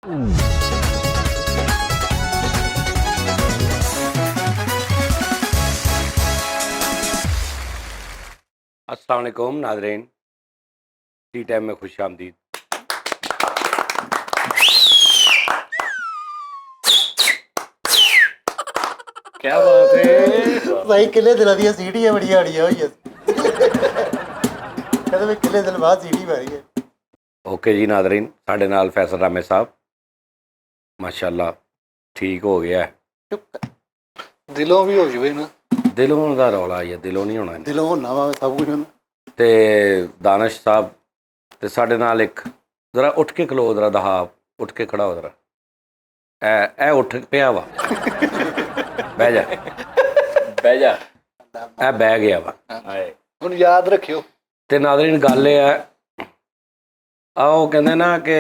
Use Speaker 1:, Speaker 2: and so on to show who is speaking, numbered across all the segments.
Speaker 1: अस्सलाम वालेकुम नाज़रीन, टी टाइम में खुश आमदीद।
Speaker 2: क्या बात है
Speaker 3: भाई किले दिलों दी सीढ़ियां बड़ियां आड़ियां होई कहते भी किले दिल बाद सीढ़ी मारी है।
Speaker 1: ओके जी नाज़रीन, साढ़े नाल फैसल रामे साहब माशाअल्लाह ठीक हो गया है।
Speaker 2: दिलों भी हो जाए ना,
Speaker 1: दिलों का रौला है, दिलों नहीं होना।
Speaker 3: दिलों होना वा सब कुछ होना।
Speaker 1: ते दानिश साहब ते साढ़े नाल एक जरा उठ के खलो, जरा दहा उठ के खड़ा हो जरा। ए उठ पिया वा बह जा
Speaker 2: बह जा,
Speaker 1: ए बह गया वा।
Speaker 2: ਹੁਣ याद रखियो।
Speaker 1: ते नाज़रीन गल ये है, आओ कहते ना कि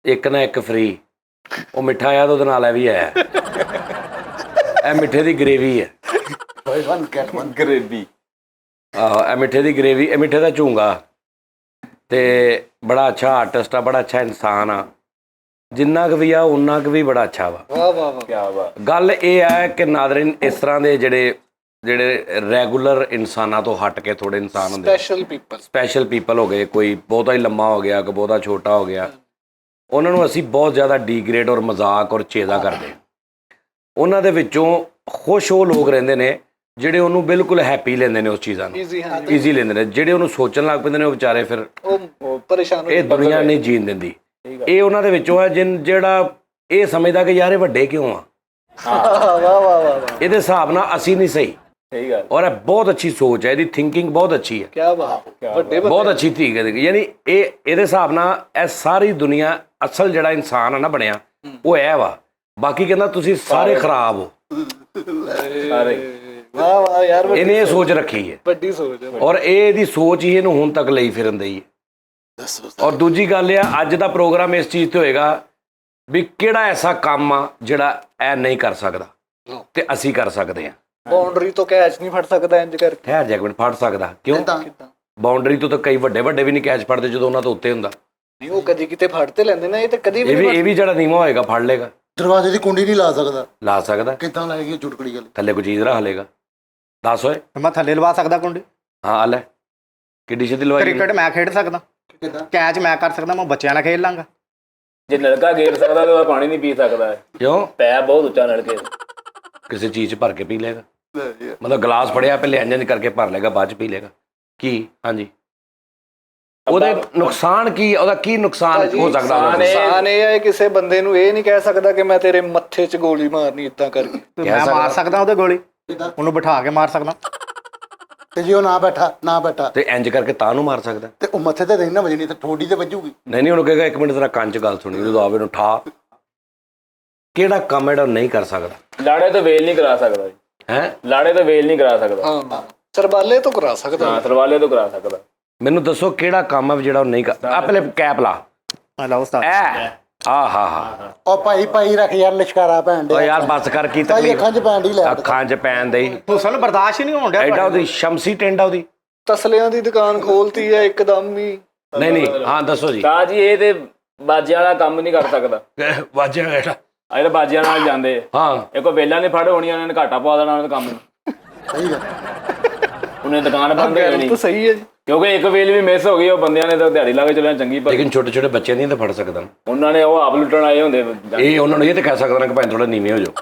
Speaker 1: एक ना एक फ्री, वो मिठा आया तो नाल भी है। ए मिठे की ग्रेवी है,
Speaker 2: ग्रेवी
Speaker 1: आहो ए मिठे की ग्रेवी, ए मिठे का झूंगा। ते बड़ा अच्छा आर्टिस्ट आ, बड़ा अच्छा इंसान आ, जिन्ना क भी आ उन्ना क भी बड़ा अच्छा वा।
Speaker 2: वाह वाह वाह, क्या बात।
Speaker 1: गल ये है कि नाज़रीन इस तरह के ਜਿਹੜੇ ਰੈਗੂਲਰ ਇਨਸਾਨਾਂ ਤੋਂ ਹਟ ਕੇ ਥੋੜੇ ਇਨਸਾਨ ਹੁੰਦੇ, ਸਪੈਸ਼ਲ ਪੀਪਲ ਹੋ ਗਏ, ਕੋਈ ਬਹੁਤਾ ਹੀ ਲੰਮਾ ਹੋ ਗਿਆ, ਕੋਈ ਬਹੁਤਾ ਛੋਟਾ ਹੋ ਗਿਆ, ਉਹਨਾਂ ਨੂੰ ਅਸੀਂ ਬਹੁਤ ਜ਼ਿਆਦਾ ਡੀਗ੍ਰੇਡ ਔਰ ਮਜ਼ਾਕ ਔਰ ਚੇਜ਼ਾ ਕਰਦੇ। ਉਹਨਾਂ ਦੇ ਵਿੱਚੋਂ ਖੁਸ਼ ਉਹ ਲੋਕ ਰਹਿੰਦੇ ਨੇ ਜਿਹੜੇ ਉਹਨੂੰ ਬਿਲਕੁਲ ਹੈਪੀ ਲੈਂਦੇ ਨੇ, ਉਸ ਚੀਜ਼ਾਂ ਨੂੰ ਈਜ਼ੀ ਲੈਂਦੇ ਨੇ। ਜਿਹੜੇ ਉਹਨੂੰ ਸੋਚਣ ਲੱਗ ਪੈਂਦੇ ਨੇ ਉਹ ਵਿਚਾਰੇ ਫਿਰ
Speaker 2: ਪਰੇਸ਼ਾਨ,
Speaker 1: ਇਹ ਦੁਨੀਆ ਨਹੀਂ ਜੀਣ ਦਿੰਦੀ। ਇਹ ਉਹਨਾਂ ਦੇ ਵਿੱਚੋਂ ਹੈ ਜਿਹੜਾ ਇਹ ਸਮਝਦਾ ਕਿ ਯਾਰ ਇਹ ਵੱਡੇ ਕਿਉਂ ਆ, ਇਹਦੇ ਹਿਸਾਬ ਨਾਲ ਅਸੀਂ ਨਹੀਂ ਸਹੀ। और बहुत अच्छी सोच है, थिंकिंग बहुत अच्छी है,
Speaker 2: क्या बात,
Speaker 1: बहुत अच्छी थी। यानी ये हिसाब ना सारी दुनिया असल जड़ा इंसान है ना बनया वो है वा, बाकी कहना तुसी सारे खराब हो। इन्हें ये सोच रखी है,
Speaker 2: बड़ी सोच है, और
Speaker 1: ये सोच ही इन्हू हुण तक लई फिरन दी है। और दूजी गल है, अज दा प्रोग्राम इस चीज़ ते होएगा भी किहड़ा ऐसा काम आ जिहड़ा ऐ नहीं कर सकदा ते असी कर सकते हैं।
Speaker 2: बाउंड्री तो कैच नहीं फड़ सकता इंज करके,
Speaker 1: ठहर जा एक मिनट, फड़ सकदा क्यों? बाउंड्री तो कई ਵੱਡੇ ਵੀ ਨਹੀਂ ਕੈਚ ਫੜਦੇ ਜਦੋਂ ਉਹਨਾਂ ਤੋਂ ਉੱਤੇ ਹੁੰਦਾ।
Speaker 2: ਨਹੀਂ ਉਹ ਕਦੀ ਕਿਤੇ ਫੜ ਤੇ ਲੈਂਦੇ ਨੇ, ਇਹ ਤੇ ਕਦੀ ਵੀ
Speaker 1: ਇਹ ਵੀ ਜਿਹੜਾ ਨੀਵਾਂ ਹੋਏਗਾ ਫੜ ਲੇਗਾ।
Speaker 3: ਦਰਵਾਜ਼ੇ ਦੀ ਕੁੰਡੀ ਨਹੀਂ ਲਾ ਸਕਦਾ,
Speaker 1: ਲਾ ਸਕਦਾ
Speaker 3: ਕਿੱਦਾਂ ਲਾਏਗੀ ਚੁਟਕੜੀ ਗੱਲ?
Speaker 1: ਥੱਲੇ ਕੋਈ ਚੀਜ਼ ਰੱਖ ਲੇਗਾ। ਦੱਸ ਓਏ,
Speaker 4: ਮੈਂ ਥੱਲੇ ਲਵਾ ਸਕਦਾ ਕੁੰਡੀ?
Speaker 1: ਹਾਂ ਲੈ, ਕਿੱਡੀ ਛੇਤੀ ਲਵਾਈ?
Speaker 4: ਕ੍ਰਿਕਟ ਮੈਂ ਖੇਡ ਸਕਦਾ, ਕੈਚ ਮੈਂ ਕਰ ਸਕਦਾ, ਮੈਂ ਬੱਚਿਆਂ ਨਾਲ ਖੇਡ ਲਾਂਗਾ।
Speaker 5: ਜੇ ਨਲਕਾ ਗੇੜ ਸਕਦਾ ਤਾਂ ਪਾਣੀ ਨਹੀਂ ਪੀ ਸਕਦਾ।
Speaker 1: ਕਿਉਂ?
Speaker 5: ਪੈ ਬਹੁਤ ਉੱਚਾ ਨਲਕੇ,
Speaker 1: ਕਿਸੇ ਚੀਜ਼ 'ਚ ਭਰ ਕੇ ਪੀ ਲੇਗਾ। मतलब गिलास फड़िया पहले इंजन करके भर लेगा, बाद च पी लेगा की? हाँ जी, ਉਹਦੇ ਨੁਕਸਾਨ ਕੀ, ਉਹਦਾ ਕੀ ਨੁਕਸਾਨ ਹੋ ਸਕਦਾ?
Speaker 2: ਨੁਕਸਾਨ ਇਹ ਹੈ ਕਿਸੇ ਬੰਦੇ ਨੂੰ ਇਹ ਨਹੀਂ ਕਹਿ ਸਕਦਾ ਕਿ ਮੈਂ ਤੇਰੇ ਮੱਥੇ 'ਚ ਗੋਲੀ ਮਾਰਨੀ ਇਦਾਂ ਕਰਕੇ।
Speaker 4: ਮੈਂ ਮਾਰ ਸਕਦਾ ਉਹਦੇ ਗੋਲੀ, ਉਹਨੂੰ ਬਿਠਾ ਕੇ ਮਾਰ ਸਕਦਾ।
Speaker 3: ਤੇ ਜੇ ਉਹ ਨਾ ਬੈਠਾ
Speaker 1: ਤੇ ਇੰਜ ਕਰਕੇ ਤਾਂ ਨੂੰ ਮਾਰ ਸਕਦਾ,
Speaker 3: ਤੇ ਉਹ ਮੱਥੇ ਤੇ ਨਹੀਂ ਨਾ ਵੱਜਣੀ, ਤੇ ਠੋਡੀ ਤੇ ਵੱਜੂਗੀ।
Speaker 1: ਨਹੀਂ ਉਹਨੂੰ ਕਹੇਗਾ 1 ਮਿੰਟ ਜ਼ਰਾ ਕੰਨ 'ਚ ਗੱਲ ਸੁਣੀ, ਜਦੋਂ ਆਵੇ ਨੂੰ ਠਾ। ਕਿਹੜਾ ਕੰਮ ਜਿਹੜਾ ਨਹੀਂ ਕਰ ਸਕਦਾ?
Speaker 5: ਲਾੜੇ ਤੋਂ ਵੇਲ ਨਹੀਂ ਕਰਾ ਸਕਦਾ ਜੀ,
Speaker 1: ਹੈ
Speaker 5: ਲਾੜੇ ਤੋਂ ਵੇਲ ਨਹੀਂ ਕਰਾ ਸਕਦਾ।
Speaker 2: ਹਾਂ, ਸਰਬਾਲੇ ਤੋਂ ਕਰਾ ਸਕਦਾ।
Speaker 5: ਹਾਂ, ਸਰਵਾਲੇ ਤੋਂ ਕਰਾ ਸਕਦਾ।
Speaker 1: ਮੈਨੂੰ ਦੱਸੋ ਕਿਹੜਾ ਕੰਮ ਹੈ ਜਿਹੜਾ ਉਹ ਨਹੀਂ ਕਰ? ਆ ਪਹਿਲੇ ਕੈਪ ਲਾ,
Speaker 4: ਲਾਓ ਉਸਤਾਦ।
Speaker 1: ਆਹਾ
Speaker 3: ਉਹ ਭਾਈ ਰੱਖ ਯਾਰ ਲਿਸ਼ਕਾਰਾ ਭੈਣ ਦੇ।
Speaker 1: ਓ ਯਾਰ ਬੱਸ ਕਰ, ਕੀ
Speaker 3: ਤਾਂ
Speaker 1: ਤਕਲੀਫ?
Speaker 3: ਅੱਖਾਂ 'ਚ ਪੈਣ ਦੀ ਲੈ,
Speaker 1: ਅੱਖਾਂ 'ਚ ਪੈਣ ਦੇ
Speaker 4: ਹੁਸਨ ਬਰਦਾਸ਼ਤ ਹੀ ਨਹੀਂ ਹੋਣ ਡਿਆ।
Speaker 1: ਐਡਾ ਉਹਦੀ ਸ਼ਮਸੀ ਟੈਂਡਾ ਉਹਦੀ।
Speaker 2: ਤਸਲਿਆਂ ਦੀ ਦੁਕਾਨ ਖੋਲਤੀ ਹੈ ਇੱਕਦਮ ਹੀ।
Speaker 1: ਨਹੀਂ ਹਾਂ ਦੱਸੋ ਜੀ।
Speaker 5: ਤਾਂ ਜੀ ਇਹ ਤੇ ਬਾਜਿਆਂ ਵਾਲਾ ਕੰਮ ਨਹੀਂ ਕਰ ਸਕਦਾ।
Speaker 1: ਵਾਜਿਆ ਕਿਹੜਾ?
Speaker 5: ਆ ਜਿਹੜੇ ਬਾਜਿਆਂ ਨਾਲ ਜਾਂਦੇ
Speaker 1: ਹਾਂ,
Speaker 5: ਇਹ ਕੋਈ ਵੇਲਾ ਨਹੀਂ ਫੜ ਹੋਣੀ, ਉਹਨਾਂ ਨੇ ਘਾਟਾ ਪਾ ਦੇਣਾ ਉਹਨਾਂ ਦੇ ਕੰਮ ਨੂੰ।
Speaker 3: ਸਹੀ ਗੱਲ।
Speaker 5: ਉਹਨੇ ਦੁਕਾਨ ਬੰਦ ਹੋ ਜਾਣੀ,
Speaker 2: ਤਾਂ ਸਹੀ ਹੈ ਜੀ,
Speaker 5: ਕਿਉਂਕਿ ਇੱਕ ਵੇਲ ਵੀ ਮਿਸ ਹੋ ਗਈ, ਉਹ ਬੰਦਿਆਂ ਨੇ ਤਾਂ ਦਿਹਾੜੀ ਲਾ ਕੇ ਚੱਲਣਾ ਚੰਗੀ। ਪਰ
Speaker 1: ਲੇਕਿਨ ਛੋਟੇ ਛੋਟੇ ਬੱਚਿਆਂ ਨਹੀਂ ਤਾਂ ਫੜ ਸਕਦਾ।
Speaker 5: ਉਹਨਾਂ ਨੇ ਉਹ ਆਪ ਲੁੱਟਣ ਆਏ ਹੁੰਦੇ।
Speaker 1: ਇਹ ਉਹਨਾਂ ਨੂੰ ਇਹ ਤਾਂ ਕਹਿ ਸਕਦਾ ਨਾ ਕਿ ਭਾਵੇਂ ਥੋੜਾ ਨੀਵੇਂ ਹੋ ਜਾਓ।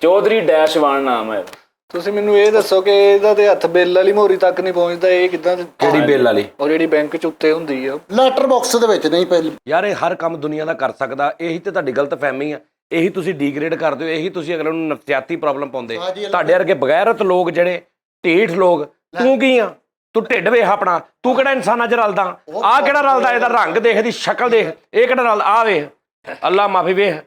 Speaker 5: ਚੌਧਰੀ ਡੈਸ਼ਵਾਨ ਨਾਮ ਹੈ।
Speaker 2: ਤੁਸੀਂ ਮੈਨੂੰ ਇਹ ਦੱਸੋ ਕਿ ਇਹਦਾ ਤੇ ਹੱਥ ਬਿੱਲ ਵਾਲੀ ਮੋਰੀ ਤੱਕ ਨਹੀਂ ਪਹੁੰਚਦਾ, ਇਹ ਕਿੱਦਾਂ?
Speaker 1: ਕਿਹੜੀ ਬਿੱਲ ਵਾਲੀ?
Speaker 2: ਉਹ ਜਿਹੜੀ ਬੈਂਕ 'ਚ ਉੱਤੇ ਹੁੰਦੀ ਆ,
Speaker 3: ਲੈਟਰ ਬਾਕਸ ਦੇ ਵਿੱਚ ਨਹੀਂ ਪਹਿਲੇ।
Speaker 1: ਯਾਰ ਇਹ ਹਰ ਕੰਮ ਦੁਨੀਆ ਦਾ ਕਰ ਸਕਦਾ, ਇਹੀ ਤੇ ਤੁਹਾਡੀ ਗਲਤਫਹਿਮੀ ਆ, ਇਹੀ ਤੁਸੀਂ ਡੀਗ੍ਰੇਡ ਕਰਦੇ ਹੋ, ਇਹੀ ਤੁਸੀਂ ਅਗਲੇ ਨੂੰ ਨਫਸਿਆਤੀ ਪ੍ਰੋਬਲਮ ਪਾਉਂਦੇ। ਤੁਹਾਡੇ ਵਰਗੇ ਬਗੈਰਤ ਲੋਕ ਜਿਹੜੇ ਢੀਠ ਲੋਕ, ਤੂੰ ਕੀ ਆ? ਤੂੰ ਢਿੱਡ ਵੇਖ ਆਪਣਾ, ਤੂੰ ਕਿਹੜਾ ਇਨਸਾਨਾਂ 'ਚ ਰਲਦਾ? ਆਹ ਕਿਹੜਾ ਰਲਦਾ? ਇਹਦਾ ਰੰਗ ਦੇਖ, ਇਹਦੀ ਸ਼ਕਲ ਦੇਖ, ਇਹ ਕਿਹੜਾ ਰਲਦਾ? ਆਹ ਵੇਖ, ਅੱਲਾ ਮਾਫੀ ਵੇਖ,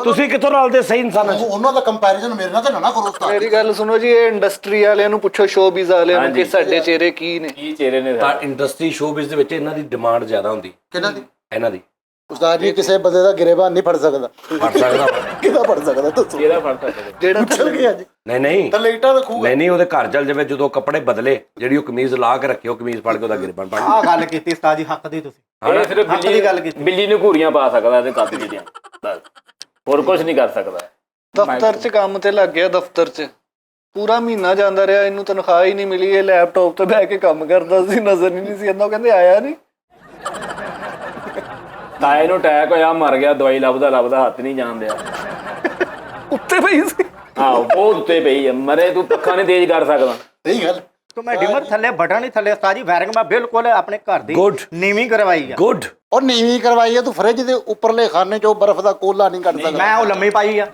Speaker 1: ਤੁਸੀਂ ਕਿੱਥੋਂ ਰਲਦੇ ਸਹੀ ਇਨਸਾਨਾਂ 'ਚ?
Speaker 3: ਉਹਨਾਂ ਦਾ ਕੰਪੈਰੀਜ਼ਨ ਮੇਰੇ ਨਾਲ ਤਾਂ ਨਾ ਕਰੋ ਉਸਤਾਦ।
Speaker 2: ਮੇਰੀ ਗੱਲ ਸੁਣੋ ਜੀ, ਇਹ ਇੰਡਸਟਰੀ ਵਾਲਿਆਂ ਨੂੰ ਪੁੱਛੋ, ਸ਼ੋਬਿਜ਼ ਵਾਲਿਆਂ ਨੂੰ, ਕਿ ਸਾਡੇ ਚਿਹਰੇ ਕੀ ਨੇ।
Speaker 5: ਕੀ ਚਿਹਰੇ ਨੇ?
Speaker 1: ਤਾਂ ਇੰਡਸਟਰੀ ਸ਼ੋਬਿਜ਼ ਦੇ ਵਿੱਚ ਇਹਨਾਂ ਦੀ ਡਿਮਾਂਡ ਜ਼ਿਆਦਾ ਹੁੰਦੀ।
Speaker 3: ਕਿਹਨਾਂ ਦੀ?
Speaker 1: ਇਹਨਾਂ ਦੀ
Speaker 3: ਉਸਤਾਦ ਜੀ ਕਿਸੇ ਬੰਦੇ ਦਾ ਗਿਰੇਬਾਨ ਨਹੀਂ ਫੜ ਸਕਦਾ।
Speaker 1: ਫੜ ਸਕਦਾ ਵਾ।
Speaker 3: ਕਿਹਦਾ ਫੜ ਸਕਦਾ ਦੱਸੋ?
Speaker 5: ਇਹਦਾ ਫੜ ਸਕਦਾ
Speaker 2: ਜਿਹੜਾ
Speaker 3: ਚੱਲ ਗਿਆ ਜੀ
Speaker 1: ਨਹੀਂ ਨਹੀਂ
Speaker 3: ਤਾਂ ਲੇਟਾਂ ਰੱਖੂਗਾ।
Speaker 1: ਨਹੀਂ ਉਹਦੇ ਘਰ ਚੱਲ ਜਾਵੇ, ਜਦੋਂ ਕੱਪੜੇ ਬਦਲੇ ਜਿਹੜੀ ਉਹ ਕਮੀਜ਼ ਲਾ ਕੇ ਰੱਖੇ, ਉਹ ਕਮੀਜ਼ ਫੜ ਕੇ ਉਹਦਾ ਗਿਰਬਾਨ ਪਾ
Speaker 4: ਆਹ ਗੱਲ ਕੀਤੀ ਉਸਤਾਦ ਜੀ, ਹੱਕ ਦੀ ਤੁਸੀਂ।
Speaker 5: ਇਹ ਸਿਰਫ
Speaker 4: ਹੱਕ ਦੀ ਗੱਲ ਕੀਤੀ।
Speaker 5: ਬਿੱਲੀ ਨੂੰ ਘੂਰੀਆਂ ਪਾ ਸਕਦਾ ਤੇ ਕੱਦ ਜਿਹੜੀਆਂ ਬਸ, ਹੋਰ ਕੁਝ ਨਹੀਂ ਕਰ ਸਕਦਾ।
Speaker 2: ਦਫ਼ਤਰ 'ਚ ਕੰਮ ਤੇ ਲੱਗ ਗਿਆ, ਦਫ਼ਤਰ 'ਚ ਪੂਰਾ ਮਹੀਨਾ ਜਾਂਦਾ ਰਿਹਾ, ਇਹਨੂੰ ਤਨਖਾਹ ਹੀ ਨਹੀਂ ਮਿਲੀ। ਇਹ ਲੈਪਟਾਪ ਤੇ ਬਹਿ ਕੇ ਕੰਮ ਕਰਦਾ ਸੀ, ਨਜ਼ਰ ਹੀ ਨਹੀਂ ਸੀ ਆਉਂਦਾ। ਕਹਿੰਦੇ ਆਇਆ ਨਹੀਂ।
Speaker 5: ਤਾਏ ਨੂੰ ਅਟੈਕ ਹੋਇਆ, ਮਰ ਗਿਆ, ਦਵਾਈ ਲੱਭਦਾ ਲੱਭਦਾ ਹੱਥ ਨਹੀਂ ਜਾਣ ਦਿਆ।
Speaker 2: ਉੱਤੇ ਪਈ ਸੀ।
Speaker 5: ਆਹੋ ਬਹੁਤ ਉੱਤੇ ਪਈ ਹੈ, ਮਰੇ ਤੂੰ ਪੱਖਾ ਨਹੀਂ ਤੇਜ਼ ਕਰ ਸਕਦਾ।
Speaker 3: ਸਹੀ ਗੱਲ।
Speaker 4: तो मैं डिमर थले बटन ही थले उस्ताद जी वायरिंग मैं बिल्कुल अपने घर दी
Speaker 1: Good.
Speaker 4: नीवी करवाई है।
Speaker 1: ਗੁੱਡ।
Speaker 3: ਉਹ ਨੀਵੀਂ ਕਰਵਾਈ ਹੈ ਤੂੰ ਫ੍ਰਿਜ ਦੇ ਉੱਪਰਲੇ ਖਾਨੇ ਚੋਂ ਬਰਫ਼ ਦਾ ਕੋਲਾ ਨਹੀਂ ਕੱਢ ਸਕਦਾ।
Speaker 4: मैं वो लम्मी पाई है।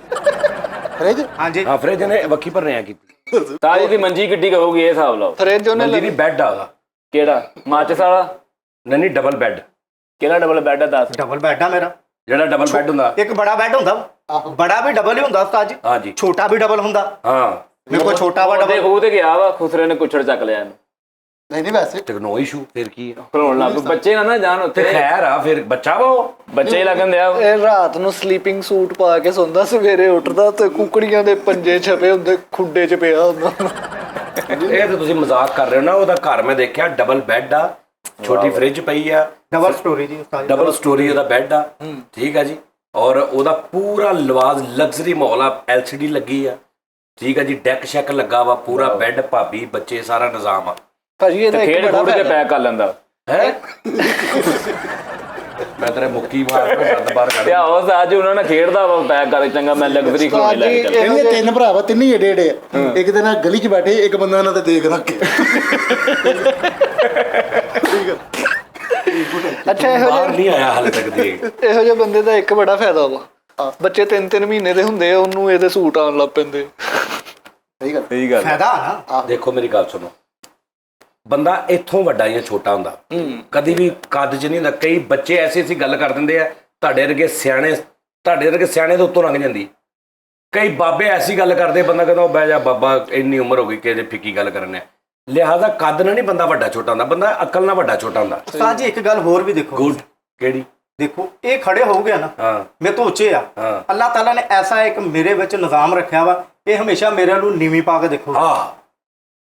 Speaker 3: ਫ੍ਰਿਜ
Speaker 4: हाँ जी
Speaker 1: ਹਾਂ ਫ੍ਰਿਜ ਨੇ ਵੱਖੀ ਭਰਨੇ ਆ ਕੀਤੀ।
Speaker 5: ਤਾਜੀ ਦੀ ਮੰਜੀ ਕਿੱਡੀ ਕਹੂਗੀ ਇਹ ਹਿਸਾਬ ਲਾਓ।
Speaker 2: ਫਰਿੱਜ ਉਹਨੇ
Speaker 1: ਮੰਜੀ ਦੀ ਬੈੱਡ ਆ ਉਹਦਾ।
Speaker 5: ਕਿਹੜਾ ਮਾਚਸ ਵਾਲਾ?
Speaker 1: ਨਹੀਂ ਨਹੀਂ ਡਬਲ ਬੈੱਡ,
Speaker 5: ਕਿਹੜਾ ਡਬਲ ਬੈੱਡ ਹੈ ਦੱਸ।
Speaker 4: डबल बेड है मेरा।
Speaker 1: ਜਿਹੜਾ ਡਬਲ ਬੈੱਡ ਹੁੰਦਾ।
Speaker 4: एक बड़ा बेड होता, बड़ा भी डबल ही होता उस्ताद जी,
Speaker 1: ਹਾਂ ਜੀ
Speaker 4: छोटा भी डबल होता।
Speaker 1: ਹਾਂ।
Speaker 4: मेरे को छोटा वा
Speaker 5: ਉਹਦੇ
Speaker 4: डबल।
Speaker 5: ਖੂਹ ਤੇ ਗਿਆ ਵਾ, ਖੁਸਰੇ ਨੇ ਕੁੱਛੜ ਚੱਕ ਲਿਆ ਇਹਨੂੰ,
Speaker 3: ਨਹੀਂ ਵੈਸੇ
Speaker 1: ਟੈਕਨੋ ਇਸ਼ੂ ਫਿਰ ਕੀ ਹੈ?
Speaker 5: ਖਲੋਣ ਲੱਗ ਪਏ। ਬੱਚੇ ਨਾ ਜਾਣ
Speaker 1: ਤੇ
Speaker 5: ਉੱਥੇ,
Speaker 1: ਖੈਰ ਆ ਫਿਰ ਬੱਚਾ ਵਾ ਉਹ।
Speaker 5: ਬੱਚੇ ਹੀ ਲੱਗਣ ਦਿਆ।
Speaker 2: ਇਹ ਰਾਤ ਨੂੰ ਸਲੀਪਿੰਗ ਸੂਟ ਪਾ ਕੇ ਸੌਂਦਾ, ਸਵੇਰੇ ਉੱਠਦਾ ਤੇ ਕੁਕੜੀਆਂ ਦੇ ਪੰਜੇ ਛਪੇ ਹੁੰਦੇ, ਖੁੱਡੇ 'ਚ ਪਿਆ ਹੁੰਦਾ।
Speaker 1: ਇਹ ਤਾਂ ਤੁਸੀਂ ਮਜ਼ਾਕ ਕਰ ਰਹੇ ਹੋ ਨਾ। ਉਹਦਾ ਘਰ ਮੈਂ ਦੇਖਿਆ, ਡਬਲ ਬੈੱਡ ਆ, ਛੋਟੀ ਫ੍ਰਿਜ ਪਈ ਆ,
Speaker 4: डबल स्टोरी जी उस्ताद जी।
Speaker 1: ਡਬਲ ਸਟੋਰੀ ਉਹਦਾ ਬੈੱਡ ਆ। ਠੀਕ ਆ ਜੀ। ਔਰ ਉਹਦਾ ਪੂਰਾ ਲਿਵਾਜ਼ ਲਗਜ਼ਰੀ ਮਾਹੌਲ ਆ, LCD ਲੱਗੀ ਆ। ਠੀਕ ਆ ਜੀ। ਡੈਕ ਸ਼ੈਕ ਲੱਗਾ ਵਾ, ਪੂਰਾ ਬੈੱਡ, ਭਾਬੀ, ਬੱਚੇ, ਸਾਰਾ ਨਿਜ਼ਾਮ ਆ।
Speaker 2: ਭਾਜੀ ਇਹਦਾ ਇੱਕ
Speaker 5: ਖੇਡ
Speaker 2: ਬੜਾ
Speaker 5: ਖੂਡ ਕੇ
Speaker 2: ਫਾਇਦਾ।
Speaker 5: ਪੈਕ ਕਰ ਲੈਂਦਾ।
Speaker 1: ਹੈ ਮੈਂ ਤੇਰੇ ਮੁੱਕੀ ਮਾਰ ਕੇ ਦੰਦ ਬਾਹਰ ਕੱਢ
Speaker 5: ਤੇ ਆਹੋ ਸਾਜ ਉਹਨਾਂ ਨਾਲ ਖੇਡਦਾ ਵਾ, ਪੈਕ ਕਰ ਚੰਗਾ ਮੈਂ ਲਗਜ਼ਰੀ ਖਲੋਣੇ ਲੈ ਕੇ ਚੱਲ।
Speaker 3: ਇਹਨੇ ਤਿੰਨ ਭਰਾ ਵਾ, ਤਿੰਨੇ ਏਡੇ ਏਡੇ ਆ। ਇੱਕ ਦਿਨ ਆ ਗਲੀ 'ਚ ਬੈਠੇ, ਇੱਕ ਬੰਦਾ ਉਹਨਾਂ ਤੇ ਦੇਖ ਰੱਖ ਕੇ।
Speaker 2: ਅੱਛਾ ਇਹੋ
Speaker 1: ਬਾਹਰ
Speaker 2: ਜਿਹੇ
Speaker 1: ਨਹੀਂ ਆਇਆ ਹਾਲੇ ਤੱਕ ਦੇ।
Speaker 2: ਇਹੋ ਜਿਹੇ ਬੰਦੇ ਦਾ ਇੱਕ ਬੜਾ ਫਾਇਦਾ ਵਾ, ਬੱਚੇ 3-3 ਮਹੀਨੇ ਦੇ ਹੁੰਦੇ ਆ, ਉਹਨੂੰ ਇਹਦੇ ਸੂਟ ਆਉਣ ਲੱਗ ਪੈਂਦੇ।
Speaker 3: ਸਹੀ ਗੱਲ।
Speaker 5: ਸਹੀ ਗੱਲ।
Speaker 4: फायदा है ना।
Speaker 1: ਦੇਖੋ ਮੇਰੀ ਗੱਲ ਸੁਣੋ, ਬੰਦਾ ਇੱਥੋਂ ਵੱਡਾ ਜਾਂ ਛੋਟਾ ਹੁੰਦਾ, ਕਦੀ ਵੀ ਕੱਦ 'ਚ ਨਹੀਂ ਹੁੰਦਾ। ਕਈ ਬੱਚੇ ਐਸੀ ਗੱਲ ਕਰ ਦਿੰਦੇ ਆ, ਤੁਹਾਡੇ ਵਰਗੇ ਸਿਆਣੇ ਦੇ ਉੱਤੋਂ ਲੰਘ ਜਾਂਦੀ। ਕਈ ਬਾਬੇ ਐਸੀ ਗੱਲ ਕਰਦੇ, ਬੰਦਾ ਕਹਿੰਦਾ ਉਹ ਬਹਿ ਜਾ ਬਾਬਾ, ਇੰਨੀ ਉਮਰ ਹੋ ਗਈ ਕਿ ਇਹਦੇ ਫਿੱਕੀ ਗੱਲ ਕਰਨੇ। ਲਿਹਾਜ਼ਾ ਕੱਦ ਨਾਲ ਨਹੀਂ ਬੰਦਾ ਵੱਡਾ ਛੋਟਾ ਹੁੰਦਾ, ਬੰਦਾ ਅਕਲ ਨਾਲ ਵੱਡਾ ਛੋਟਾ ਹੁੰਦਾ।
Speaker 4: उस्ताद जी एक गल होर भी देखो।
Speaker 1: ਗੁੱਡ। ਕਿਹੜੀ?
Speaker 4: देखो ये खड़े हो गया ना,
Speaker 1: ਹਾਂ
Speaker 4: मेरे तो उच्चे आ।
Speaker 1: हाँ।
Speaker 4: अल्लाह ताला ने ऐसा एक मेरे विच निजाम रखा वा, ये हमेशा मेरे नूं नीवी पा के देखो।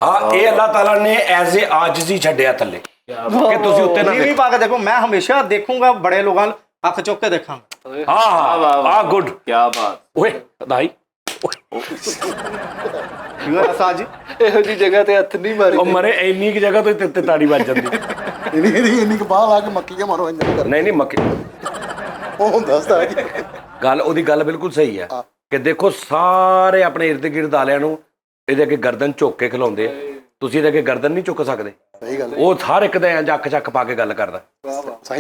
Speaker 1: ਹਾਂ ਇਹ ਅੱਲਾਹ ਤਾਲਾ ਨੇ ਐਜ਼ ਏ ਆਜਜ਼ੀ ਛੱਡਿਆ ਥੱਲੇ ਕਿ ਤੁਸੀਂ ਉੱਤੇ ਨਾ
Speaker 4: नीवी पा के देखो। मैं हमेशा देखूंगा बड़े लोगों अख चुक के देखांगा।
Speaker 1: ਹਾਂ ਗੁੱਡ।
Speaker 5: ਕੀ ਬਾਤ।
Speaker 1: ਓਏ ਵਧਾਈ।
Speaker 4: उस्ताद जी
Speaker 2: ਇਹੋ ਜਿਹੀ ਜਗ੍ਹਾ ਤੇ ਹੱਥ ਨਹੀਂ ਮਾਰੀ।
Speaker 1: ਉਹ ਮਰੇ ਇੰਨੀ ਕਿ ਜਗ੍ਹਾ ਤੋਂ ਹੀ ਤੇ ਤਾੜੀ ਵੱਜ ਜਾਂਦੀ।
Speaker 3: ਇੰਨੀ ਕੁ ਬਾਹ ਲਾ ਕੇ ਮੱਕੀਆਂ ਮਾਰੋ ਇੰਜ ਕਰ।
Speaker 1: ਨਹੀਂ ਨਹੀਂ ਮੱਕੀ
Speaker 3: ਉਹ ਹੁੰਦਾ ਉਸਤਾਦ ਜੀ।
Speaker 1: ਗੱਲ ਉਹਦੀ ਗੱਲ ਬਿਲਕੁਲ ਸਹੀ ਹੈ ਕਿ ਦੇਖੋ ਸਾਰੇ ਆਪਣੇ ਇਰਦ ਗਿਰਦ ਵਾਲਿਆਂ ਨੂੰ ਇਹਦੇ ਅੱਗੇ ਗਰਦਨ ਝੁੱਕ ਕੇ ਖਿਲਾਉਂਦੇ, ਤੁਸੀਂ ਇਹਦੇ ਅੱਗੇ ਗਰਦਨ ਨਹੀਂ ਚੁੱਕ ਸਕਦੇ।
Speaker 3: ਸਹੀ ਗੱਲ।
Speaker 1: ਉਹ ਹਰ ਇੱਕ ਦਾ ਇੰਜ ਅੱਖ ਚੱਕ ਪਾ ਕੇ ਗੱਲ ਕਰਦਾ।
Speaker 3: ਸਹੀ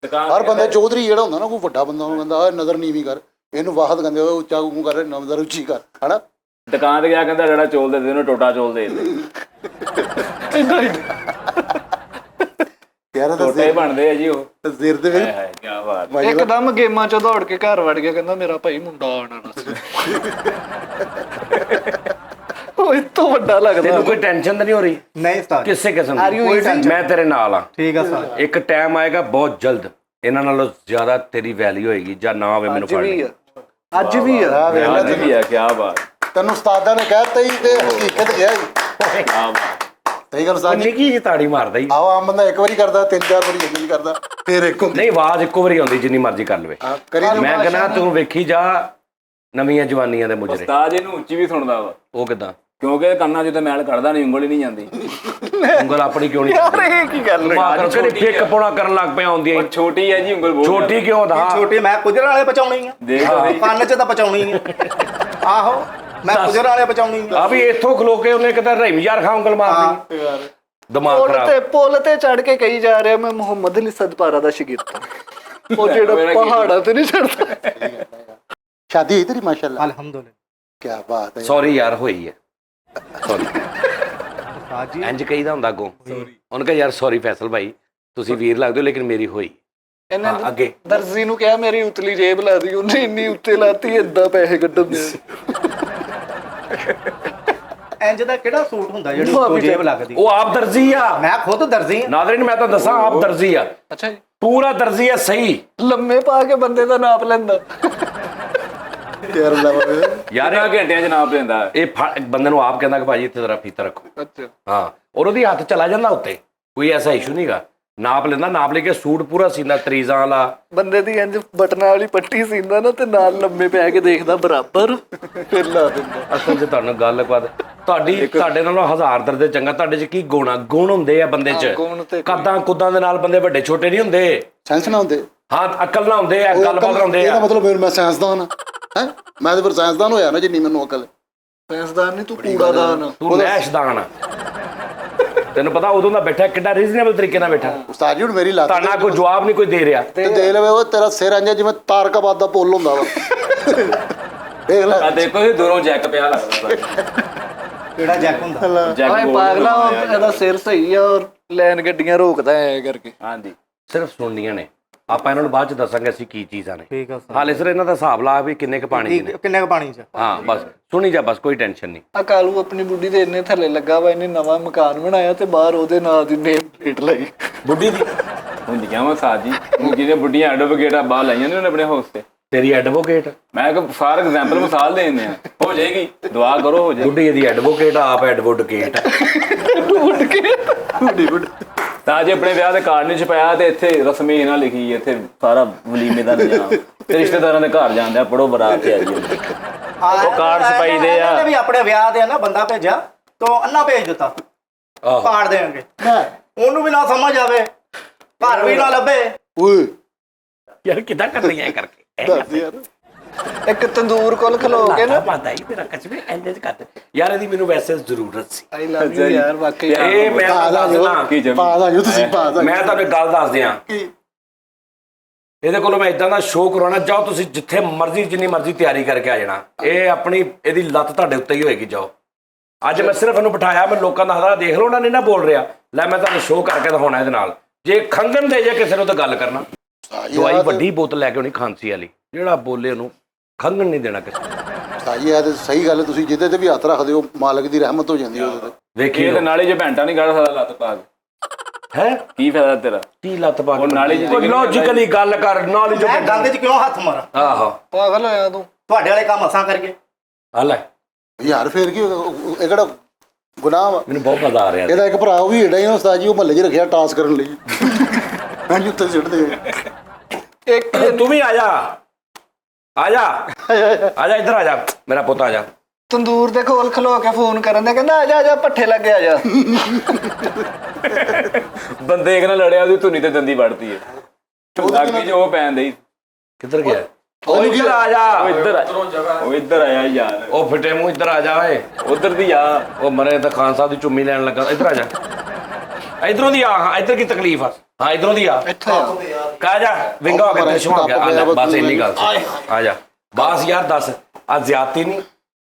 Speaker 3: ਗੱਲ। ਹਰ ਬੰਦਾ ਚੌਧਰੀ ਜਿਹੜਾ ਹੁੰਦਾ ਨਾ, ਕੋਈ ਵੱਡਾ ਬੰਦਾ ਉਹਨੂੰ ਕਹਿੰਦਾ ਆ ਨਜ਼ਰ ਨੀਵੀਂ ਕਰ, ਇਹਨੂੰ ਵਾਹਦ ਕਹਿੰਦੇ ਉਹ ਉੱਚਾ ਨੂੰ ਕਰ, ਨਜ਼ਰ ਉੱਚੀ ਕਰ, ਹਨਾ।
Speaker 5: ਦੁਕਾਨ ਤੇ ਗਿਆ, ਕਹਿੰਦਾ ਜਿਹੜਾ ਚੋਲ ਦੇ ਦੇ ਉਹਨੂੰ ਟੋਟਾ ਚੋਲ ਦੇ ਦੇ।
Speaker 3: ਯਾਰ
Speaker 5: ਟੋਟੇ ਬਣਦੇ ਆ ਜੀ ਉਹ।
Speaker 3: ਸਿਰ ਦੇ ਵਿੱਚ
Speaker 5: ਕੀ ਬਾਤ।
Speaker 2: ਇੱਕਦਮ ਗੇਮਾਂ 'ਚ ਦੌੜ ਕੇ ਘਰ ਵੜ ਗਿਆ, ਕਹਿੰਦਾ ਮੇਰਾ ਭਾਈ ਮੁੰਡਾ ਆਉਣਾ ਸੀ। ਉਹ ਇਸ ਤੋਂ ਵੱਡਾ ਲੱਗਦਾ।
Speaker 1: ਤੈਨੂੰ ਕੋਈ ਟੈਨਸ਼ਨ ਤਾਂ ਨਹੀਂ ਹੋ ਰਹੀ
Speaker 4: नहीं उस्ताद जी।
Speaker 1: ਕਿਸੇ ਕਿਸਮ
Speaker 2: Are you
Speaker 1: ਦੀ?
Speaker 2: easy?
Speaker 1: ਮੈਂ ਤੇਰੇ ਨਾਲ ਆ।
Speaker 4: ठीक है उस्ताद जी।
Speaker 1: ਇੱਕ ਟਾਈਮ ਆਏਗਾ ਬਹੁਤ ਜਲਦ, ਇਹਨਾਂ ਨਾਲੋਂ ਜ਼ਿਆਦਾ ਤੇਰੀ ਵੈਲਿਊ ਹੋਏਗੀ ਜਾਂ ਨਾ ਹੋਵੇ ਮੈਨੂੰ
Speaker 2: ਅੱਜ
Speaker 1: ਫੜ
Speaker 2: ਵੀ
Speaker 1: ਲਈ।
Speaker 2: ਆ, ਅੱਜ ਵੀ ਆ।
Speaker 5: ਅੱਜ ਵੀ ਆ। ਕੀ ਬਾਤ।
Speaker 3: ਤੈਨੂੰ ਉਸਤਾਦਾਂ ਨੇ ਕਹਿਤਾ ਹੀ ਤੇ ਹਕੀਕਤ ਗਿਆ ਜੀ।
Speaker 5: ਕੀ ਬਾਤ।
Speaker 3: ਸਹੀ ਗੱਲ ਉਸਤਾਦ ਜੀ।
Speaker 1: ਨਿੱਕੀ ਜਿਹੀ ਤਾੜੀ ਮਾਰਦਾ ਹੀ।
Speaker 3: ਆਹ ਆਮ ਬੰਦਾ ਇੱਕ ਵਾਰੀ ਕਰਦਾ, 3-4 ਵਾਰੀ ਇੰਨੀ ਕਰਦਾ, ਫਿਰ ਇੱਕ ਹੁੰਦੀ।
Speaker 1: ਨਹੀਂ ਆਵਾਜ਼ ਇੱਕੋ ਵਾਰੀ ਆਉਂਦੀ ਜਿੰਨੀ ਮਰਜ਼ੀ ਕਰ ਲਵੇ।
Speaker 3: ਕਰੀ
Speaker 1: ਮੈਂ ਕਹਿੰਦਾ ਤੂੰ ਵੇਖੀ ਜਾ ਨਵੀਆਂ ਜਵਾਨੀਆਂ ਦੇ ਮੁਜਰੇ।
Speaker 5: ਉਸਤਾਦ ਇਹਨੂੰ ਉੱਚੀ ਵੀ ਸੁਣਦਾ ਵਾ,
Speaker 1: ਉਹ ਕਿਦਾਂ?
Speaker 5: ਕਿਉਂਕਿ ਕੰਨਾਂ 'ਚ ਤਾਂ ਮੈਲ ਕੱਢਦਾ ਨਹੀਂ, ਉਂਗਲ ਹੀ ਨਹੀਂ ਜਾਂਦੀ।
Speaker 1: ਉਂਗਲ ਆਪਣੀ ਕਿਉਂ ਨਹੀਂ
Speaker 2: ਯਾਰ ਇਹ ਕੀ ਗੱਲ ਹੈ?
Speaker 1: ਮਾਰ ਕੇ ਫਿੱਕ ਪੋਣਾ ਕਰਨ ਲੱਗ ਪਿਆ ਆਉਂਦੀਆਂ।
Speaker 5: ਛੋਟੀ ਹੈ ਜੀ ਉਂਗਲ ਬਹੁਤ।
Speaker 1: ਛੋਟੀ ਕਿਉਂ ਦਾ?
Speaker 4: छोटे मैं कुजर वाले बचाਉਣੀ ਆ।
Speaker 5: ਦੇਖ ਲਓ ਜੀ।
Speaker 4: ਕੰਨ 'ਚ ਤਾਂ ਬਚਾਉਣੀ ਆ। ਆਹੋ ਮੈਂ ਕੁਜਰ ਵਾਲੇ ਬਚਾਉਣੀ ਆ।
Speaker 1: ਆ ਵੀ ਇੱਥੋਂ ਖਲੋ ਕੇ ਉਹਨੇ ਕਿਤੇ ਰਹੀਮ ਯਾਰ ਖਾਂ ਉਂਗਲ ਮਾਰਨੀ।
Speaker 2: ਯਾਰ
Speaker 1: ਦਿਮਾਗ ਖਰਾਬ।
Speaker 2: ਪੁੱਲ ਤੇ ਚੜ ਕੇ ਕਹੀ ਜਾ ਰਿਹਾ ਮੈਂ ਮੁਹੰਮਦ ਅਲੀ ਸਦਪਾਰਾ ਦਾ ਸ਼ਾਗਿਰਦ ਹਾਂ। ਉਹ ਜਿਹੜਾ ਪਹਾੜਾਂ ਤੇ ਨਹੀਂ ਚੜਦਾ।
Speaker 3: ਸ਼ਾਦੀ ਹੋਈ ਤੇਰੀ ਮਾਸ਼ਾਅੱਲਾ।
Speaker 4: अल्हम्दुलिल्लाह।
Speaker 3: ਕੀ ਬਾਤ ਹੈ।
Speaker 1: ਸੌਰੀ ਯਾਰ ਹੋਈ ਹੈ। ਸੌਰੀ
Speaker 4: उस्ताद जी
Speaker 1: ਇੰਜ ਕਹੀਦਾ ਹੁੰਦਾ ਅੱਗੋਂ। ਉਹਨੇ ਕਿਹਾ ਯਾਰ ਸੌਰੀ ਫੈਸਲ ਭਾਈ, ਤੁਸੀਂ ਵੀਰ ਲੱਗਦੇ ਹੋ ਲੇਕਿਨ ਮੇਰੀ ਹੋਈ।
Speaker 2: ਇਹਨਾਂ
Speaker 1: ਹਾਂ, ਅੱਗੇ
Speaker 2: ਦਰਜੀ ਨੂੰ ਕਿਹਾ ਮੇਰੀ ਉਤਲੀ ਜੇਬ ਲਾ ਦੀ, ਉਹਨੇ ਇੰਨੀ ਉੱਤੇ ਲਾਤੀ ਏਦਾਂ ਪੈਸੇ ਕੱਢਣ ਦੇ।
Speaker 4: ਇੰਜ ਦਾ ਕਿਹੜਾ ਸੂਟ ਹੁੰਦਾ ਜਿਹੜੀ ਉੱਤੋਂ ਜੇਬ ਲੱਗਦੀ?
Speaker 1: ਉਹ ਆਪ ਦਰਜੀ ਆ।
Speaker 4: ਮੈਂ ਖੁਦ ਦਰਜੀ ਹਾਂ।
Speaker 1: ਨਾਜ਼ਰੀਨ ਮੈਂ ਤਾਂ ਦੱਸਾਂ ਆਪ ਦਰਜੀ ਆ।
Speaker 2: ਅੱਛਾ ਜੀ।
Speaker 1: ਪੂਰਾ ਦਰਜੀ ਹੈ ਸਹੀ।
Speaker 2: ਲੰਮੇ ਪਾ ਕੇ ਬੰਦੇ ਦਾ ਨਾਪ ਲੈਂਦਾ।
Speaker 1: ਯਾਰ
Speaker 5: ਕਿੰਨਾ ਘੰਟਿਆਂ 'ਚ ਨਾਪ ਲੈਂਦਾ।
Speaker 1: ਇਹ ਬੰਦੇ ਨੂੰ ਆਪ ਕਹਿੰਦਾ ਕਿ ਭਾਜੀ ਇੱਥੇ ਜ਼ਰਾ ਫੀਤਾ ਰੱਖੋ।
Speaker 2: ਅੱਛਾ
Speaker 1: ਹਾਂ, ਔਰ ਉਹਦੀ ਹੱਥ ਚਲਾ ਜਾਂਦਾ ਉੱਤੇ, ਕੋਈ ਐਸਾ ਇਸ਼ੂ ਨਹੀਂਗਾ। ਨਾਪ ਲੈਂਦਾ, ਨਾਪ ਲੈ ਕੇ ਸੂਟ ਪੂਰਾ ਸੀਂਦਾ ਤਰੀਜ਼ਾਂ ਵਾਲਾ।
Speaker 2: ਬੰਦੇ ਦੀ ਇੰਜ ਬਟਨਾਂ ਵਾਲੀ ਪੱਟੀ ਸੀਂਦਾ ਨਾ ਤੇ ਨਾਲ ਲੰਮੇ ਪੈ ਕੇ ਦੇਖਦਾ ਬਰਾਬਰ, ਫਿਰ ਲਾ ਦਿੰਦਾ।
Speaker 1: ਅਸਲ 'ਚ ਤੁਹਾਨੂੰ ਗੱਲ ਤੁਹਾਡੇ ਨਾਲੋਂ 1000 ਦਰਜੇ ਚੰਗਾ। ਤੁਹਾਡੇ 'ਚ ਕੀ ਗੁਣ ਹੁੰਦੇ ਆ ਬੰਦੇ 'ਚ?
Speaker 2: ਗੁਣ ਤੇ
Speaker 1: ਕੱਦਾਂ ਕੁੱਦਾਂ ਦੇ ਨਾਲ ਬੰਦੇ ਵੱਡੇ ਛੋਟੇ ਨਹੀਂ ਹੁੰਦੇ।
Speaker 3: ਸੈਂਸ ਨਾ ਹੁੰਦੇ,
Speaker 1: ਹਾਂ, ਅਕਲ ਨਾ ਹੁੰਦੇ ਆ, ਗੱਲਬਾਤ ਨਾ ਹੁੰਦੇ
Speaker 3: ਇਹਦਾ
Speaker 1: ਆ।
Speaker 3: ਮਤਲਬ ਮੈਂ ਸਾਇੰਸਦਾਨ ਹੈ, ਮੈਂ ਤਾਂ ਫਿਰ ਸਾਇੰਸਦਾਨ ਹੋਇਆ ਨਾ ਜਿੰਨੀ ਮੈਨੂੰ ਅਕਲ।
Speaker 2: ਸਾਇੰਸਦਾਨ ਨਹੀਂ, ਤੂੰ ਕੂੜਾਦਾਨ।
Speaker 1: ਤੂੰ ਨੈਸ਼ਦਾਨ। ਤੈਨੂੰ ਪਤਾ ਉਦੋਂ ਦਾ ਬੈਠਾ ਕਿੱਡਾ ਰੀਜ਼ਨੇਬਲ ਤਰੀਕੇ ਨਾਲ ਬੈਠਾ।
Speaker 3: ਉਸਤਾਦ ਜੀ ਹੁਣ ਮੇਰੀ ਲੱਤ
Speaker 1: ਤੁਹਾਡਾ ਕੋਈ ਜਵਾਬ ਨਹੀਂ ਕੋਈ ਦੇ ਰਿਹਾ।
Speaker 3: ਤੇ ਦੇਖ ਲਵੇ ਉਹ ਤੇਰਾ ਸਿਰ ਇੰਜ ਜਿਵੇਂ ਤਾਰਕਾਬਾਦ ਦਾ ਪੁੱਲ ਹੁੰਦਾ ਵਾ। ਦੇਖ ਲੈ
Speaker 5: ਆ ਦੇਖੋ ਇਹ ਦੂਰੋਂ ਜੈਕ ਪਿਆ ਲੱਗਦਾ।
Speaker 4: ਕਿਹੜਾ ਜੈਕ ਹੁੰਦਾ?
Speaker 5: ਜੈਕ
Speaker 2: ਓਏ ਪਾਗਲਾ, ਇਹਦਾ ਸਿਰ ਸਹੀ ਆ ਔਰ ਲੈਨ ਗੱਡੀਆਂ ਰੋਕਦਾ ਐ ਕਰਕੇ।
Speaker 5: ਹਾਂਜੀ,
Speaker 1: ਸਿਰਫ ਸੁਣਨੀਆਂ ਨੇ, ਆਪਾਂ ਇਹਨਾਂ ਨੂੰ ਬਾਅਦ ਚ ਦੱਸਾਂਗੇ ਅਸੀਂ ਕੀ ਚੀਜ਼ਾਂ ਨੇ।
Speaker 4: ਠੀਕ ਆ ਸਰ।
Speaker 1: ਹਾਲੇ ਸਿਰ ਇਹਨਾਂ ਦਾ ਹਿਸਾਬ ਲਾ ਵੀ ਕਿੰਨੇ ਕ ਪਾਣੀ ਚ ਨੇ।
Speaker 4: ਕਿੰਨੇ ਕ ਪਾਣੀ 'ਚ?
Speaker 1: ਹਾਂ ਬਸ ਸੁਣੀ ਜਾ, ਬਸ ਕੋਈ ਟੈਨਸ਼ਨ ਨਹੀਂ।
Speaker 2: ਆ ਕਾਲੂ ਆਪਣੀ ਬੁੱਢੀ ਦੇ ਇੰਨੇ ਥੱਲੇ ਲੱਗਾ ਵਾ, ਇਹਨੇ ਨਵਾਂ ਮਕਾਨ ਬਣਾਇਆ ਤੇ ਬਾਹਰ ਉਹਦੇ ਨਾਂ ਦੀ ਨੇਮ ਪਲੇਟ ਲਾਈ।
Speaker 1: ਬੁੱਢੀ ਦੀ
Speaker 5: ਹੁੰਦੀਆਂ ਵਾ ਸਾਜ ਜੀ, ਜਿਹਨੇ ਬੁੱਢੀਆਂ ਐਡਵੋਕੇਟ ਆ ਬਾਹਰ ਲਾਈਆਂ ਨੇ ਉਹਨੇ ਆਪਣੇ ਹਾਊਸ ਤੇ।
Speaker 1: ਤੇਰੀ ਐਡਵੋਕੇਟ
Speaker 5: ਮੈਂ ਕਿ ਫਾਰ ਐਗਜ਼ਾਮਪਲ ਮਿਸਾਲ ਦੇ ਦਿੰਦੇ ਆ, ਹੋ ਜਾਏਗੀ, ਦੁਆ ਕਰੋ ਹੋ ਜਾਏ।
Speaker 1: ਬੁੱਢੀ ਇਹਦੀ ਐਡਵੋਕੇਟ ਆ, ਆਪ ਐਡਵੋਕੇਟ।
Speaker 5: ਤਾਂ ਜੇ ਆਪਣੇ ਵਿਆਹ ਦੇ ਕਾਰਡ ਨਹੀਂ ਛਪਾਇਆ ਤੇ ਇੱਥੇ ਰਸਮੀ ਨਾਲ ਲਿਖੀ, ਇੱਥੇ ਸਾਰਾ ਵਲੀਮੇ ਦਾ ਨਿਜ਼ਾਮ ਤੇ ਰਿਸ਼ਤੇਦਾਰਾਂ ਦੇ ਘਰ ਜਾਂਦੇ ਆ, ਪੜੋ ਬਰਾਤ ਤੇ ਆ ਜੀ। ਉਹ ਕਾਰਡ ਛਪਾਈ ਦੇ ਆ।
Speaker 4: ਇਹਨੇ ਵੀ ਆਪਣੇ ਵਿਆਹ ਦੇ ਨਾ ਬੰਦਾ ਭੇਜਿਆ ਤੋਂ ਅੰਨਾ ਭੇਜ ਦਿੱਤਾ
Speaker 1: ਆਹੋ
Speaker 4: ਕਾਰਡ ਦੇਣਗੇ, ਉਹਨੂੰ ਵੀ ਨਾ ਸਮਝ ਆਵੇ, ਘਰ ਵੀ ਨਾ ਲੱਭੇ।
Speaker 3: ਓਏ
Speaker 1: ਯਾਰ ਕਿੱਦਾਂ ਕਰ ਰਹੀ ਐ ਕਰਕੇ?
Speaker 3: ਦੱਸ ਯਾਰ,
Speaker 2: ਇੱਕ ਤੰਦੂਰ ਕੋਲ ਖਲੋ ਕੇ ਨਾ,
Speaker 1: ਪਤਾ ਹੀ ਮੇਰਾ ਕੁਝ ਵੀ ਐਂਦੇ ਚ ਕਰ। ਯਾਰ ਇਹਦੀ ਮੈਨੂੰ ਵੈਸੇ ਜ਼ਰੂਰਤ ਸੀ।
Speaker 2: ਆਈ ਲਵ ਯੂ ਯਾਰ, ਵਾਕਈ
Speaker 1: ਇਹ ਮੈਂ ਦੱਸਣਾ,
Speaker 3: ਪਾਸ ਆ ਜਾਓ ਤੁਸੀਂ, ਪਾਸ ਆ
Speaker 1: ਮੈਂ ਤੁਹਾਨੂੰ ਇੱਕ ਗੱਲ ਦੱਸ ਦਿਆਂ। ਇਹਦੇ ਕੋਲੋਂ ਮੈਂ ਇਦਾਂ ਦਾ ਸ਼ੋਅ ਕਰਵਾਉਣਾ, ਜਾਓ ਤੁਸੀਂ ਜਿੱਥੇ ਮਰਜ਼ੀ ਜਿੰਨੀ ਮਰਜ਼ੀ ਤਿਆਰੀ ਕਰਕੇ ਆ ਜਾਣਾ। ਇਹ ਆਪਣੀ ਇਹਦੀ ਲੱਤ ਤੁਹਾਡੇ ਉੱਤੇ ਹੀ ਹੋਏਗੀ। ਜਾਓ, ਅੱਜ ਮੈਂ ਸਿਰਫ ਇਹਨੂੰ ਬਿਠਾਇਆ, ਮੈਂ ਲੋਕਾਂ ਦਾ ਹਜ਼ਾਰ ਦੇਖ ਲਓ, ਉਹਨਾਂ ਨੇ ਨਾ ਬੋਲ ਰਿਹਾ। ਲੈ ਮੈਂ ਤੁਹਾਨੂੰ ਸ਼ੋਅ ਕਰਕੇ ਦਿਖਾਉਣਾ ਇਹਦੇ ਨਾਲ। ਜੇ ਖੰਗਣ ਦੇ ਜੇ ਕਿਸੇ ਨੂੰ ਤਾਂ ਗੱਲ ਕਰਨਾ, ਦਵਾਈ ਵੱਡੀ ਬੋਤਲ ਲੈ ਕੇ ਆਉਣੀ ਖਾਂਸੀ ਵਾਲੀ, ਜਿਹੜਾ ਬੋਲੇ ਉਹਨੂੰ ਖੰਗਣ ਨਹੀਂ ਦੇਣਾ ਕਿਸੇ ਨੂੰ।
Speaker 3: ਸਾਜੀ ਇਹ ਤੇ ਸਹੀ ਗੱਲ ਹੈ, ਤੁਸੀਂ ਜਿਹਦੇ ਤੇ ਵੀ ਹੱਥ ਰੱਖਦੇ ਹੋ ਮਾਲਕ ਦੀ ਰਹਿਮਤ ਹੋ ਜਾਂਦੀ ਉਹਦੇ ਤੇ।
Speaker 1: ਵੇਖੀ
Speaker 5: ਇਹ ਤੇ ਨਾਲੇ ਜੇ ਭੈਂਟਾ ਨਹੀਂ ਕੱਢ ਸਕਦਾ ਲੱਤ ਪਾ ਕੇ,
Speaker 1: ਹੈ
Speaker 5: ਕੀ ਫਾਇਦਾ ਤੇਰਾ?
Speaker 1: ਕੀ ਲੱਤ ਪਾ
Speaker 5: ਉਹ ਨਾਲੇ
Speaker 1: ਕੇ ਲੌਜੀਕਲੀ ਗੱਲ ਕਰ, ਨੌਲੇਜ।
Speaker 4: ਮੈਂ ਗੰਦ 'ਚ ਕਿਉਂ ਹੱਥ ਮਾਰਾਂ?
Speaker 1: ਆਹੋ
Speaker 2: ਪਾਗਲ ਹੋਇਆ ਤੂੰ।
Speaker 4: ਤੁਹਾਡੇ ਵਾਲੇ ਕੰਮ ਅਸਾਂ ਕਰਕੇ।
Speaker 1: ਆ ਲੈ,
Speaker 3: ਯਾਰ ਫੇਰ ਕੀ ਇਹ ਕਿਹੜਾ ਗੁਨਾਹ ਵਾ?
Speaker 1: ਮੈਨੂੰ ਬਹੁਤ ਮਜ਼ਾ ਆ ਰਿਹਾ।
Speaker 3: ਇਹਦਾ ਇੱਕ ਭਰਾ ਉਹ ਵੀ ਏਡਾ ਹੀ ਉਸਤਾਦ ਜੀ, ਉਹ ਮਹੱਲੇ 'ਚ ਰੱਖਿਆ ਟਾਸ ਕਰਨ ਲਈ। ਮੈਂ ਉੱਤੇ ਸਿੱਟਦੇ
Speaker 2: ਇੱਕ
Speaker 1: ਤੂੰ ਵੀ ਆ ਜਾ, ਆ ਜਾ, ਆ ਜਾ, ਇੱਧਰ ਆ ਜਾ, ਮੇਰਾ ਪੁੱਤ ਆ ਜਾ।
Speaker 2: ਤੰਦੂਰ ਦੇ ਕੋਲ ਖਲੋ ਕੇ ਫੋਨ ਕਰਨ ਦੇ, ਕਹਿੰਦਾ ਆ ਜਾ ਆ ਜਾ, ਪੱਠੇ ਲੱਗੇ ਆ ਜਾ।
Speaker 5: ਬੰਦੇ ਇੱਕ ਨਾਲ ਲੜਿਆ, ਉਹਦੀ ਧੁਨੀ ਤੇ ਦੰਦੀ ਵੜਦੀ ਹੈ। ਲੱਗੀ ਜੋ ਪੈਣ ਦੇ।
Speaker 1: ਕਿੱਧਰ ਗਿਆ?
Speaker 3: ਉਹ
Speaker 1: ਇੱਧਰ ਆ ਜਾ,
Speaker 5: ਉਹ ਇੱਧਰ ਆਇਆ ਯਾਰ,
Speaker 1: ਉਹ ਫਿੱਟੇ ਮੂੰਹ ਇੱਧਰ ਆ ਜਾ ਓਏ।
Speaker 5: ਉਧਰ ਦੀ ਆ।
Speaker 1: ਉਹ ਮਰੇ ਤਾਂ ਖਾਨ ਸਾਹਿਬ ਦੀ ਚੁੰਮੀ ਲੈਣ ਲੱਗਾ। ਇੱਧਰ ਆ ਜਾ, ਇਧਰੋਂ ਦੀ ਆ। ਹਾਂ, ਇੱਧਰ ਕੀ ਤਕਲੀਫ ਆ? ਹਾਂ, ਇਧਰੋਂ ਦੀ ਆ।
Speaker 2: ਇੱਥੇ ਆ।
Speaker 1: ਕਾ ਜਾ, ਵਿੰਗਾ ਹੋ ਗਿਆ, ਤ੍ਰਿਸ਼ਮ ਹੋ ਗਿਆ। ਆ ਲੈ, ਬਸ ਇੰਨੀ ਗੱਲ ਸੀ। ਆ ਜਾ ਬਸ ਯਾਰ, ਦੱਸ ਆ ਜ਼ਿਆਦਤੀ ਨਹੀਂ?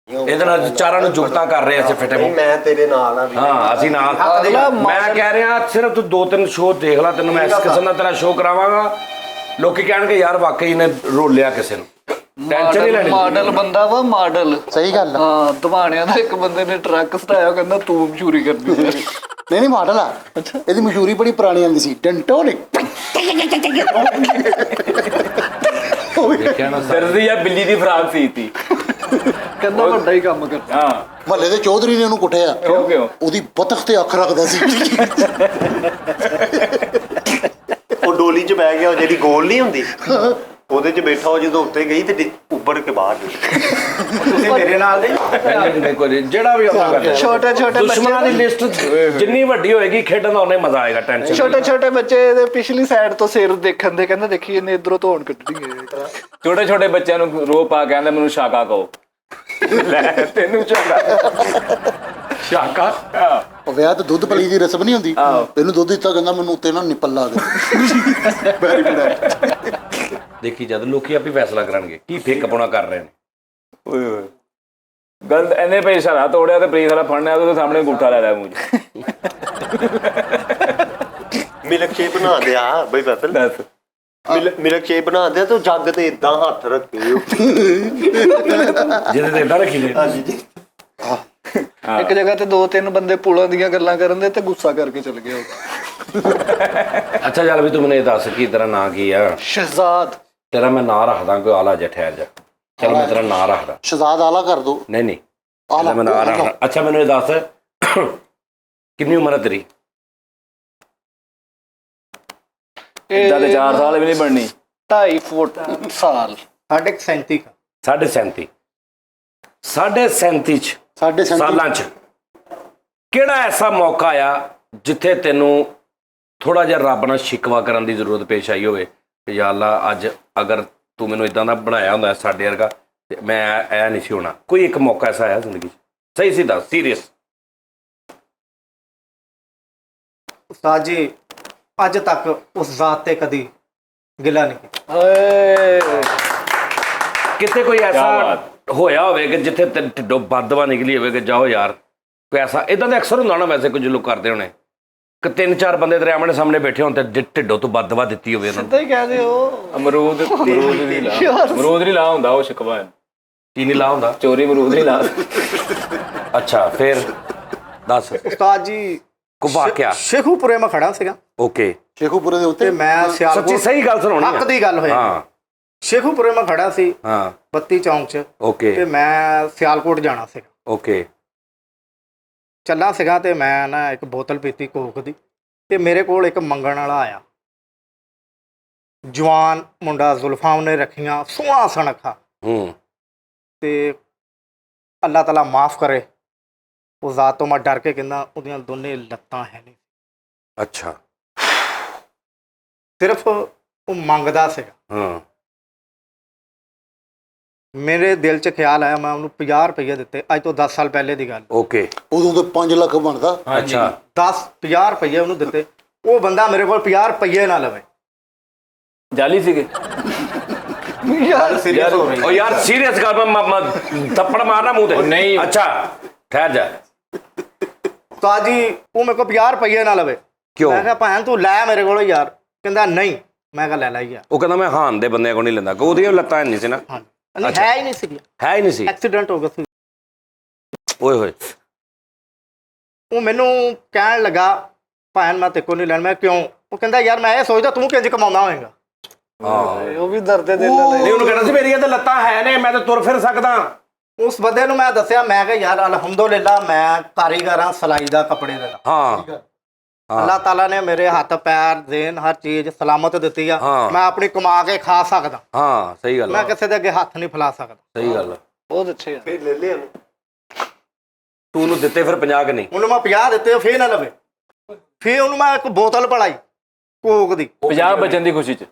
Speaker 1: ਇਹਦੇ ਨਾਲ ਚਾਰਾਂ ਨੂੰ ਜੁਗਤਾਂ ਕਰ ਰਹੇ ਅਸੀਂ ਫਿੱਟੇ ਮੂੰਹ।
Speaker 6: ਮੈਂ ਤੇਰੇ ਨਾਲ ਆ ਵੀ।
Speaker 1: ਹਾਂ, ਅਸੀਂ ਨਾਲ। ਮੈਂ ਕਹਿ ਰਿਹਾ ਸਿਰਫ ਤੂੰ 2-3 ਸ਼ੋਅ ਦੇਖ ਲੈ, ਤੈਨੂੰ ਮੈਂ ਇਸ ਕਿਸਮ ਦਾ ਤੇਰਾ ਸ਼ੋਅ ਕਰਾਵਾਂਗਾ। ਲੋਕੀ ਕਹਿਣਗੇ ਯਾਰ ਵਾਕਈ ਨੇ ਰੋਲਿਆ ਕਿਸੇ ਨੂੰ। ਟੈਨਸ਼ਨ ਨਹੀਂ ਲੈਣੀ।
Speaker 2: ਮਾਡਲ ਬੰਦਾ ਵਾ, ਮਾਡਲ।
Speaker 3: ਸਹੀ ਗੱਲ ਆ।
Speaker 2: ਹਾਂ, ਦਵਾਣਿਆਂ ਦਾ ਇੱਕ ਬੰਦੇ ਨੇ ਟਰੱਕ ਸਟਾਇਆ, ਕਹਿੰਦਾ ਤੂੰ ਮਸ਼ਹੂਰੀ ਕਰਨੀ ਹੈ।
Speaker 3: ਨਹੀਂ ਮਾਡਲ ਆ। ਇਹਦੀ ਮਸ਼ਹੂਰੀ ਬੜੀ ਪੁਰਾਣੀ ਆਂਦੀ ਸੀ, ਟੰਟੋਨਿਕ।
Speaker 1: ਦੇਖਿਆ ਨਾ
Speaker 5: ਦਰਦੀ ਆ, ਬਿੱਲੀ ਦੀ ਫਰਾਕ ਸੀਤੀ।
Speaker 2: ਕਹਿੰਦਾ ਵੱਡਾ ਹੀ ਕੰਮ ਕਰਦਾ।
Speaker 5: ਹਾਂ,
Speaker 3: ਮਹੱਲੇ ਦੇ ਚੌਧਰੀ ਨੇ ਉਹਨੂੰ ਕੁੱਟਿਆ।
Speaker 5: ਕਿਉਂ?
Speaker 3: ਉਹਦੀ ਬਤਖ ਤੇ ਅੱਖ ਰੱਖਦਾ ਸੀ।
Speaker 6: ਉਹ ਡੋਲੀ 'ਚ ਬਹਿ ਗਿਆ, ਉਹ ਜਿਹੜੀ ਗੋਲ ਨਹੀਂ ਹੁੰਦੀ ਉਹਦੇ 'ਚ ਬੈਠਾ, ਉਹ ਜਦੋਂ ਉੱਤੇ ਗਈ ਤੇ ਉੱਪਰ ਕੇ ਬਾਹਰ ਗਈ।
Speaker 4: ਤੁਸੀਂ ਮੇਰੇ ਨਾਲ ਦੇ।
Speaker 1: ਜਿਹੜਾ ਵੀ ਆਉਂਦਾ ਕਰ।
Speaker 2: ਛੋਟੇ ਛੋਟੇ
Speaker 1: ਦੁਸ਼ਮਣਾਂ ਦੀ ਲਿਸਟ ਜਿੰਨੀ ਵੱਡੀ ਹੋਏਗੀ, ਖੇਡਣ ਦਾ ਉਹਨੇ ਮਜ਼ਾ ਆਏਗਾ। ਟੈਨਸ਼ਨ
Speaker 2: ਛੋਟੇ ਛੋਟੇ ਬੱਚੇ ਦੇ ਪਿਛਲੀ ਸਾਈਡ ਤੋਂ ਸਿਰ ਦੇਖਣ ਦੇ, ਕਹਿੰਦਾ ਦੇਖੀ ਇਹਨੇ ਇਧਰੋਂ ਧੋਣ ਕੱਢਣੀ ਹੈ।
Speaker 5: ਛੋਟੇ ਛੋਟੇ ਬੱਚਿਆਂ ਨੂੰ ਰੋ ਪਾ ਕਹਿੰਦਾ ਮੈਨੂੰ ਸ਼ਾਕਾ ਕਹੋ। ਲੈ ਤੈਨੂੰ
Speaker 1: ਸ਼ਾਕਾ।
Speaker 3: ਉਹ ਵਿਆਹ ਤੇ ਦੁੱਧ ਪਲੀ ਦੀ ਰਸਮ ਨਹੀਂ ਹੁੰਦੀ, ਇਹਨੂੰ ਦੁੱਧ ਦਿੱਤਾ, ਕਹਿੰਦਾ ਮੈਨੂੰ ਉੱਤੇ ਨਾ ਨਿਪਲ ਲਾ ਦੇ। Very good.
Speaker 1: ਦੇਖੀ ਜਦ ਲੋਕੀ ਆਪੇ ਫੈਸਲਾ ਕਰਨਗੇ ਕੀ ਫੇਕ ਆਪਣਾ ਕਰ ਰਹੇ ਨੇ।
Speaker 5: ਓਏ ਹੋਏ, ਗਲਤ ਇਹਨੇ ਪਈ ਸਾਰਾ ਤੋੜਿਆ ਤੇ ਪ੍ਰੀਤ ਵਾਲਾ ਫੜਨਾ, ਉਹਦੇ ਸਾਹਮਣੇ ਅੰਗੂਠਾ ਲੈ ਲਿਆ ਮੂੰਹ 'ਚ।
Speaker 6: ਮਿਲਕ ਸ਼ੇਕ ਬਣਾ ਦਿਆ ਬਈ ਫੈਸਲ।
Speaker 5: ਦੱਸ,
Speaker 6: ਮਿਲਕ ਸ਼ੇਕ ਬਣਾ ਦਿਆ ਤੂੰ ਜੱਗ ਤੇ ਇਦਾਂ ਹੱਥ ਰੱਖੇ।
Speaker 1: ਜਿਹਦੇ ਤੇ ਏਦਾਂ ਰੱਖੀ ਨੇ।
Speaker 2: ਇੱਕ ਜਗ੍ਹਾ ਤੇ 2-3 ਬੰਦੇ ਪੁਲਾਂ ਦੀਆਂ ਗੱਲਾਂ ਕਰਨ ਦੇ ਤੇ ਗੁੱਸਾ ਕਰਕੇ ਚਲ ਗਿਆ।
Speaker 1: ਅੱਛਾ, ਅੱਛਾ ਚੱਲ ਵੀ ਤੂੰ ਮੈਨੂੰ ਇਹ ਦੱਸ ਕੀ ਤੇਰਾ ਨਾਂ ਕੀ ਆ?
Speaker 2: ਸ਼ਹਿਜ਼ਾਦ।
Speaker 1: ਤੇਰਾ ਮੈਂ ਨਾਂ ਰੱਖਦਾ ਕੋਈ ਆਲਾ ਜਿਹਾ, ਠਹਿਰ ਜਾ। ਚਲ ਮੈਂ ਤੇਰਾ ਨਾਂ ਰੱਖਦਾ।
Speaker 3: ਸ਼ਹਿਜ਼ਾਦ ਆਲਾ ਕਰ ਦੋ।
Speaker 1: ਨਹੀਂ
Speaker 3: ਆਲਾ
Speaker 1: ਮੈਂ ਨਾਂ ਰੱਖਦਾ। ਅੱਛਾ ਮੈਨੂੰ ਇਹ ਦੱਸ ਕਿੰਨੀ ਉਮਰ ਹੈ ਤੇਰੀ?
Speaker 5: ਇਦਾਂ ਦੇ 4 ਸਾਲ ਵੀ ਨਹੀਂ ਬਣਨੀ।
Speaker 2: 2.5 ਫੁੱਟ ਸਾਲ।
Speaker 4: 37.5
Speaker 1: 37.5 37.5
Speaker 3: 37
Speaker 1: ਸਾਲਾਂ 'ਚ ਕਿਹੜਾ ਐਸਾ ਮੌਕਾ ਆ ਜਿੱਥੇ ਤੈਨੂੰ ਥੋੜਾ ਜਿਹਾ ਰੱਬ ਨਾਲ ਸ਼ਿਕਵਾ ਕਰਨ ਦੀ ਜ਼ਰੂਰਤ ਪੇਸ਼ ਆਈ ਹੋਵੇ ਕਿ ਯਾ ਅੱਲਾ ਅੱਜ ਅਗਰ ਤੂੰ ਮੈਨੂੰ ਇਦਾਂ ਦਾ ਬਣਾਇਆ ਹੁੰਦਾ ਸਾਡੇ ਵਰਗਾ ਤੇ ਮੈਂ ਇਹ ਨਹੀਂ ਸੀ ਹੋਣਾ? ਕੋਈ ਇੱਕ ਮੌਕਾ ਐਸਾ ਆਇਆ ਜ਼ਿੰਦਗੀ 'ਚ? ਸਹੀ ਸੀ ਦੱਸ, ਸੀਰੀਅਸ।
Speaker 4: ਉਸਤਾਦ ਜੀ ਅੱਜ ਤੱਕ ਉਸ ਜ਼ਾਤ ਤੇ ਕਦੀ ਗਿਲਾ ਨਹੀਂ ਕੀਤਾ।
Speaker 2: ਓਏ
Speaker 1: ਕਿਤੇ ਕੋਈ ਐਸਾ ਹੋਇਆ ਹੋਵੇ ਕਿ ਜਿੱਥੇ ਤੇਰੇ ਢਿੱਡੋਂ ਬਦਦੁਆ ਨਿਕਲੀ ਹੋਵੇ ਕਿ ਜਾਓ ਯਾਰ? ਕੋਈ ਐਸਾ ਇਦਾਂ ਦਾ ਅਕਸਰ ਹੁੰਦਾ ਨਾ ਵੈਸੇ ਕੁਝ ਲੋਕ ਕਰਦੇ ਹੋਣੇ ਕਿ 3-4 ਬੰਦੇ ਤੇਰੇ ਆਮਣੇ ਸਾਹਮਣੇ ਬੈਠੇ ਹੋਣ ਤੇ ਢਿੱਡੋਂ ਤੋਂ ਬਦਦੁਆ ਦਿੱਤੀ ਹੋਵੇ ਉਹਨਾਂ ਨੂੰ।
Speaker 2: ਸਿੱਧਾ ਹੀ ਕਹਿ ਦਿਓ।
Speaker 5: ਅਮਰੂਦ ਨਹੀਂ ਲਾ ਹੁੰਦਾ ਉਹ ਸ਼ਿਕਵਾ।
Speaker 1: ਕੀ ਨਹੀਂ ਲਾ ਹੁੰਦਾ?
Speaker 5: ਚੋਰੀ ਅਮਰੂਦ ਨਹੀਂ ਲਾ।
Speaker 1: ਅੱਛਾ ਫਿਰ ਦੱਸ
Speaker 4: ਉਸਤਾਦ ਜੀ
Speaker 1: ਕੋ ਵਾਕਿਆ।
Speaker 4: ਸ਼ੇਖੂਪੁਰੇ ਮੈਂ ਖੜਾ ਸੀਗਾ
Speaker 1: ਓਕੇ।
Speaker 3: ਸ਼ੇਖੂਪੁਰੇ ਦੇ
Speaker 4: ਤੇ
Speaker 3: ਉੱਤੇ
Speaker 4: ਮੈਂ ਸਿਆਲਕੋਟ,
Speaker 1: ਸੱਚੀ ਸਹੀ ਗੱਲ ਸੁਣਾਉਣੀ
Speaker 4: ਹੱਕ ਦੀ ਗੱਲ ਹੋਈ।
Speaker 1: ਹਾਂ
Speaker 4: ਸ਼ੇਖੂਪੁਰੇ ਮੈਂ ਖੜਾ ਸੀ
Speaker 1: ਹਾਂ
Speaker 4: 32 ਚੌਂਕ 'ਚ ਤੇ
Speaker 1: ਓਕੇ
Speaker 4: ਮੈਂ ਸਿਆਲਕੋਟ ਜਾਣਾ ਸੀਗਾ।
Speaker 1: ਓਕੇ
Speaker 4: ਚੱਲਾ ਸੀਗਾ ਤੇ ਮੈਂ ਨਾ ਇੱਕ ਬੋਤਲ ਪੀਤੀ ਕੋਕ ਦੀ ਤੇ ਮੇਰੇ ਕੋਲ ਇੱਕ ਮੰਗਣ ਵਾਲਾ ਆਇਆ। ਜਵਾਨ ਮੁੰਡਾ, ਜ਼ੁਲਫਾਂ ਉਹਨੇ ਰੱਖੀਆਂ, ਸੋਹਣਾ ਸੁਨੱਖਾ ਤੇ ਅੱਲਾਹ ਤਾਲਾ ਮਾਫ ਕਰੇ ਉਸ ਜ਼ਾਤ ਤੋਂ ਮੈਂ ਡਰ ਕੇ ਕਹਿੰਦਾ ਉਹਦੀਆਂ ਦੋਨੇ ਲੱਤਾਂ ਹੈ ਨਹੀਂ।
Speaker 1: ਅੱਛਾ
Speaker 4: ਸਿਰਫ ਉਹ ਮੰਗਦਾ ਸੀਗਾ।
Speaker 1: ਹਾਂ
Speaker 4: ਮੇਰੇ ਦਿਲ 'ਚ ਖਿਆਲ ਆਇਆ, ਮੈਂ ਉਹਨੂੰ 50 ਰੁਪਏ ਦਿੱਤੇ। ਅੱਜ ਤੋਂ 10 ਸਾਲ ਪਹਿਲੇ ਦੀ ਗੱਲ।
Speaker 1: ਓਕੇ
Speaker 3: ਉਦੋਂ ਤਾਂ 5 ਲੱਖ ਬਣਦਾ।
Speaker 1: ਅੱਛਾ
Speaker 4: 50 ਰੁਪਏ ਉਹਨੂੰ ਦਿੱਤੇ। ਉਹ ਬੰਦਾ ਮੇਰੇ ਕੋਲ 50 ਰੁਪਏ ਨਾ ਲਵੇ।
Speaker 5: ਜਾਲੀ ਸੀਗੇ।
Speaker 4: ਗੱਲ ਸੀਰੀਅਸ ਹੋ ਰਹੀ
Speaker 1: ਓ ਯਾਰ ਸੀਰੀਅਸ ਗੱਲ ਮੈਂ ਥੱਪੜ ਮਾਰਨਾ ਮੂੰਹ ਤੇ।
Speaker 5: ਨਹੀਂ।
Speaker 1: ਅੱਛਾ ਠਹਿਰ ਜਾ।
Speaker 4: ਤਾਂ ਜੀ ਉਹ ਮੇਰੇ ਕੋਲ 50 ਰੁਪਏ ਨਾ ਲਵੇ।
Speaker 1: ਕਿਉਂ?
Speaker 4: ਮੈਂ ਕਿਹਾ ਭੈਣ ਤੂੰ ਲੈ ਮੇਰੇ ਕੋਲ ਯਾਰ। ਕਹਿੰਦਾ ਨਹੀਂ। ਮੈਂ ਕਿਹਾ ਲੈ ਯਾਰ।
Speaker 1: ਉਹ ਕਹਿੰਦਾ ਮੈਂ ਹਾਨ ਦੇ ਬੰਦਿਆਂ ਕੋਲ ਨਹੀਂ ਲੈਂਦਾ। ਉਹਦੀਆਂ ਲੱਤਾਂ ਨਹੀਂ ਸੀ ਨਾ।
Speaker 4: ਹਾਂ ਹੈ ਹੀ ਨਹੀਂ ਸੀ।
Speaker 1: ਹੈ ਹੀ ਨਹੀਂ ਸੀ।
Speaker 4: ਐਕਸੀਡੈਂਟ ਹੋ ਗਿਆ ਸੀ।
Speaker 1: ਓਏ ਹੋਏ।
Speaker 4: ਉਹ ਮੈਨੂੰ ਕਹਿਣ ਲੱਗਾ ਭੈਣ ਮੈਂ ਤੇ ਕੋ ਨਹੀਂ ਲੈਣ। ਮੈਂ ਕਿਉਂ? ਉਹ ਕਹਿੰਦਾ ਯਾਰ ਮੈਂ ਇਹ ਸੋਚਦਾ ਤੂੰ ਕਿੰਜ ਕਮਾਉਂਦਾ ਹੋਏਗਾ।
Speaker 2: ਉਹ ਵੀ ਦਰਦ ਦਿਲ ਨਾਲ।
Speaker 1: ਨਹੀਂ ਉਹਨੂੰ ਕਹਿੰਦਾ ਸੀ ਮੇਰੀਆਂ ਤਾਂ ਲੱਤਾਂ ਹੈ ਨੇ, ਮੈਂ ਤਾਂ ਤੁਰ ਫਿਰ ਸਕਦਾ।
Speaker 4: ਉਸ ਬੰਦੇ ਨੂੰ ਮੈਂ ਦੱਸਿਆ, ਮੈਂ ਕਿਹਾ ਯਾਰ ਅਲਹਮਦੁਲਿਲਾ ਮੈਂ ਕਾਰੀਗਰ ਹਾਂ ਸਿਲਾਈ ਦਾ, ਕੱਪੜੇ ਦਾ।
Speaker 1: ਹਾਂ
Speaker 4: ਅੱਲਾਹ ਤਾਲਾ ਨੇ ਮੇਰੇ ਹੱਥ ਪੈਰ ਦੇਨ ਹਰ ਚੀਜ਼ ਸਲਾਮਤ ਦਿੱਤੀ ਆ।
Speaker 1: ਹਾਂ।
Speaker 4: ਮੈਂ ਆਪਣੀ ਕਮਾ ਕੇ ਖਾ ਸਕਦਾ।
Speaker 1: ਹਾਂ ਸਹੀ ਗੱਲ
Speaker 4: ਮੈਂ
Speaker 1: ਆ।
Speaker 4: ਕਿਸੇ ਦੇ ਅੱਗੇ ਹੱਥ ਨਹੀਂ ਫੈਲਾ ਸਕਦਾ।
Speaker 1: ਸਹੀ ਗੱਲ ਆ।
Speaker 2: ਬਹੁਤ ਅੱਛੇ ਆ।
Speaker 6: ਫਿਰ ਲੈ ਲਿਆ
Speaker 1: ਤੂੰ ਉਹਨੂੰ ਦਿੱਤੇ ਫਿਰ 50 ਕਿ ਨਹੀਂ?
Speaker 4: ਉਹਨੂੰ ਮੈਂ 50 ਦਿੱਤੇ, ਫੇਰ ਨਾ ਲਵੇ। ਫੇਰ ਉਹਨੂੰ ਮੈਂ ਇੱਕ ਬੋਤਲ ਪੜਾਈ ਕੋਕ ਦੀ।
Speaker 5: 50 ਬਚਣ ਦੀ ਖੁਸ਼ੀ 'ਚ।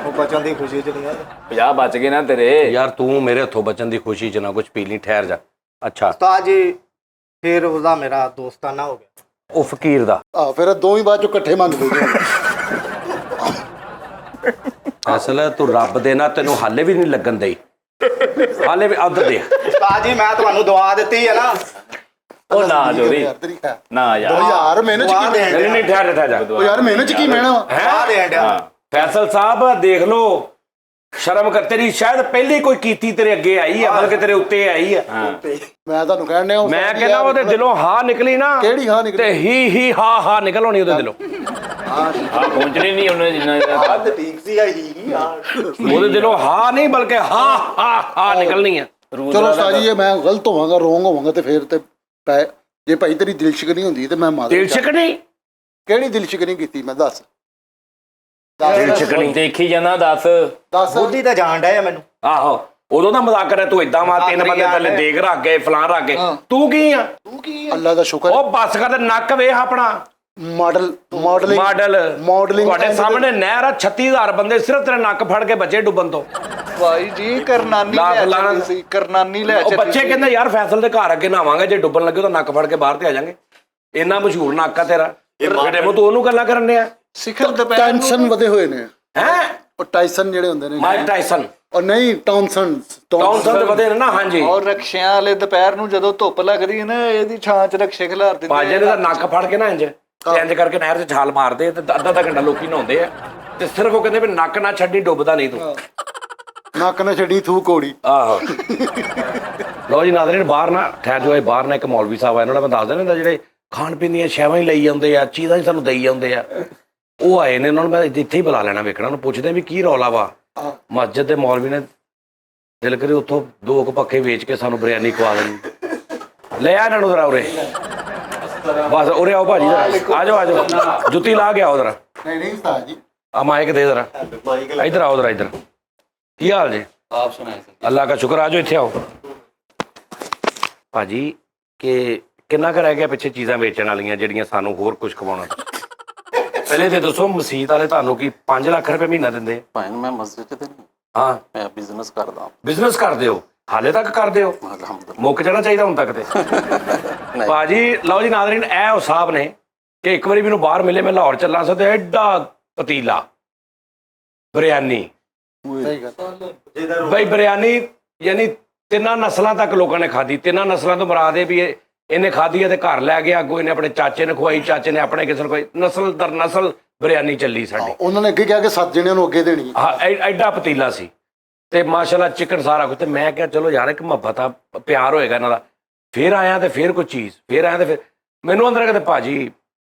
Speaker 4: ਉਹ ਬਚਣ ਦੀ ਖੁਸ਼ੀ 'ਚ ਨਹੀਂ ਆ।
Speaker 5: 50 ਬਚ ਗਏ ਨਾ ਤੇਰੇ।
Speaker 1: ਯਾਰ ਤੂੰ ਮੇਰੇ ਹੱਥੋਂ ਬਚਣ ਦੀ ਖੁਸ਼ੀ 'ਚ ਨਾ ਕੁਝ ਪੀ ਲਈ। ਠਹਿਰ ਜਾ। ਅੱਛਾ
Speaker 4: ਉਸਤਾਦ ਜੀ ਫੇਰ ਉਹਦਾ ਮੇਰਾ ਦੋਸਤਾਨਾ ਹੋ ਗਿਆ।
Speaker 1: ਉਹ ਫਕੀਰ ਦਾ
Speaker 3: ਫਿਰ ਦੋਵੇਂ ਬਾਅਦ ਚੋਂ ਇਕੱਠੇ ਮੰਗਦੇ
Speaker 1: ਅਸਲ ਤੂੰ ਰੱਬ ਦੇ ਨਾ ਤੈਨੂੰ ਹਾਲੇ ਵੀ ਨਹੀਂ ਲੱਗਣ ਦੇਈ। ਹਾਲੇ ਵੀ ਅੱਧ ਦੇ।
Speaker 4: ਉਸਤਾਦ ਜੀ ਮੈਂ ਤੁਹਾਨੂੰ ਦੁਆ ਦਿੱਤੀ ਹੈ ਨਾ।
Speaker 5: ਉਹ ਨਾ ਜੋਰੀ ਨਾ ਯਾਰ।
Speaker 3: ਯਾਰ ਮਿਹਨਤ ਚ ਕੀ
Speaker 1: ਨਹੀਂ ਨਹੀਂ ਠਹਿਰ ਜਾ।
Speaker 3: ਉਹ ਯਾਰ ਮਿਹਨਤ ਚ ਕੀ ਮਿਹਣਾ ਵਾ?
Speaker 4: ਦੁਆ ਦੇਣ ਡਿਆ।
Speaker 1: ਫੈਸਲ ਸਾਹਿਬ ਦੇਖ ਲਓ ਸ਼ਰਮ ਕਰ। ਤੇਰੀ ਸ਼ਾਇਦ ਪਹਿਲੀ ਕੋਈ ਕੀਤੀ ਤੇਰੇ ਅੱਗੇ ਆਈ ਆ, ਬਲਕਿ ਤੇਰੇ ਉੱਤੇ ਆਈ ਆ।
Speaker 3: ਮੈਂ ਤੁਹਾਨੂੰ ਕਹਿਣ ਡਿਆ
Speaker 1: ਮੈਂ ਕਹਿੰਦਾ ਉਹਦੇ ਦਿਲੋਂ ਹਾਂ ਨਿਕਲੀ ਨਾ।
Speaker 3: ਕਿਹੜੀ ਹਾਂ ਨਿਕਲੀ?
Speaker 1: ਤੇ ਹੀ ਹਾਂ ਨਿਕਲ ਆਉਣੀ ਉਹਦੇ ਦਿਲੋਂ।
Speaker 5: ਹਾਂ ਪਹੁੰਚਣੀ ਨਹੀਂ ਉਹਨੇ ਜਿੰਨਾ
Speaker 6: ਤਾਂ ਠੀਕ ਸੀ ਆਈ
Speaker 1: ਉਹਦੇ ਦਿਲੋਂ ਹਾਂ ਨਹੀਂ ਬਲਕਿ ਹਾਂ ਨਿਕਲਣੀ ਆ।
Speaker 3: ਚਲੋ ਸਾਜੀ ਜੇ ਮੈਂ ਗਲਤ ਹੋਵਾਂਗਾ, ਰੋਂਗ ਹੋਵਾਂਗਾ ਤੇ ਫਿਰ ਤੇ ਜੇ ਭਾਈ ਤੇਰੀ ਦਿਲ ਸ਼ਿਕਨੀ ਹੁੰਦੀ ਤੇ ਮੈਂ ਮਾਰ
Speaker 1: ਦਿਲ ਛਕਣੀ।
Speaker 3: ਕਿਹੜੀ ਦਿਲ ਸ਼ਿਕਨੀ ਕੀਤੀ ਮੈਂ ਦੱਸ।
Speaker 1: ਦਿਲ ਛਕਣੀ
Speaker 5: ਦੇਖੀ ਜਾਂਦਾ। ਦੱਸ
Speaker 4: ਬੋਲੀ ਤਾਂ ਜਾਣ ਡਿਆ ਮੈਨੂੰ।
Speaker 1: ਆਹੋ ਉਦੋਂ ਦਾ ਮਜ਼ਾਕ ਕਰਿਆ ਤੂੰ ਏਦਾਂ ਮਾਰ 3 ਬੰਦੇ ਥੱਲੇ ਦੇਖ ਰੱਖ ਗਏ ਫਲਾਂ ਰੱਖ ਗਏ। ਤੂੰ ਕੀ ਆ?
Speaker 3: ਅੱਲਾ ਦਾ ਸ਼ੁਕਰ।
Speaker 1: ਉਹ ਬੱਸ ਕਰ ਨੱਕ ਵੇਖ ਆਪਣਾ।
Speaker 3: ਮਾਡਲਿੰਗ
Speaker 1: ਤੁਹਾਡੇ ਸਾਹਮਣੇ ਨਹਿਰ ਆ। 36000 ਬੰਦੇ ਸਿਰਫ ਤੇਰੇ ਨੱਕ ਫੜ ਕੇ ਬੱਚੇ ਡੁੱਬਣ ਤੋਂ।
Speaker 2: ਭਾਈ ਜੀ ਕਰਨਾਨੀ ਲੈ ਚੱਲੀ ਸੀ। ਕਰਨਾਨੀ ਲੈ
Speaker 1: ਉਹ
Speaker 2: ਚੱਲੀ
Speaker 1: ਬੱਚੇ ਕਹਿੰਦੇ ਯਾਰ ਫੈਸਲ ਦੇ ਘਰ ਅੱਗੇ ਨਹਾਵਾਂਗੇ, ਜੇ ਡੁੱਬਣ ਲੱਗੇ ਤਾਂ ਨੱਕ ਫੜ ਕੇ ਬਾਹਰ ਤੇ ਆ ਜਾਾਂਗੇ। ਇੰਨਾ ਮਸ਼ਹੂਰ ਨੱਕ ਆ ਤੇਰਾ। ਬੇਟੇ ਤੂੰ ਉਹਨੂੰ ਗੱਲਾਂ ਕਰਨ ਡਿਆ।
Speaker 2: ਸਿਖਰ ਦੁਪਹਿਰ
Speaker 3: ਟੈਂਸ਼ਨ ਵਧੇ ਹੋਏ ਨੇ।
Speaker 1: ਹੈ
Speaker 3: ਉਹ ਟਾਈਸਨ ਜਿਹੜੇ ਹੁੰਦੇ ਨੇ।
Speaker 1: Mike Tyson.
Speaker 3: ਉਹ ਨਹੀਂ ਟੌਨਸਨ
Speaker 1: ਦੇ ਵਧੇ ਨੇ ਨਾ। ਹਾਂਜੀ
Speaker 2: ਔਰ ਰਕਸ਼ਿਆਂ ਵਾਲੇ ਦੁਪਹਿਰ ਨੂੰ ਜਦੋਂ ਧੁੱਪ ਲੱਗਦੀ ਹੈ ਨਾ, ਇਹਦੀ ਛਾਂ 'ਚ ਰਕਸ਼ੇ ਖਿਲਾਰ ਦਿੰਦੇ।
Speaker 1: ਪਾਜੇ ਨੇ ਤਾਂ ਨੱਕ ਫੜ ਕੇ ਨਾ ਇੰਜ ਕਰਕੇ ਨਹਿਰ 'ਚ ਛਾਲ ਮਾਰਦੇ ਤੇ ਅੱਧਾ ਘੰਟਾ ਲੋਕੀ ਨਹਾਉਂਦੇ ਆ ਤੇ ਸਿਰਫ ਉਹ ਕਹਿੰਦੇ ਵੀ ਨੱਕ ਨਾ ਛੱਡੀ, ਡੁੱਬਦਾ ਨਹੀਂ ਤੂੰ।
Speaker 3: ਨੱਕ ਨਾ ਛੱਡੀ ਥੂ ਕੋੜੀ।
Speaker 1: ਆਹੋ ਲੋ ਜੀ ਨਾਜ਼ਰੀਨ, ਬਾਹਰ ਨਾ ਠਹਿਰ ਜੋ। ਬਾਹਰ ਨਾ ਇੱਕ ਮੌਲਵੀ ਸਾਹਿਬ ਆ, ਇਹਨਾਂ ਦਾ ਮੈਂ ਦੱਸ ਦਿੰਦਾ ਜਿਹੜੇ ਖਾਣ ਪੀਣ ਦੀਆਂ ਸ਼ੈਵਾਂ ਹੀ ਲਈ ਜਾਂਦੇ ਆ, ਚੀਜ਼ਾਂ ਹੀ ਸਾਨੂੰ ਦੇਈ ਜਾਂਦੇ ਆ। ਉਹ ਆਏ ਨੇ, ਉਹਨਾਂ ਨੂੰ ਮੈਂ ਇੱਥੇ ਹੀ ਬੁਲਾ ਲੈਣਾ ਵੇਖਣਾ, ਉਹਨੂੰ ਪੁੱਛਦੇ ਵੀ ਕੀ ਰੌਲਾ ਵਾ। ਮਸਜਿਦ ਦੇ ਮੌਲਵੀ ਨੇ ਦਿਲ ਕਰੇ ਉੱਥੋਂ 2 ਕੁ ਪੱਖੇ ਵੇਚ ਕੇ ਸਾਨੂੰ ਬਿਰਿਆਨੀ ਖਵਾ ਦੇਣੀ। ਲੈ ਆ ਇਹਨਾਂ ਨੂੰ ਜ਼ਰਾ ਉਰੇ, ਬਸ ਉਰੇ ਆਓ ਭਾਜੀ, ਆ ਜਾਓ ਆ ਜਾਓ, ਜੁੱਤੀ ਲਾ ਕੇ ਆਓ ਜ਼ਰਾ।
Speaker 3: ਨਹੀਂ ਉਸਤਾਦ ਜੀ,
Speaker 1: ਆ ਮਾਈਕ ਦੇ ਜ਼ਰਾ, ਇੱਧਰ ਆਓ ਜ਼ਰਾ, ਇੱਧਰ। ਕੀ ਹਾਲ ਜੀ?
Speaker 7: ਆਪ ਸੁਣਾਏ ਸਰ।
Speaker 1: ਅੱਲਾ का शुक्र, आ जाओ ਇੱਥੇ ਆਓ। ਭਾਜੀ ਕਿ ਕਿੰਨਾ ਕੁ ਰਹਿ ਗਿਆ ਪਿੱਛੇ ਚੀਜ਼ਾਂ ਵੇਚਣ ਵਾਲੀਆਂ ਜਿਹੜੀਆਂ ਸਾਨੂੰ ਹੋਰ ਕੁਝ ਖਵਾਉਣਾ? ਪਹਿਲੇ ਤੇ ਦੱਸੋ, ਮਸਜਿਦ ਵਾਲੇ ਤੁਹਾਨੂੰ ਕੀ 5 ਲੱਖ ਰੁਪਏ ਮਹੀਨਾ ਦਿੰਦੇ?
Speaker 7: ਭਾਈ ਮੈਂ ਮਸਜਿਦ ਤੇ ਨਹੀਂ,
Speaker 1: ਹਾਂ,
Speaker 7: ਮੈਂ ਬਿਜ਼ਨਸ ਕਰਦਾ।
Speaker 1: ਬਿਜ਼ਨਸ ਕਰਦੇ ਹੋ? ਹਾਲੇ ਤੱਕ ਕਰਦੇ ਹੋ?
Speaker 7: ਅਲਹਮਦੁਲਿਲਾ।
Speaker 1: ਮੁੱਕ ਜਾਣਾ ਚਾਹੀਦਾ ਹੁਣ ਤੱਕ ਤੇ। ਭਾਜੀ ਲਓ ਜੀ ਨਾਜ਼ਰੀਨ, ਇਹ ਉਹ ਸਾਹਿਬ ਨੇ ਕਿ ਇੱਕ ਵਾਰੀ ਮੈਨੂੰ ਬਾਹਰ ਮਿਲੇ, ਮੈਂ ਲਾਹੌਰ ਚੱਲਾ ਸੀ ਤੇ ਐਡਾ ਪਤੀਲਾ ਬਿਰਿਆਨੀ, ਬਈ ਬਿਰਿਆਨੀ ਯਾਨੀ 3 ਨਸਲਾਂ ਤੱਕ ਲੋਕਾਂ ਨੇ ਖਾਧੀ। 3 ਨਸਲਾਂ ਤੋਂ ਮੁਰਾਦ ਇਹ ਵੀ ਇਹਨੇ ਖਾਧੀ ਹੈ ਤੇ ਘਰ ਲੈ ਗਿਆ, ਅੱਗੋਂ ਇਹਨੇ ਆਪਣੇ ਚਾਚੇ ਨੂੰ ਖਵਾਈ, ਚਾਚੇ ਨੇ ਆਪਣੇ ਕਿਸੇ ਨੂੰ ਖਵਾਈ, ਨਸਲ ਦਰ ਨਸਲ ਬਿਰਿਆਨੀ ਚੱਲੀ ਸਾਡੀ।
Speaker 3: ਉਹਨਾਂ ਨੇ ਅੱਗੇ ਕਿਹਾ ਕਿ 7 ਜਣਿਆਂ ਨੂੰ ਅੱਗੇ ਦੇਣੀ।
Speaker 1: ਹਾਂ, ਐਡਾ ਪਤੀਲਾ ਸੀ ਤੇ ਮਾਸ਼ਾਅੱਲਾ ਚਿਕਨ ਸਾਰਾ ਕੁਝ। ਤੇ ਮੈਂ ਕਿਹਾ ਚਲੋ ਯਾਰ ਇੱਕ ਮੁਹੱਬਤ ਆ, ਪਿਆਰ ਹੋਏਗਾ ਇਹਨਾਂ ਦਾ। ਫਿਰ ਆਇਆ ਤੇ ਫਿਰ ਕੋਈ ਚੀਜ਼, ਫਿਰ ਆਇਆ ਤੇ ਫਿਰ ਮੈਨੂੰ ਅੰਦਰ ਕਹਿੰਦੇ ਭਾਜੀ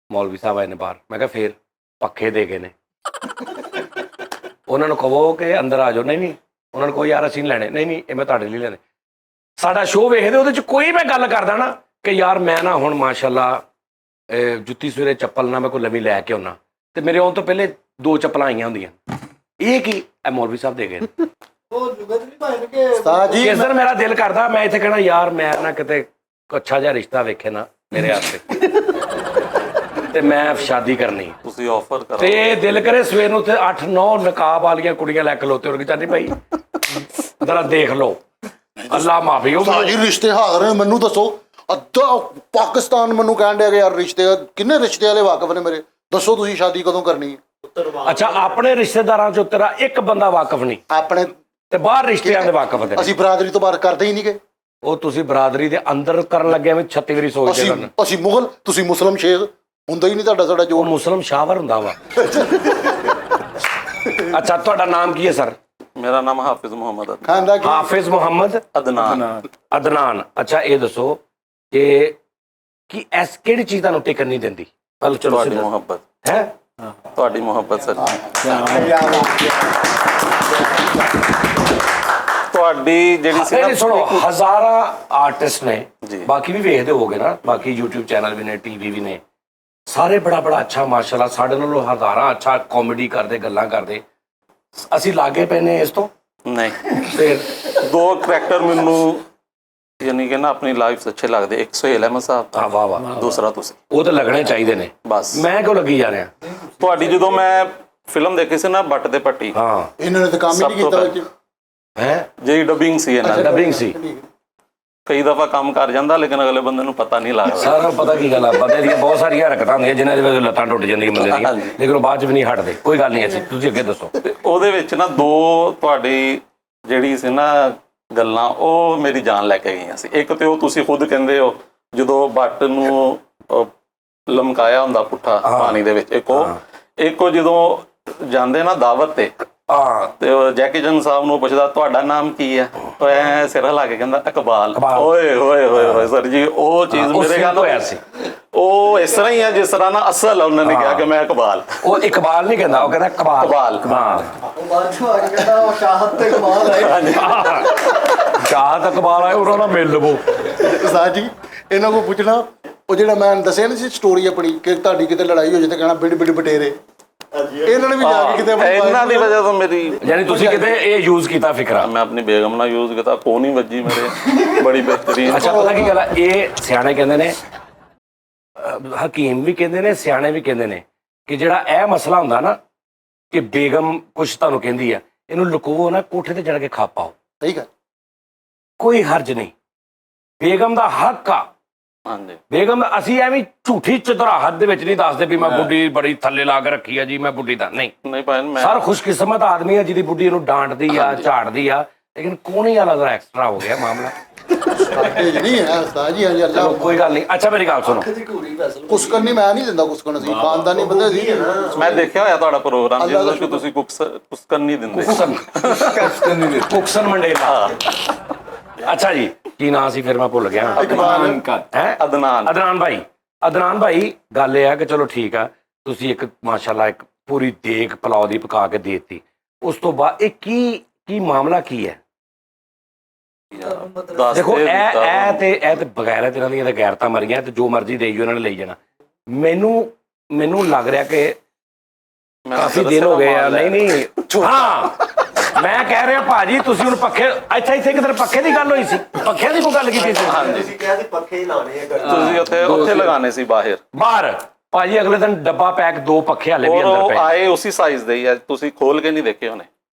Speaker 1: ਮੌਲਵੀ ਸਾਹਿਬ ਆਏ ਨੇ ਬਾਹਰ। ਮੈਂ ਕਿਹਾ ਫਿਰ ਪੱਖੇ ਦੇ ਗਏ ਨੇ, ਉਹਨਾਂ ਨੂੰ ਕਹੋ ਕਿ ਅੰਦਰ ਆ ਜਾਓ। ਨਹੀਂ ਉਹਨਾਂ ਨੂੰ ਕੋਈ ਯਾਰ ਅਸੀਂ ਲੈਣੇ, ਨਹੀਂ ਇਹ ਮੈਂ ਤੁਹਾਡੇ ਲਈ ਲੈਣੇ। ਸਾਡਾ ਸ਼ੋਅ ਵੇਖਦੇ, ਉਹਦੇ 'ਚ ਕੋਈ ਮੈਂ ਗੱਲ ਕਰਦਾ ਨਾ ਕਿ ਯਾਰ ਮੈਂ ਨਾ ਹੁਣ ਮਾਸ਼ਾਅੱਲਾ ਜੁੱਤੀ ਸਵੇਰੇ ਚੱਪਲ ਨਾ ਮੈਂ ਕੋਈ ਨਵੀਂ ਲੈ ਕੇ ਆਉਣਾ, ਤੇ ਮੇਰੇ ਆਉਣ ਤੋਂ ਪਹਿਲੇ 2 ਚੱਪਲਾਂ ਆਈਆਂ ਹੁੰਦੀਆਂ। ਇਹ ਕੀ ਇਹ ਮੌਲਵੀ ਸਾਹਿਬ ਦੇ ਗਏ ਨੇ।
Speaker 3: ਉਸਤਾਦ ਜੀ,
Speaker 1: ਕਿਸ ਦਿਨ ਮੇਰਾ ਦਿਲ ਕਰਦਾ ਮੈਂ ਇੱਥੇ ਕਹਿਣਾ ਯਾਰ ਮੈਂ ਨਾ ਕਿਤੇ ਅੱਛਾ ਜਿਹਾ ਰਿਸ਼ਤਾ ਵੇਖੇ ਨਾ ਮੇਰੇ ਵਾਸਤੇ ਤੇ ਮੈਂ ਸ਼ਾਦੀ ਕਰਨੀ।
Speaker 7: ਤੁਸੀਂ ਆਫਰ ਕਰੋ
Speaker 1: ਤੇ ਦਿਲ ਕਰੇ ਸਵੇਰ ਨੂੰ ਉੱਥੇ 8-9 ਨਕਾਬ ਵਾਲੀਆਂ ਕੁੜੀਆਂ ਲੈ ਕੇ ਖਲੋਤੇ ਹੋ ਕੇ ਚਾਹਦੀ ਭਾਈ ਜ਼ਰਾ ਦੇਖ ਲਓ, ਅੱਲਾ ਮਾਫੀ। ਉਹ
Speaker 3: ਉਸਤਾਦ ਜੀ ਰਿਸ਼ਤੇ ਹਾਜ਼ਰ ਨੇ, ਮੈਨੂੰ ਦੱਸੋ। ਅੱਧਾ ਪਾਕਿਸਤਾਨ ਮੈਨੂੰ ਕਹਿਣ ਡਿਆ ਕਿ ਯਾਰ ਰਿਸ਼ਤੇ ਕਿੰਨੇ ਰਿਸ਼ਤੇ ਵਾਲੇ ਵਾਕਫ ਨੇ ਮੇਰੇ, ਦੱਸੋ ਤੁਸੀਂ ਸ਼ਾਦੀ ਕਦੋਂ ਕਰਨੀ ਹੈ?
Speaker 1: ਅੱਛਾ, ਆਪਣੇ ਰਿਸ਼ਤੇਦਾਰਾਂ ਚੋਂ ਤੇਰਾ ਇੱਕ ਬੰਦਾ ਵਾਕਫ ਨਹੀਂ
Speaker 3: ਆਪਣੇ
Speaker 1: ਤੇ ਬਾਹਰ ਰਿਸ਼ਤਿਆਂ ਦੇ ਵਾਕਫ ਨੇ।
Speaker 3: ਅਸੀਂ ਬਰਾਦਰੀ ਤੋਂ ਬਾਹਰ ਕਰਦੇ ਹੀ ਨਹੀਂ ਗਏ।
Speaker 1: ਉਹ ਤੁਸੀਂ ਬਰਾਦਰੀ ਦੇ ਅੰਦਰ ਕਰਨ ਲੱਗੇ ਐਵੇਂ 36 ਵਾਰੀ ਸੋਚਦੇ ਕਰਨ।
Speaker 3: ਅਸੀਂ ਮੁਗਲ, ਤੁਸੀਂ ਮੁਸਲਮ ਸ਼ੇਖ, ਹੁੰਦਾ ਹੀ ਨਹੀਂ ਤੁਹਾਡਾ ਸਾਡਾ
Speaker 1: ਉਹ
Speaker 3: ਜੋੜ।
Speaker 1: ਮੁਸਲਮ ਸ਼ਾਵਰ ਹੁੰਦਾ ਵਾ। ਅੱਛਾ, ਤੁਹਾਡਾ ਨਾਮ ਕੀ ਹੈ ਸਰ?
Speaker 7: ਮੇਰਾ ਨਾਮ ਹਾਫਿਜ਼ ਮੁਹੰਮਦ
Speaker 3: ਖਾਂਦਾ ਕੀ
Speaker 1: ਹਾਫਿਜ਼ ਮੁਹੰਮਦ ਅਦਨਾਨ। ਅੱਛਾ, ਇਹ ਦੱਸੋ ਕਿ ਐਸ ਕਿਹੜੀ ਚੀਜ਼ ਤੁਹਾਨੂੰ ਟਿਕਣ ਨਹੀਂ ਦਿੰਦੀ? ਚਲੋ
Speaker 7: ਤੁਹਾਡੀ ਮੁਹੱਬਤ
Speaker 1: ਹੈ,
Speaker 7: ਤੁਹਾਡੀ ਮੁਹੱਬਤ ਸਰ। ਤੁਹਾਡੀ ਜਿਹੜੀ ਸੀ
Speaker 1: ਨਹੀਂ ਸੁਣੋ, ਹਜ਼ਾਰਾਂ ਆਰਟਿਸਟ ਨੇ,
Speaker 7: ਜੀ।
Speaker 1: ਬਾਕੀ ਵੀ ਵੇਖਦੇ ਹੋਗੇ ਨਾ, ਬਾਕੀ YouTube ਚੈਨਲ ਵੀ ਨੇ, ਟੀਵੀ ਵੀ ਨੇ, ਸਾਰੇ ਬੜਾ ਅੱਛਾ ਮਾਸ਼ਾਅੱਲਾ ਸਾਡੇ ਨਾਲੋਂ ਹਜ਼ਾਰਾਂ ਅੱਛਾ ਕਾਮੇਡੀ ਕਰਦੇ, ਗੱਲਾਂ ਕਰਦੇ। ਅਸੀਂ ਲਾਗੇ ਪਏ ਨੇ ਇਸ ਤੋਂ।
Speaker 7: ਨਹੀਂ,
Speaker 1: ਫਿਰ
Speaker 7: 2 ਕਰੈਕਟਰ ਮੈਨੂੰ ਯਾਨੀ ਕਿ ਨਾ ਆਪਣੀ ਲਾਈਫ 'ਚ ਅੱਛੇ ਲੱਗਦੇ। ਇੱਕ ਸੁਹੇਲ ਅਹਿਮਦ ਸਾਹਿਬ,
Speaker 1: ਹਾਂ, ਵਾਹ
Speaker 7: ਦੂਸਰਾ ਤੁਸੀਂ।
Speaker 1: ਉਹ ਤਾਂ ਲੱਗਣੇ ਚਾਹੀਦੇ ਨੇ।
Speaker 7: ਬਸ
Speaker 1: ਮੈਂ ਕਿਉਂ ਲੱਗੀ ਜਾ ਰਿਹਾ?
Speaker 7: ਤੁਹਾਡੀ ਜਦੋਂ ਮੈਂ ਫਿਲਮ ਦੇਖੀ ਸੀ ਨਾ ਬੱਟ ਤੇ ਪੱਟੀ,
Speaker 1: ਹਾਂ,
Speaker 3: ਇਹਨਾਂ ਨੇ ਤਾਂ ਕੰਮ ਹੀ ਨਹੀਂ ਕੀਤਾ ਵਿੱਚ।
Speaker 1: ਹੈ
Speaker 7: ਜਿਹੜੀ ਡਬਿੰਗ ਸੀ ਇਹਨਾਂ ਦੀ,
Speaker 1: ਡਬਿੰਗ ਸੀ।
Speaker 7: ਕਈ ਦਫਾ ਕੰਮ ਕਰ ਜਾਂਦਾ ਲੇਕਿਨ ਅਗਲੇ ਬੰਦੇ ਨੂੰ ਪਤਾ ਨਹੀਂ ਲੱਗਦਾ।
Speaker 1: ਸਾਰਾ ਪਤਾ ਕੀ ਗੱਲ ਆ, ਬੰਦੇ ਦੀਆਂ ਬਹੁਤ ਸਾਰੀਆਂ ਹਰਕਤਾਂ ਹੁੰਦੀਆਂ ਜਿਨ੍ਹਾਂ ਦੇ ਵਿੱਚ ਲੱਤਾਂ ਟੁੱਟ ਜਾਂਦੀਆਂ ਬੰਦੇ ਦੀਆਂ, ਲੇਕਿਨ ਉਹ ਬਾਅਦ ਚ ਵੀ ਨਹੀਂ ਹਟਦੇ। ਕੋਈ ਗੱਲ ਨਹੀਂ, ਅਸੀਂ ਤੁਸੀਂ ਅੱਗੇ ਦੱਸੋ।
Speaker 7: ਤੇ ਉਹਦੇ ਵਿੱਚ ਨਾ 2 ਤੁਹਾਡੀ ਜਿਹੜੀ ਸੀ ਨਾ ਗੱਲਾਂ, ਉਹ ਮੇਰੀ ਜਾਨ ਲੈ ਕੇ ਗਈਆਂ ਸੀ। ਇੱਕ ਤੇ ਉਹ ਤੁਸੀਂ ਖੁਦ ਕਹਿੰਦੇ ਹੋ ਜਦੋਂ ਬੱਟ ਨੂੰ ਲਮਕਾਇਆ ਹੁੰਦਾ ਪੁੱਠਾ ਪਾਣੀ ਦੇ ਵਿੱਚ, ਇੱਕ ਉਹ ਜਦੋਂ ਜਾਂਦੇ ਨਾ ਦਾਵਤ ਤੇ,
Speaker 1: ਹਾਂ,
Speaker 7: ਤੇ ਉਹ ਜੈਕੀ ਚੰਦ ਸਾਹਿਬ ਨੂੰ ਪੁੱਛਦਾ ਤੁਹਾਡਾ ਨਾਮ ਕੀ ਹੈ, ਉਹ ਐ ਸਿਰ ਹਿਲਾ ਕੇ ਕਹਿੰਦਾ ਇਕਬਾਲ। ਓਏ ਹੋਏ ਹੋਏ ਹੋਏ ਸਰ ਜੀ, ਉਹ ਚੀਜ਼ ਮੇਰੇ ਨਾਲ
Speaker 1: ਹੋਇਆ ਸੀ।
Speaker 7: ਉਹ ਇਸ ਤਰ੍ਹਾਂ ਹੀ ਹੈ ਜਿਸ ਤਰ੍ਹਾਂ ਨਾ ਅਸਲ ਉਹਨਾਂ ਨੇ ਕਿਹਾ ਕਿ ਮੈਂ ਇਕਬਾਲ।
Speaker 1: ਉਹ ਇਕਬਾਲ ਨਹੀਂ ਕਹਿੰਦਾ, ਉਹ ਕਹਿੰਦਾ ਕਬਾਲ।
Speaker 7: ਕਬਾਲ।
Speaker 2: ਉਹ ਬਾਅਦ ਚੋਂ ਆ ਕੇ ਕਹਿੰਦਾ ਉਹ ਸ਼ਾਹਤ ਤੇ ਕਮਾਲ ਹੈ।
Speaker 1: ਚਾਹ ਕਬਾਲ ਆਏ, ਉਹਨਾਂ ਨਾਲ ਮਿਲ ਲਵੋ।
Speaker 3: ਉਸਤਾਦ ਜੀ, ਇਹਨਾਂ ਕੋਲ ਪੁੱਛਣਾ, ਉਹ ਜਿਹੜਾ ਮੈਂ ਦੱਸਿਆ ਨਾ ਸੀ ਸਟੋਰੀ ਆਪਣੀ ਕਿ ਤੁਹਾਡੀ ਕਿਤੇ ਲੜਾਈ ਹੋ ਜਾਏ ਤਾਂ ਕਹਿਣਾ ਬਿੜ ਬਿੜ ਬਟੇਰੇ। ਇਹਨਾਂ ਨੇ ਵੀ ਜਾ ਕੇ ਕਿਤੇ
Speaker 7: ਇਹਨਾਂ ਦੀ ਵਜ੍ਹਾ ਤੋਂ ਮੇਰੀ,
Speaker 1: ਯਾਨੀ ਤੁਸੀਂ ਕਿਤੇ ਇਹ ਯੂਜ਼ ਕੀਤਾ ਫਿਕਰਾ?
Speaker 7: ਮੈਂ ਆਪਣੀ ਬੇਗਮ ਨਾਲ ਯੂਜ਼ ਕੀਤਾ, ਕੋ ਨਹੀਂ ਵੱਜੀ ਮੇਰੇ, ਬੜੀ ਬਿਹਤਰੀਨ।
Speaker 1: ਅੱਛਾ, ਪਤਾ ਕੀ ਗੱਲ ਆ, ਇਹ ਸਿਆਣੇ ਕਹਿੰਦੇ ਨੇ, ਹਕੀਮ ਵੀ ਕਹਿੰਦੇ ਨੇ, ਸਿਆਣੇ ਵੀ ਕਹਿੰਦੇ ਨੇ ਕਿ ਜਿਹੜਾ ਇਹ ਮਸਲਾ ਹੁੰਦਾ ਨਾ ਕਿ ਬੇਗਮ ਕੁਛ ਤੁਹਾਨੂੰ ਕਹਿੰਦੀ ਆ, ਇਹਨੂੰ ਲੁਕੋ ਨਾ, ਕੋਠੇ ਤੇ ਚੜ ਕੇ ਖਾ ਪਾਓ,
Speaker 3: ਠੀਕ ਹੈ,
Speaker 1: ਕੋਈ ਹਰਜ ਨਹੀਂ। ਬੇਗਮ ਦਾ ਹੱਕ ਆ।
Speaker 7: ਹਾਂਜੀ,
Speaker 1: ਬੇਗਮ ਅਸੀਂ ਐਵੇਂ ਝੂਠੀ ਚਤਰਾਹਟ ਦੇ ਵਿੱਚ ਨਹੀਂ ਦੱਸਦੇ ਵੀ ਮੈਂ ਬੁੱਢੀ ਬੜੀ ਥੱਲੇ ਲਾ ਕੇ ਰੱਖੀ ਆ ਜੀ, ਮੈਂ ਬੁੱਢੀ ਦਾ ਨਹੀਂ।
Speaker 7: ਨਹੀਂ ਭਾਈ ਮੈਂ
Speaker 1: ਸਰ ਖੁਸ਼ਕਿਸਮਤ ਆਦਮੀ ਆ ਜਿਹਦੀ ਬੁੱਢੀ ਇਹਨੂੰ ਡਾਂਟਦੀ ਆ, ਝਾੜਦੀ ਆ, ਲੇਕਿਨ ਕੋਹਣੀ ਵਾਲਾ ਜ਼ਰਾ ਐਕਸਟਰਾ ਹੋ ਗਿਆ ਮਾਮਲਾ।
Speaker 3: ਤੇਜ ਨਹੀਂ ਹੈ ਉਸਤਾਦ ਜੀ। ਹਾਂਜੀ, ਅੱਲਾ
Speaker 1: ਕੋਈ ਗੱਲ ਨਹੀਂ। ਅੱਛਾ, ਮੇਰੀ ਗੱਲ ਸੁਣੋ,
Speaker 3: ਕੁਸਕਣ ਨਹੀਂ, ਮੈਂ ਨਹੀਂ ਦਿੰਦਾ ਕੁਸਕਣ। ਅਸੀਂ ਖਾਨਦਾਨੀ ਬੰਦੇ ਸੀ।
Speaker 7: ਮੈਂ ਦੇਖਿਆ ਹੋਇਆ ਤੁਹਾਡਾ ਪ੍ਰੋਗਰਾਮ ਜਿਹਦੇ ਵਿੱਚ ਤੁਸੀਂ ਕੁਸਕਣ ਨਹੀਂ ਦਿੰਦੇ।
Speaker 1: ਕੁਕਸਨ ਮੰਡੇਲਾ। ਅੱਛਾ ਜੀ, ਕੀ ਨਾਂ ਸੀ ਫਿਰ ਮੈਂ ਭੁੱਲ ਗਿਆ। ਹੈ
Speaker 7: ਅਦਨਾਨ।
Speaker 1: ਅਦਨਾਨ ਭਾਈ। ਅਦਨਾਨ ਭਾਈ, ਗੱਲ ਇਹ ਆ ਕਿ ਚਲੋ ਠੀਕ ਆ, ਤੁਸੀਂ ਇੱਕ ਮਾਸ਼ਾਅੱਲਾ ਇੱਕ ਪੂਰੀ ਦੇਗ ਪੁਲਾਓ ਦੀ ਪਕਾ ਕੇ ਦੇ ਦਿੱਤੀ। ਉਸ ਤੋਂ ਬਾਅਦ ਇਹ ਕੀ ਮਾਮਲਾ ਕੀ ਹੈ?
Speaker 7: ਦੱਸ
Speaker 1: ਦੇਖੋ
Speaker 7: ਦੇ
Speaker 1: ਇਹ ਤੇ ਬਗੈਰਤ ਇਹਨਾਂ ਦੀਆਂ ਤਾਂ ਗੈਰਤਾਂ ਮਰੀਆਂ ਤੇ ਜੋ ਮਰਜ਼ੀ ਦੇਈ ਉਹਨਾਂ ਨੇ ਲਈ ਜਾਣਾ। ਮੈਨੂੰ ਲੱਗ ਰਿਹਾ ਕਿ ਕਾਫੀ ਦਿਨ ਹੋ ਗਏ ਆ। ਨਹੀਂ ਹਾਂ ਮੈਂ ਕਹਿ ਰਿਹਾ ਭਾਜੀ ਤੁਸੀਂ ਹੁਣ ਪੱਖੇ ਇੱਥੇ ਕਿਧਰ ਪੱਖੇ ਦੀ ਗੱਲ ਹੋਈ ਸੀ, ਪੱਖਿਆਂ ਦੀ ਕੋਈ ਗੱਲ ਕੀਤੀ ਸੀ?
Speaker 6: ਤੁਸੀਂ ਕਿਹਾ ਸੀ ਪੱਖੇ ਹੀ ਲਾਣੇ ਆ
Speaker 7: ਤੁਸੀਂ ਉੱਥੇ ਲਗਾਣੇ ਸੀ ਬਾਹਰ
Speaker 1: ਭਾਜੀ ਅਗਲੇ ਦਿਨ ਡੱਬਾ ਪੈਕ 2 ਪੱਖੇ ਹਾਲੇ ਵੀ
Speaker 7: ਔਰ
Speaker 1: ਅੰਦਰ
Speaker 7: ਉਹ
Speaker 1: ਪਏ।
Speaker 7: ਆਏ ਉਸੇ ਸਾਈਜ਼ ਦੇ ਹੀ ਆ, ਤੁਸੀਂ ਖੋਲ ਕੇ ਨਹੀਂ ਦੇਖੇ ਹੋਣੇ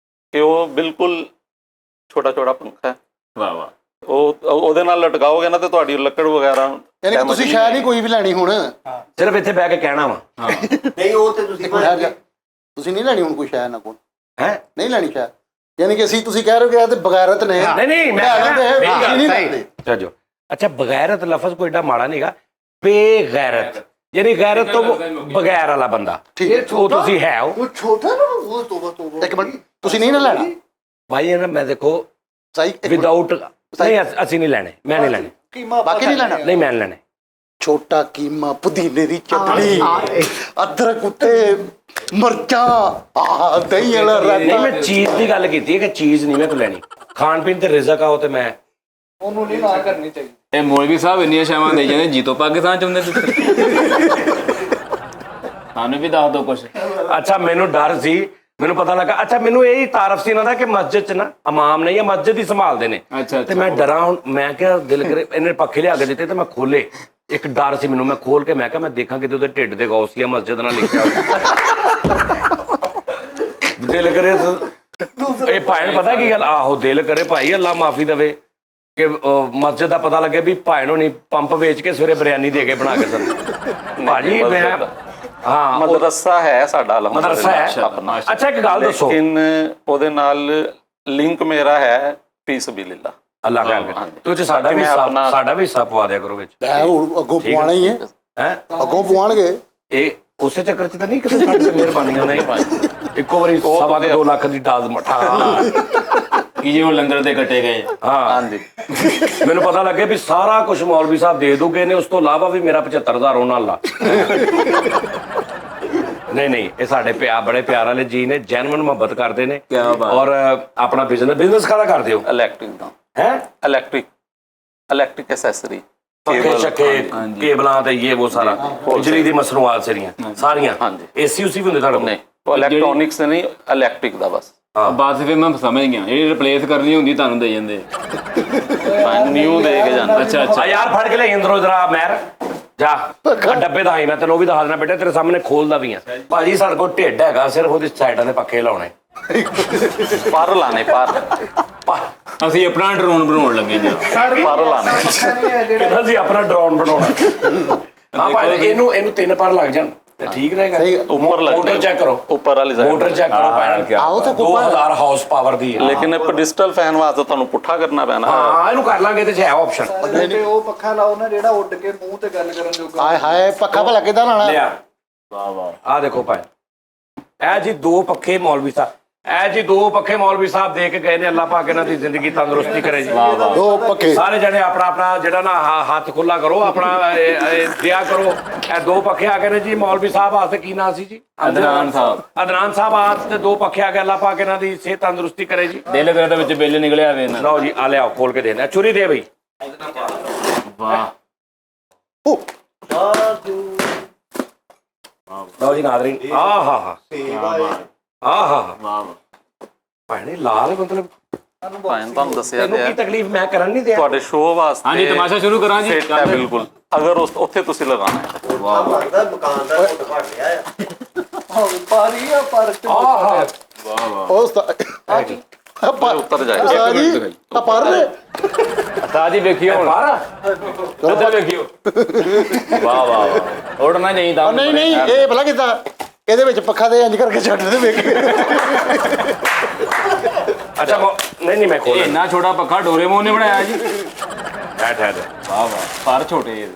Speaker 7: ਕਿ ਉਹ ਬਿਲਕੁਲ ਛੋਟਾ ਪੰਖਾ ਹੈ।
Speaker 5: ਵਾਹ ਵਾਹ।
Speaker 7: ਉਹਦੇ ਨਾਲ ਲਟਕਾਓਗੇ ਨਾ ਤੇ ਤੁਹਾਡੀ ਲੱਕੜ ਵਗੈਰਾ
Speaker 3: ਯਾਨੀ ਕਿ ਤੁਸੀਂ ਸ਼ਾਇਦ ਨਹੀਂ ਕੋਈ ਵੀ ਲੈਣੀ ਹੁਣ।
Speaker 1: ਸਿਰਫ ਇੱਥੇ ਬਹਿ ਕੇ ਕਹਿਣਾ ਵਾ
Speaker 6: ਨਹੀਂ ਉਹ ਤੇ ਤੁਸੀਂ
Speaker 3: ਤੁਸੀਂ ਨਹੀਂ ਲੈਣੀ ਹੁਣ ਕੋਈ ਸ਼ਾਇਦ ਨਾ ਕੋਲ
Speaker 1: ਹੈ
Speaker 3: ਨਹੀਂ ਲੈਣੀ ਸ਼ਾਇਦ, ਯਾਨੀ ਕਿ ਅਸੀਂ ਤੁਸੀਂ ਕਹਿ ਰਹੇ ਹੋ ਕਿ ਇਹ ਤੇ ਬਗੈਰਤ ਨੇ।
Speaker 1: ਨਹੀਂ ਮੈਂ
Speaker 3: ਨਹੀਂ ਲੈਂਦੇ।
Speaker 1: ਚੱਜੋ ਅੱਛਾ ਬਗੈਰਤ ਲਫ਼ਜ਼ ਕੋਈ ਏਡਾ ਮਾੜਾ ਨਹੀਂਗਾ, ਬੇਗੈਰਤ ਯਾਨੀ ਗੈਰਤ ਤੋਂ ਬਗੈਰ ਵਾਲਾ ਬੰਦਾ। ਉਹ ਤੁਸੀਂ ਹੈ
Speaker 3: ਉਹ ਛੋਟਾ ਨਾ ਉਹ ਤੋਬਾ ਇੱਕ ਮਿੰਟ ਤੁਸੀਂ ਨਹੀਂ ਨਾ ਲੈਣਾ
Speaker 1: ਭਾਈ ਨਾ ਮੈਂ ਦੇਖੋ
Speaker 3: ਸਹੀ
Speaker 1: ਵਿਦਆਊਟ ਨਹੀਂ ਅਸੀਂ ਨਹੀਂ ਲੈਣੇ, ਮੈਂ ਨਹੀਂ ਲੈਣੇ,
Speaker 3: ਬਾਕੀ ਨਹੀਂ ਲੈਣਾ।
Speaker 1: ਨਹੀਂ ਮੈਂ ਨਹੀਂ ਲੈਣੇ।
Speaker 3: ਛੋਟਾ ਕੀਮਾ, ਪੁਦੀਨੇ ਦੀ ਚਟਣੀ, ਅਦਰਕ ਉੱਤੇ ਮਿਰਚਾਂ, ਦਹੀਂ ਵਾਲਾ
Speaker 1: ਨਹੀਂ
Speaker 3: ਰਾਇਤਾ।
Speaker 1: ਮੈਂ ਚੀਜ਼ ਦੀ ਗੱਲ ਕੀਤੀ ਹੈ ਕਿ ਚੀਜ਼ ਨਹੀਂ ਮੈਂ ਕੋ ਲੈਣੀ। ਖਾਣ ਪੀਣ ਤੇ ਰਿਜ਼ਕ ਆ ਉਹ ਤੇ ਮੈਂ
Speaker 2: ਉਹਨੂੰ ਨਹੀਂ ਨਾ ਕਰਨੀ ਚਾਹੀਦੀ।
Speaker 5: ਇਹ ਮੌਲਵੀ ਸਾਹਿਬ ਇੰਨੀਆਂ ਸ਼ਾਮਾਂ ਦੇ ਜਾਂਦੇ ਜੀਤੋ ਪਾਕਿਸਤਾਨ ਚ ਹੁੰਦੇ ਤੁਸੀਂ ਸਾਨੂੰ ਵੀ ਦੱਸ ਦਿਓ ਕੁਛ।
Speaker 1: ਅੱਛਾ ਮੈਨੂੰ ਡਰ ਸੀ, ਮੈਨੂੰ ਪਤਾ ਲੱਗਾ। ਅੱਛਾ ਮੈਨੂੰ ਇਹ ਹੀ ਤਾਰਫ ਸੀ ਇਹਨਾਂ ਦਾ ਕਿ ਮਸਜਿਦ ਚ ਨਾ ਇਮਾਮ ਨੇ ਜਾਂ ਮਸਜਿਦ ਹੀ ਸੰਭਾਲਦੇ ਨੇ। ਤੇ ਮੈਂ ਡਰਾਂ ਹੁਣ, ਮੈਂ ਕਿਹਾ ਦਿਲ ਕਰੇ ਇਹਨੇ ਪੱਖੇ ਲਿਆ ਕੇ ਦਿੱਤੇ ਤੇ ਮੈਂ ਖੋਲੇ। ਇੱਕ ਡਰ ਸੀ ਮੈਨੂੰ, ਮੈਂ ਖੋਲ ਕੇ ਮੈਂ ਕਿਹਾ ਮੈਂ ਦੇਖਾਂ ਕਿਤੇ ਉਹਦੇ ਢਿੱਡ ਤੇ ਗੌਸੀਆ ਮਸਜਿਦ ਨਾਲ ਲਿਖਿਆ ਦਿਲ ਕਰੇ ਇਹ ਭਾਈ ਨੂੰ ਪਤਾ ਕੀ ਗੱਲ, ਆਹੋ ਦਿਲ ਕਰੇ ਭਾਈ ਅੱਲਾ ਮਾਫੀ ਦੇਵੇ ਕਿ ਮਸਜਿਦ ਦਾ ਪਤਾ ਲੱਗੇ ਵੀ ਭਾਈ ਨੂੰ ਨਹੀਂ ਪੰਪ ਵੇਚ ਕੇ ਸਵੇਰੇ ਬਿਰਿਆਨੀ ਦੇ ਕੇ ਬਣਾ ਕੇ ਸਾਨੂੰ। ਭਾਜੀ ਮੈਂ ਹਾਂ
Speaker 7: ਮਦਰਸਾ ਹੈ ਸਾਡਾ,
Speaker 1: ਮਦਰਸਾ ਹੈ
Speaker 7: ਆਪਣਾ।
Speaker 1: ਅੱਛਾ ਇੱਕ ਗੱਲ ਦੱਸੋ,
Speaker 7: ਲੇਕਿਨ ਉਹਦੇ ਨਾਲ ਲਿੰਕ ਮੇਰਾ ਹੈ ਫੀ ਸਬੀਲਿਲ੍ਲਾਹ।
Speaker 1: ਅੱਲਾ ਕਰ ਤੂੰ ਸਾਡਾ ਵੀ ਹਿੱਸਾ ਪਵਾ ਦਿਆ ਕਰੋ ਵਿੱਚ।
Speaker 3: ਅੱਗੋਂ ਪਵਾਉਣਾ ਹੀ ਹੈ, ਅੱਗੋਂ ਪਵਾਉਣਗੇ।
Speaker 1: ਇਹ ਉਸੇ ਚੱਕਰ ਚ ਤਾਂ ਨਹੀਂ ਕਿਸੇ ਸਾਡੇ ਮਿਹਰਬਾਨੀਆਂ ਨਹੀਂ ਇੱਕੋ ਵਾਰੀ 2.5 ਲੱਖ ਦੀ ਦਾਦ ਮਠਾ
Speaker 5: ਕੀ ਜੇ ਉਹ ਲੰਗਰ ਦੇ ਕੱਟੇ ਗਏ।
Speaker 1: ਹਾਂ
Speaker 7: ਹਾਂਜੀ
Speaker 1: ਮੈਨੂੰ ਪਤਾ ਲੱਗੇ ਵੀ ਸਾਰਾ ਕੁਝ ਮੌਲਵੀ ਸਾਹਿਬ ਦੇ ਦੂਗੇ ਨੇ, ਉਸ ਤੋਂ ਇਲਾਵਾ ਵੀ ਮੇਰਾ 75,000 ਉਹਨਾਂ ਲਾ। ਨਹੀਂ ਇਹ ਸਾਡੇ ਬੜੇ ਪਿਆਰ ਵਾਲੇ ਜੀ ਨੇ, ਜੈਨੂਇਨ ਮੁਹੱਬਤ ਕਰਦੇ ਨੇ ਔਰ ਆਪਣਾ ਬਿਜ਼ਨਸ ਕਾਹਦਾ ਕਰਦੇ ਹੋ?
Speaker 7: ਇਲੈਕਟ੍ਰਿਕ ਦਾ
Speaker 1: ਹੈ,
Speaker 7: ਇਲੈਕਟ੍ਰਿਕ ਐਸੈਸਰੀ,
Speaker 1: ਪੱਖੇ ਚੱਕੇ ਕੇਬਲਾਂ ਤੇ ਇਹ ਉਹ ਸਾਰਾ ਬਿਜਲੀ ਦੀ ਮਸਨੂਆਤ ਸਾਰੀਆਂ। ਏਸੀ ਉਸੀ ਵੀ ਹੁੰਦੇ ਤੁਹਾਡੇ ਕੋਲ?
Speaker 7: ਨਹੀਂ ਉਹ ਇਲੈਕਟ੍ਰੋਨਿਕਸ ਨਹੀਂ, ਇਲੈਕਟ੍ਰਿਕ ਦਾ ਬਸ।
Speaker 5: ਬਾਅਦ ਫਿਰ ਮੈਂ ਸਮਝ ਗਿਆ ਜਿਹੜੀ ਰਿਪਲੇਸ ਕਰਨੀ ਹੁੰਦੀ ਤੁਹਾਨੂੰ ਦੇ ਜਾਂਦੇ
Speaker 7: ਨਿਊ ਦੇ ਕੇ ਜਾਂਦੇ।
Speaker 5: ਅੱਛਾ
Speaker 1: ਯਾਰ ਫੜ ਕੇ ਲੈ ਅੰਦਰੋਂ ਜਰਾ ਮਹਿਰ ਜਾ ਡੱਬੇ ਦਾ ਹੀ ਮੈਂ ਤੈਨੂੰ ਉਹ ਵੀ ਦੱਸ ਦੇਣਾ ਬੇਟਾ, ਤੇਰੇ ਸਾਹਮਣੇ ਖੋਲਦਾ ਵੀ ਆ। ਭਾਜੀ ਸਾਡੇ ਕੋਲ ਢਿੱਡ ਹੈਗਾ, ਸਿਰਫ ਉਹਦੀ ਸਾਈਡਾਂ ਦੇ ਪੱਖੇ ਲਾਉਣੇ,
Speaker 7: ਪਰ ਲਾਣੇ
Speaker 5: ਅਸੀਂ ਆਪਣਾ ਡਰੋਨ ਬਣਾਉਣ ਲੱਗੇ ਜੀ।
Speaker 7: ਪਰ ਲਾਣੇ
Speaker 1: ਕਹਿੰਦਾ ਸੀ ਆਪਣਾ ਡਰੋਨ ਬਣਾਉਣਾ। ਹਾਂ ਭਾਈ ਇਹਨੂੰ 3 ਪਰ ਲੱਗ ਜਾਣ ਤੇ ਠੀਕ ਰਹੇਗਾ।
Speaker 7: ਉੱਪਰ ਲੱਗ
Speaker 1: ਮੋਟਰ ਚੈੱਕ ਕਰੋ,
Speaker 7: ਉੱਪਰ ਵਾਲੀ
Speaker 1: ਮੋਟਰ ਚੈੱਕ ਕਰੋ ਭਾਈ,
Speaker 3: ਆਓ ਤਾਂ
Speaker 1: 2000 ਹਾਰਸ ਪਾਵਰ ਦੀ ਹੈ।
Speaker 7: ਲੇਕਿਨ ਇਹ ਪੈਡਿਸਟਲ ਫੈਨ ਵਾਸਤੇ ਤੁਹਾਨੂੰ ਪੁੱਠਾ ਕਰਨਾ ਪੈਣਾ।
Speaker 1: ਹਾਂ ਇਹਨੂੰ ਕਰ ਲਾਂਗੇ, ਤੇ ਹੈ ਆਪਸ਼ਨ।
Speaker 2: ਤੇ ਉਹ ਪੱਖਾ ਲਾਓ ਨਾ ਜਿਹੜਾ ਉੱਡ ਕੇ ਮੂੰਹ ਤੇ ਗੱਲ ਕਰਨ ਜੋਗਾ।
Speaker 3: ਹਾਏ ਹਾਏ ਪੱਖਾ ਭਲਾ ਕਿੱਦਾਂ ਲਾਣਾ?
Speaker 1: ਲਿਆ
Speaker 5: ਵਾਹ ਵਾਹ।
Speaker 1: ਆ ਦੇਖੋ ਭਾਈ, ਇਹ ਜੀ 2 ਪੱਖੇ ਮੌਲਵੀ ਸਾਹਿਬ ਦੇ ਕੇ ਗਏ ਨੇ। ਅੱਲਾਹ ਪਾਕ ਇਹਨਾਂ ਦੀ ਜ਼ਿੰਦਗੀ ਤੰਦਰੁਸਤੀ ਕਰੇ ਜੀ।
Speaker 3: 2 ਪੱਖੇ
Speaker 1: ਸਾਰੇ ਜਣੇ ਆਪਣਾ ਜਿਹੜਾ ਨਾ ਹੱਥ ਖੁੱਲਾ ਕਰੋ, ਆਪਣਾ ਦਿਆ ਕਰੋ। ਇਹ 2 ਪੱਖੇ ਆ ਗਏ ਨੇ ਜੀ ਮੌਲਵੀ ਸਾਹਿਬ ਵਾਸਤੇ। ਕੀ ਨਾਂ ਸੀ ਜੀ?
Speaker 5: ਅਦਨਾਨ ਸਾਹਿਬ ਵਾਸਤੇ 2 ਪੱਖੇ ਆ ਗਏ। ਅੱਲਾਹ ਪਾਕ ਇਹਨਾਂ ਦੀ ਸਿਹਤ ਤੰਦਰੁਸਤੀ ਕਰੇ ਜੀ। ਦਿਲ ਕਰੇ ਤਾਂ ਵਿੱਚ ਬਿੱਲ ਨਿਕਲਿਆ ਵੇ ਨਾ।
Speaker 1: ਲਓ ਜੀ ਆ ਲਿਆਓ, ਖੋਲ ਕੇ ਦੇ ਦੇ। ਚੁਰੀ ਦੇ ਬਈ।
Speaker 5: ਵਾਹ
Speaker 1: ਲਓ ਜੀ ਨਾਜ਼ਰੀਨ, ਆਹਾ ਭਾਣੇ ਲਾਲ ਮਤਲਬ
Speaker 7: ਤੁਹਾਨੂੰ ਦੱਸਿਆ
Speaker 1: ਤੈਨੂੰ ਕੀ ਤਕਲੀਫ ਮੈਂ ਕਰਨ ਨਹੀਂ ਦਿਆ।
Speaker 7: ਤੁਹਾਡੇ ਸ਼ੋਅ ਵਾਸਤੇ
Speaker 5: ਹਾਂਜੀ ਤਮਾਸ਼ਾ ਸ਼ੁਰੂ ਕਰਾਂ ਜੀ।
Speaker 7: ਫਿੱਟ ਹੈ ਬਿਲਕੁਲ, ਅਗਰ ਉੱਥੇ ਤੁਸੀਂ ਲਗਾਉਣਾ ਹੈ।
Speaker 6: ਲੱਗਦਾ ਮਕਾਨ ਦਾ ਘੁੱਟ ਘੱਟ ਗਿਆ ਆ।
Speaker 2: ਪਾਰੀ ਆ ਪਾਰਕ ਚ।
Speaker 1: ਆਹਾ
Speaker 3: ਉਸ
Speaker 7: ਉੱਤਰ ਜਾਏ
Speaker 3: ਜੀ ਆ ਪਰ ਲੈ
Speaker 5: ਸਾਜੀ ਵੇਖਿਓ ਹੁਣ, ਉੱਧਰ ਵੇਖਿਓ। ਵਾਹ ਵਾਹ ਉੜਨਾ ਚਾਹੀਦਾ।
Speaker 3: ਨਹੀਂ ਇਹ ਭਲਾ ਕਿੱਦਾਂ ਇਹਦੇ ਵਿੱਚ ਪੱਖਾ ਦੇ ਇੰਜ ਕਰਕੇ ਛੱਡ ਦੇ ਵੇਖ।
Speaker 1: ਅੱਛਾ ਨਹੀਂ ਮੈਂ ਖੋਲ
Speaker 5: ਇੰਨਾ ਛੋਟਾ ਪੱਖਾ ਡੋਰੇਮੋਨ ਨੇ ਬਣਾਇਆ ਜੀ।
Speaker 1: ਠਹਿਰ
Speaker 5: ਵਾਹ ਵਾਹ ਪਰ ਛੋਟੇ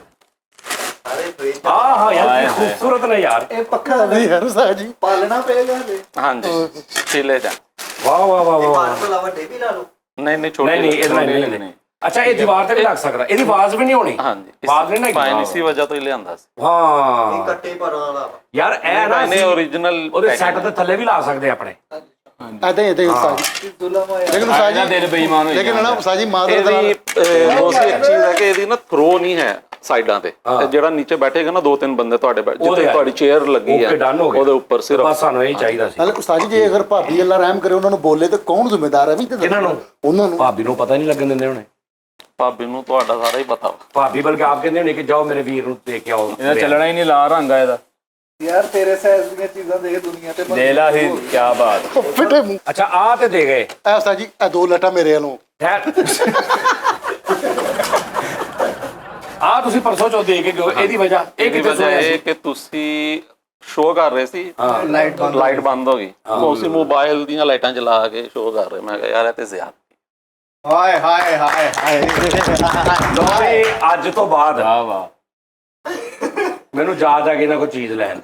Speaker 1: ਆਹਾ ਯਾਰ ਖੂਬਸੂਰਤ ਨੇ ਯਾਰ।
Speaker 2: ਇਹ ਪੱਖਾ
Speaker 3: ਨਹੀਂ ਯਾਰ ਸਾਜੀ
Speaker 2: ਪਾਲਣਾ ਪਏਗਾ ਹਲੇ।
Speaker 7: ਹਾਂਜੀ ਚਿਲੇ ਜਾ।
Speaker 1: ਵਾਹ
Speaker 6: ਤੋਂ ਇਲਾਵਾ ਡੇ ਵੀ ਲਾ ਲਓ।
Speaker 7: ਨਹੀਂ ਛੋਟੇ
Speaker 1: ਨਹੀਂ ਇਹਦਾ ਨਹੀਂ ਅੱਛਾ ਇਹ ਦੀਵਾਰ ਤੇ ਵੀ ਲੱਗ ਸਕਦਾ, ਇਹਦੀ ਆਵਾਜ਼ ਵੀ ਨਹੀਂ ਹੋਣੀ।
Speaker 7: ਹਾਂਜੀ,
Speaker 1: ਆਵਾਜ਼ ਨਹੀਂ ਨਾ
Speaker 7: ਇਸੀ ਵਜ੍ਹਾ ਤੋਂ ਹੀ ਲਿਆਂਦਾ ਸੀ।
Speaker 1: ਹਾਂ
Speaker 6: ਕੱਟੇ ਪਰਾਂ ਵਾਲਾ
Speaker 1: ਯਾਰ ਇਹ ਨਾ
Speaker 7: ਇਹਨੇ
Speaker 1: ਅਸੀਂ
Speaker 7: ਓਰੀਜਨਲ
Speaker 1: ਉਹਦੇ ਸੈੱਟ ਦੇ ਥੱਲੇ ਵੀ ਲਾ ਸਕਦੇ ਆਪਣੇ।
Speaker 3: ਐਦਾਂ ਹੀ ਉਸਤਾਦ ਜੀ। ਲੇਕਿਨ ਉਸਤਾਦ
Speaker 5: ਇਹਨਾਂ ਦਿਲ ਬੇਈਮਾਨ ਹੋਈ
Speaker 3: ਜੀ, ਲੇਕਿਨ ਨਾ ਉਸਤਾਦ ਜੀ ਮਾਦਰ ਦਾ
Speaker 7: ਇਹਦੀ ਮੋਸਟਲੀ ਇੱਕ ਚੀਜ਼ ਹੈ ਕਿ ਇਹਦੀ ਨਾ ਥਰੋ ਨਹੀਂ ਹੈ ਸਾਈਡਾਂ ਤੇ। ਤੇ ਜਿਹੜਾ ਨੀਚੇ ਬੈਠੇਗਾ ਨਾ 2-3 ਬੰਦੇ ਤੁਹਾਡੇ ਜਿੱਥੇ ਤੁਹਾਡੀ ਚੇਅਰ ਲੱਗੀ ਹੈ ਉਹਦੇ ਉੱਪਰ ਸਿਰਫ
Speaker 1: ਬਸ ਸਾਨੂੰ ਇਹ ਚਾਹੀਦਾ ਸੀ।
Speaker 3: ਨਾਲੇ ਉਸਤਾਦ ਜੀ ਜੇ ਅਗਰ ਭਾਬੀ ਅੱਲਾ ਰਹਿਮ ਕਰੇ ਉਹਨਾਂ ਨੂੰ ਬੋਲੇ ਤੇ ਕੌਣ ਜ਼ਿੰਮੇਦਾਰ ਹੈ ਵੀ?
Speaker 1: ਕਿਹਨਾਂ ਨੂੰ?
Speaker 3: ਉਹਨਾਂ ਨੂੰ।
Speaker 1: ਭਾਬੀ ਨੂੰ ਪਤਾ ਨਹੀਂ ਲੱਗਣ ਦਿੰਦੇ ਹੋਣੇ।
Speaker 7: ਭਾਬੀ ਨੂੰ ਤੁਹਾਡਾ ਸਾਰਾ ਹੀ ਪਤਾ ਵਾ।
Speaker 1: ਭਾਬੀ ਬਲਕਿ ਆਪ ਕਹਿੰਦੇ ਹੋਣੇ ਕਿ ਜਾਓ ਮੇਰੇ ਵੀਰ ਨੂੰ ਦੇਖ ਕੇ ਆਓ।
Speaker 5: ਇਹਦਾ ਚੱਲਣਾ ਹੀ ਨਹੀਂ, ਲਾ ਰੰਗ ਆ ਇਹਦਾ।
Speaker 2: ਯਾਰ ਤੇਰੇ ਸਾਈਜ਼ ਦੀਆਂ ਚੀਜ਼ਾਂ ਦੇਖ ਦੁਨੀਆ ਤੇ
Speaker 5: ਦੇ ਲਾ ਸੀ, ਕੀ ਬਾਤ।
Speaker 3: ਫਿੱਟੇ ਮੂੰਹ।
Speaker 1: ਅੱਛਾ ਆ ਤੇ ਦੇ ਗਏ
Speaker 3: ਐ ਉਸਤਾਦ ਜੀ ਇਹ 2 ਲੱਟਾਂ ਮੇਰੇ ਵੱਲੋਂ।
Speaker 1: ਆ ਤੁਸੀਂ ਪਰਸੋਂ ਚੋਂ ਦੇ ਕੇ ਗਏ, ਇਹਦੀ ਵਜ੍ਹਾ ਇਹ
Speaker 7: ਇਹਦੀ
Speaker 1: ਕਿੱਥੇ
Speaker 7: ਵਜ੍ਹਾ
Speaker 1: ਸੁਣਿਆ
Speaker 7: ਇਹ
Speaker 1: ਸੀ?
Speaker 7: ਕਿ ਤੁਸੀਂ ਸ਼ੋਅ ਕਰ ਰਹੇ ਸੀ,
Speaker 4: ਲਾਈਟ
Speaker 7: ਬੰਦ ਹੋ ਗਈ, ਉਸੇ ਮੋਬਾਈਲ ਦੀਆਂ ਲਾਈਟਾਂ ਚਲਾ ਕੇ ਸ਼ੋਅ ਕਰ ਰਹੇ। ਮੈਂ ਕਿਹਾ ਯਾਰ ਇਹ ਤੇ ਜ਼ਿਆਦਾ।
Speaker 4: ਹਾਏ ਹਾਏ ਹਾਏ ਹਾਏ।
Speaker 1: ਲਓ ਵੀ ਅੱਜ ਤੋਂ ਬਾਅਦ
Speaker 5: ਵਾਹ ਵਾਹ।
Speaker 1: ਮੈਨੂੰ ਯਾਦ ਆ ਗਈ ਨਾ ਕੋਈ ਚੀਜ਼ ਲੈਣ।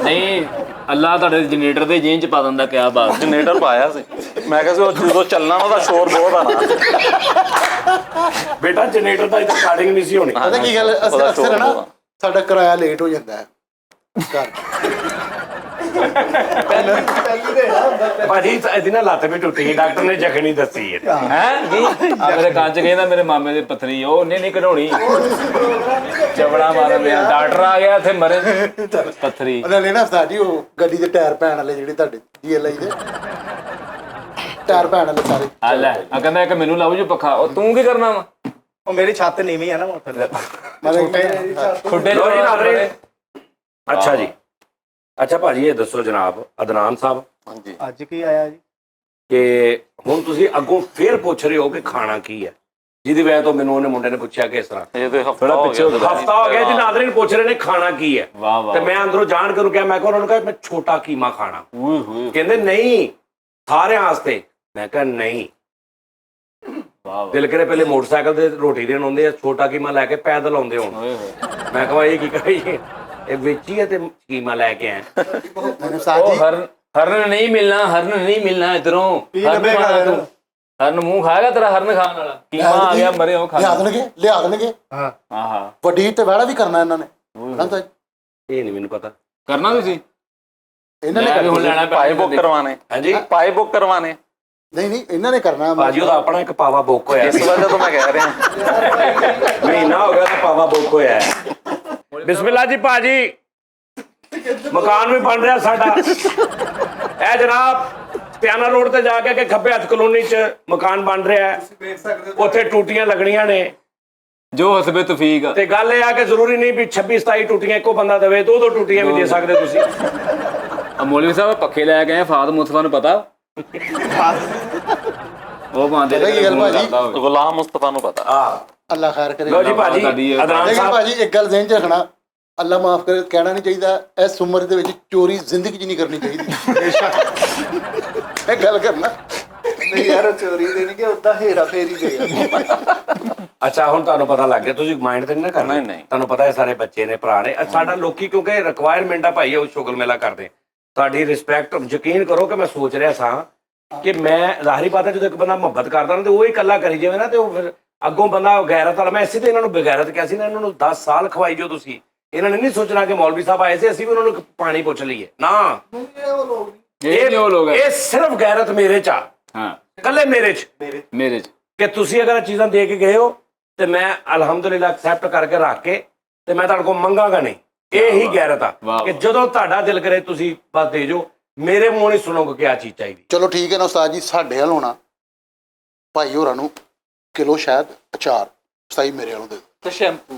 Speaker 5: ਨਹੀਂ ਅੱਲਾ ਤੁਹਾਡੇ ਜਨਰੇਟਰ ਦੇ ਜੇਨ ਚ ਪਾ ਦਿੰਦਾ, ਕੀ ਬਾਤ।
Speaker 7: ਜਨਰੇਟਰ ਪਾਇਆ ਸੀ, ਮੈਂ ਕਿਹਾ ਸੀ ਉਹ ਜਦੋਂ ਚੱਲਣਾ ਉਹਦਾ ਸ਼ੋਰ ਬਹੁਤ ਆਣਾ।
Speaker 1: ਬੇਟਾ ਜਨਰੇਟਰ ਦਾ ਇੱਥੇ ਸਟਾਰਟਿੰਗ ਨਹੀਂ ਸੀ ਹੋਣੀ।
Speaker 3: ਪਤਾ ਕੀ ਗੱਲ
Speaker 7: ਉਹਦਾ
Speaker 3: ਅਕਸਰ
Speaker 7: ਸ਼ੋਰ
Speaker 3: ਹੈ ਨਾ
Speaker 7: ਬਹੁਤ।
Speaker 3: ਸਾਡਾ ਕਿਰਾਇਆ ਲੇਟ ਹੋ ਜਾਂਦਾ ਹੈ ਘਰ।
Speaker 1: ਭਾਜੀ ਇਹਦੀ ਨਾ ਲੱਤ ਵੀ ਟੁੱਟੀ ਗਈ, ਡਾਕਟਰ ਨੇ ਜ਼ਖਮੀ ਦੱਸੀ ਹੈ।
Speaker 5: ਹੈ ਕੀ ਆ ਮੇਰੇ ਕੰਨ ਚ ਕਹਿੰਦਾ ਮੇਰੇ ਮਾਮੇ ਦੀ ਪਥਰੀ ਉਹ ਉਹਨੇ ਨਹੀਂ ਕਢਾਉਣੀ, ਚਵੜਾ ਮਾਰਨ ਲਿਆ। ਡਾਕਟਰ ਆ ਗਿਆ ਇੱਥੇ ਮਰੇ ਪਥਰੀ।
Speaker 3: ਉਹਨਾਂ ਨੇ ਨਾ ਉਸਤਾਦ ਜੀ ਉਹ ਗੱਡੀ ਦੇ ਟਾਇਰ ਪੈਣ ਵਾਲੇ ਜਿਹੜੇ ਤੁਹਾਡੇ GLI ਦੇ ਟਾਇਰ ਪੈਣ ਵਾਲੇ ਸਾਰੇ।
Speaker 5: ਆ ਲੈ ਆ ਕਹਿੰਦਾ ਇੱਕ ਮੈਨੂੰ ਲਾਉ ਜੋ ਪੱਖਾ, ਉਹ ਤੂੰ ਕੀ ਕਰਨਾ ਵਾ?
Speaker 4: ਉਹ ਮੇਰੀ ਛੱਤ ਨੀਵੀਂ ਹੈ ਨਾ ਮੋਟਰ।
Speaker 5: ਖੁੱਡੇ
Speaker 1: ਲਓ ਜੀ
Speaker 5: ਚ
Speaker 1: ਨਾਜ਼ਰੀਨ। ਅੱਛਾ ਜੀ, ਅੱਛਾ ਭਾਜੀ ਇਹ ਦੱਸੋ ਜਨਾਬ ਅਦਨਾਨ ਸਾਹਿਬ
Speaker 7: ਹਾਂਜੀ,
Speaker 4: ਅੱਜ ਕੀ ਆਇਆ ਜੀ?
Speaker 1: ਕਿ ਹੁਣ ਤੁਸੀਂ ਅੱਗੋਂ ਫੇਰ ਪੁੱਛ ਰਹੇ ਹੋ ਕਿ ਖਾਣਾ ਕੀ ਹੈ, ਜਿਹਦੀ ਵਜ੍ਹਾ ਤੋਂ ਮੈਨੂੰ ਉਹਨੇ ਮੁੰਡੇ ਨੇ ਪੁੱਛਿਆ ਕਿ ਇਸ ਤਰ੍ਹਾਂ
Speaker 7: ਇਹ ਤੇ ਹਫਤਾ
Speaker 5: ਥੋੜ੍ਹਾ
Speaker 7: ਹੋ
Speaker 5: ਪਿੱਛੇ ਹੋ
Speaker 7: ਗਿਆ।
Speaker 5: ਗਿਆ।
Speaker 1: ਹਫਤਾ ਹੋ ਗਿਆ ਜੀ ਨਾਜ਼ਰੀਨ ਪੁੱਛ ਰਹੇ ਨੇ ਖਾਣਾ ਕੀ ਹੈ।
Speaker 5: ਵਾਹ ਵਾਹ।
Speaker 1: ਤੇ ਮੈਂ ਅੰਦਰੋਂ ਜਾਣ ਕੇ ਕਿਹਾ, ਮੈਂ ਕਿਹਾ ਉਹਨਾਂ ਨੂੰ ਕਿਹਾ ਮੈਂ ਛੋਟਾ ਕੀਮਾ ਖਾਣਾ।
Speaker 5: ਓਏ ਹੋਏ
Speaker 1: ਕਹਿੰਦੇ ਨਹੀਂ ਸਾਰਿਆਂ ਵਾਸਤੇ। ਮੈਂ ਕਿਹਾ ਨਹੀਂ,
Speaker 5: ਵਾਹ ਵਾਹ।
Speaker 1: ਦਿਲ ਕਰੇ ਪਹਿਲੇ ਮੋਟਰਸਾਈਕਲ ਤੇ ਰੋਟੀ ਦੇਣ ਆਉਂਦੇ ਆ, ਛੋਟਾ ਕੀਮਾ ਲੈ ਕੇ ਪੈਦਲ ਆਉਂਦੇ ਹੁਣ।
Speaker 5: ਓਏ ਹੋਏ।
Speaker 1: ਮੈਂ ਕਹਾਂ ਇਹ ਕੀ ਕਰੀਏ, ਇਹ ਵੇਚੀ ਹੈ ਤੇ ਕੀਮਾ ਲੈ ਕੇ ਆਏ।
Speaker 3: ਉਸਤਾਦ
Speaker 5: ਉਹ
Speaker 3: ਜੀ
Speaker 5: ਹਰਨ ਨਹੀਂ ਮਿਲਣਾ, ਹਰਨ ਨਹੀਂ ਮਿਲਣਾ ਇਧਰੋਂ। ਹਰਨ ਮੂੰਹ ਖਾਏਗਾ ਤੇਰਾ, ਹਰਨ ਖਾਣ ਵਾਲਾ ਕੀਮਾ ਆ ਗਿਆ ਮਰੇ ਉਹ
Speaker 3: ਲਿਆ
Speaker 5: ਖਾ।
Speaker 3: ਦੇਣਗੇ।
Speaker 4: ਹਾਂ
Speaker 5: ਆਹਾ
Speaker 3: ਵੱਡੀ ਤੇ ਵਾੜਾ ਵੀ ਕਰਨਾ ਇਹਨਾਂ ਨੇ। ਕਹਿੰਦਾ
Speaker 1: ਇਹ ਨਹੀਂ ਮੈਨੂੰ ਪਤਾ।
Speaker 5: ਕਰਨਾ ਤੁਸੀਂ
Speaker 3: ਇਹਨਾਂ ਨੇ
Speaker 5: ਮੈਂ ਵੀ ਹੁਣ
Speaker 3: ਕਰਨਾ।
Speaker 5: ਲੈਣਾ
Speaker 7: ਪਾਏ ਬੁੱਕ ਕਰਵਾਣੇ।
Speaker 1: ਹਾਂਜੀ
Speaker 7: ਪਾਏ ਬੁੱਕ ਕਰਵਾਣੇ।
Speaker 3: ਨਹੀਂ ਇਹਨਾਂ ਨੇ ਕਰਨਾ।
Speaker 1: ਭਾਜੀ ਉਹਦਾ ਆਪਣਾ ਇੱਕ ਪਾਵਾ ਬੁੱਕ ਹੋਇਆ
Speaker 7: ਇਸ
Speaker 1: ਸੀ।
Speaker 7: ਵਜ੍ਹਾ ਤੋਂ ਮੈਂ ਕਹਿ ਰਿਹਾ।
Speaker 1: ਮਹੀਨਾ ਹੋ ਗਿਆ ਤਾਂ ਪਾਵਾ ਬੁੱਕ ਹੋਇਆ ਹੈ। ਬਿਸਮਿਲ੍ਲਾ ਜੀ ਭਾਜੀ, ਮਕਾਨ ਵੀ ਬਣ ਰਿਹਾ ਸਾਡਾ। ਇਹ ਜਨਾਬ ਪਿਆਨਾ ਰੋਡ ਤੇ ਜਾ ਕੇ ਖੱਬੇ ਹੱਥ ਕਲੋਨੀ 'ਚ ਮਕਾਨ ਬਣ ਰਿਹਾ ਹੈ। ਉੱਥੇ ਟੂਟੀਆਂ ਲੱਗਣੀਆਂ ਨੇ।
Speaker 5: ਜੋ ਹਸਬੇ ਤੌਫੀਕ।
Speaker 1: ਤੇ ਗੱਲ ਇਹ ਆ ਕਿ ਜ਼ਰੂਰੀ ਨਹੀਂ ਵੀ 26-27 ਟੂਟੀਆਂ ਇੱਕੋ ਬੰਦਾ ਦੇਵੇ, 2-2 ਟੂਟੀਆਂ ਵੀ ਦੇ ਸਕਦੇ ਤੁਸੀਂ।
Speaker 5: ਮੌਲਵੀ ਸਾਹਿਬ ਪੱਖੇ ਲੈ ਕੇ ਆਏ, ਫਾਦ ਮੁਸਤਫਾ ਨੂੰ ਪਤਾ ਉਹ ਬਾਂਦੇ
Speaker 3: ਪਤਾ ਕੀ ਗੱਲ ਭਾਜੀ?
Speaker 7: ਗੁਲਾਮ ਮੁਸਤਫਾ ਨੂੰ ਪਤਾ।
Speaker 3: ਅੱਲਾ ਖੈਰ ਕਰੇ।
Speaker 1: ਲੋ ਜੀ ਭਾਜੀ
Speaker 5: ਤੁਹਾਡੀ
Speaker 1: ਅਦਨਾਨ
Speaker 3: ਲੇਕਿਨ
Speaker 1: ਸਾਹਿਬ
Speaker 3: ਭਾਜੀ ਇੱਕ ਗੱਲ ਜ਼ਿਹਨ 'ਚ ਰੱਖਣਾ, ਅੱਲਾ ਮਾਫ ਕਰੇ ਕਹਿਣਾ ਨਹੀਂ ਚਾਹੀਦਾ, ਇਸ ਉਮਰ ਦੇ ਵਿੱਚ ਚੋਰੀ ਜ਼ਿੰਦਗੀ 'ਚ ਨਹੀਂ ਕਰਨੀ ਚਾਹੀਦੀ। ਇਹ ਗੱਲ ਕਰਨਾ।
Speaker 2: ਨਹੀਂ ਯਾਰ ਚੋਰੀ ਦੇ ਨਹੀਂ ਕਿ ਉਦਾਂ ਹੇਰਾ ਫੇਰੀ ਦੇ ਆ।
Speaker 1: ਅੱਛਾ ਹੁਣ ਤੁਹਾਨੂੰ ਪਤਾ ਲੱਗ ਗਿਆ, ਤੁਸੀਂ ਮਾਈਂਡ ਤੇ ਨਹੀਂ ਨਾ ਕਰਨਾ।
Speaker 7: ਨਹੀਂ।
Speaker 1: ਤੁਹਾਨੂੰ ਪਤਾ ਹੈ ਸਾਰੇ ਬੱਚੇ ਨੇ, ਭਰਾ ਨੇ। ਸਾਡਾ ਲੋਕੀ ਕਿਉਂਕਿ ਰਿਕੁਆਇਰਮੈਂਟ ਆ ਭਾਈ ਉਹ ਸ਼ੁਗਲ ਮੇਲਾ ਕਰਦੇ। ਤੁਹਾਡੀ ਰਿਸਪੈਕਟ, ਯਕੀਨ ਕਰੋ ਕਿ ਮੈਂ ਸੋਚ ਰਿਹਾ ਸਾਂ ਕਿ ਮੈਂ ਜ਼ਾਹਿਰੀ ਬਾਤ ਹੈ ਜਦੋਂ ਇੱਕ ਬੰਦਾ ਮੁਹੱਬਤ ਕਰਦਾ ਨਾ ਤੇ ਉਹ ਹੀ ਇਕੱਲਾ ਕਰੀ ਜਾਵੇ ਨਾ ਤੇ ਉਹ ਫਿਰ ਅੱਗੋਂ ਬੰਦਾ ਗੈਰਤ ਵਾਲਾ। ਮੈਂ ਇਸੇ ਤੇ ਇਹਨਾਂ ਨੂੰ ਬਗੈਰਤ ਕਿਹਾ ਸੀ ਨਾ, ਇਹਨਾਂ ਨੂੰ 10 ਸਾਲ ਖਵਾਈ ਜੋ ਤੁਸੀਂ। ਇਹਨਾਂ ਨੇ ਨਹੀਂ ਸੋਚਣਾ ਕਿ ਮੌਲਵੀ ਸਾਹਿਬ ਆਏ ਸੀ ਅਸੀਂ ਵੀ ਉਹਨਾਂ ਨੂੰ ਪਾਣੀ ਪੁੱਛ ਲਈਏ ਨਾ।
Speaker 5: ਇਹ ਨਹੀਂ ਉਹ ਲੋਕ ਹੈ।
Speaker 1: ਇਹ ਸਿਰਫ ਗੈਰਤ ਮੇਰੇ 'ਚ ਆ,
Speaker 5: ਹਾਂ
Speaker 1: ਇਕੱਲੇ ਮੇਰੇ 'ਚ,
Speaker 5: ਮੇਰੇ ਚ
Speaker 1: ਕਿ ਤੁਸੀਂ ਅਗਰ ਇਹ ਚੀਜ਼ਾਂ ਦੇ ਕੇ ਗਏ ਹੋ ਤੇ ਮੈਂ ਅਲਹਮਦੁਲਿਲਾ ਐਕਸੈਪਟ ਕਰਕੇ ਰੱਖ ਕੇ ਤੇ ਮੈਂ ਤੁਹਾਡੇ ਕੋਲ ਮੰਗਾਂਗਾ ਨਹੀਂ। ਇਹ ਹੀ ਗੈਰਤ ਆ
Speaker 5: ਵਾਹ।
Speaker 1: ਕਿ ਜਦੋਂ ਤੁਹਾਡਾ ਦਿਲ ਕਰੇ ਤੁਸੀਂ ਬਸ ਦੇ ਜੋ, ਮੇਰੇ ਮੂੰਹ ਨਹੀਂ ਸੁਣੋਗੇ ਕਿ ਆ ਚੀਜ਼ ਚਾਹੀਦੀ।
Speaker 3: ਚਲੋ ਠੀਕ ਹੈ ਨਾ ਉਸਤਾਦ ਜੀ, ਸਾਡੇ ਵੱਲ ਹੋਣਾ ਭਾਈ ਹੋਰਾਂ ਨੂੰ ਕਿਲੋ ਸ਼ਾਇਦ ਅਚਾਰ ਸਤਾਈ ਮੇਰੇ ਵੱਲੋਂ ਦੇ ਦਿਓ।
Speaker 2: ਤੇ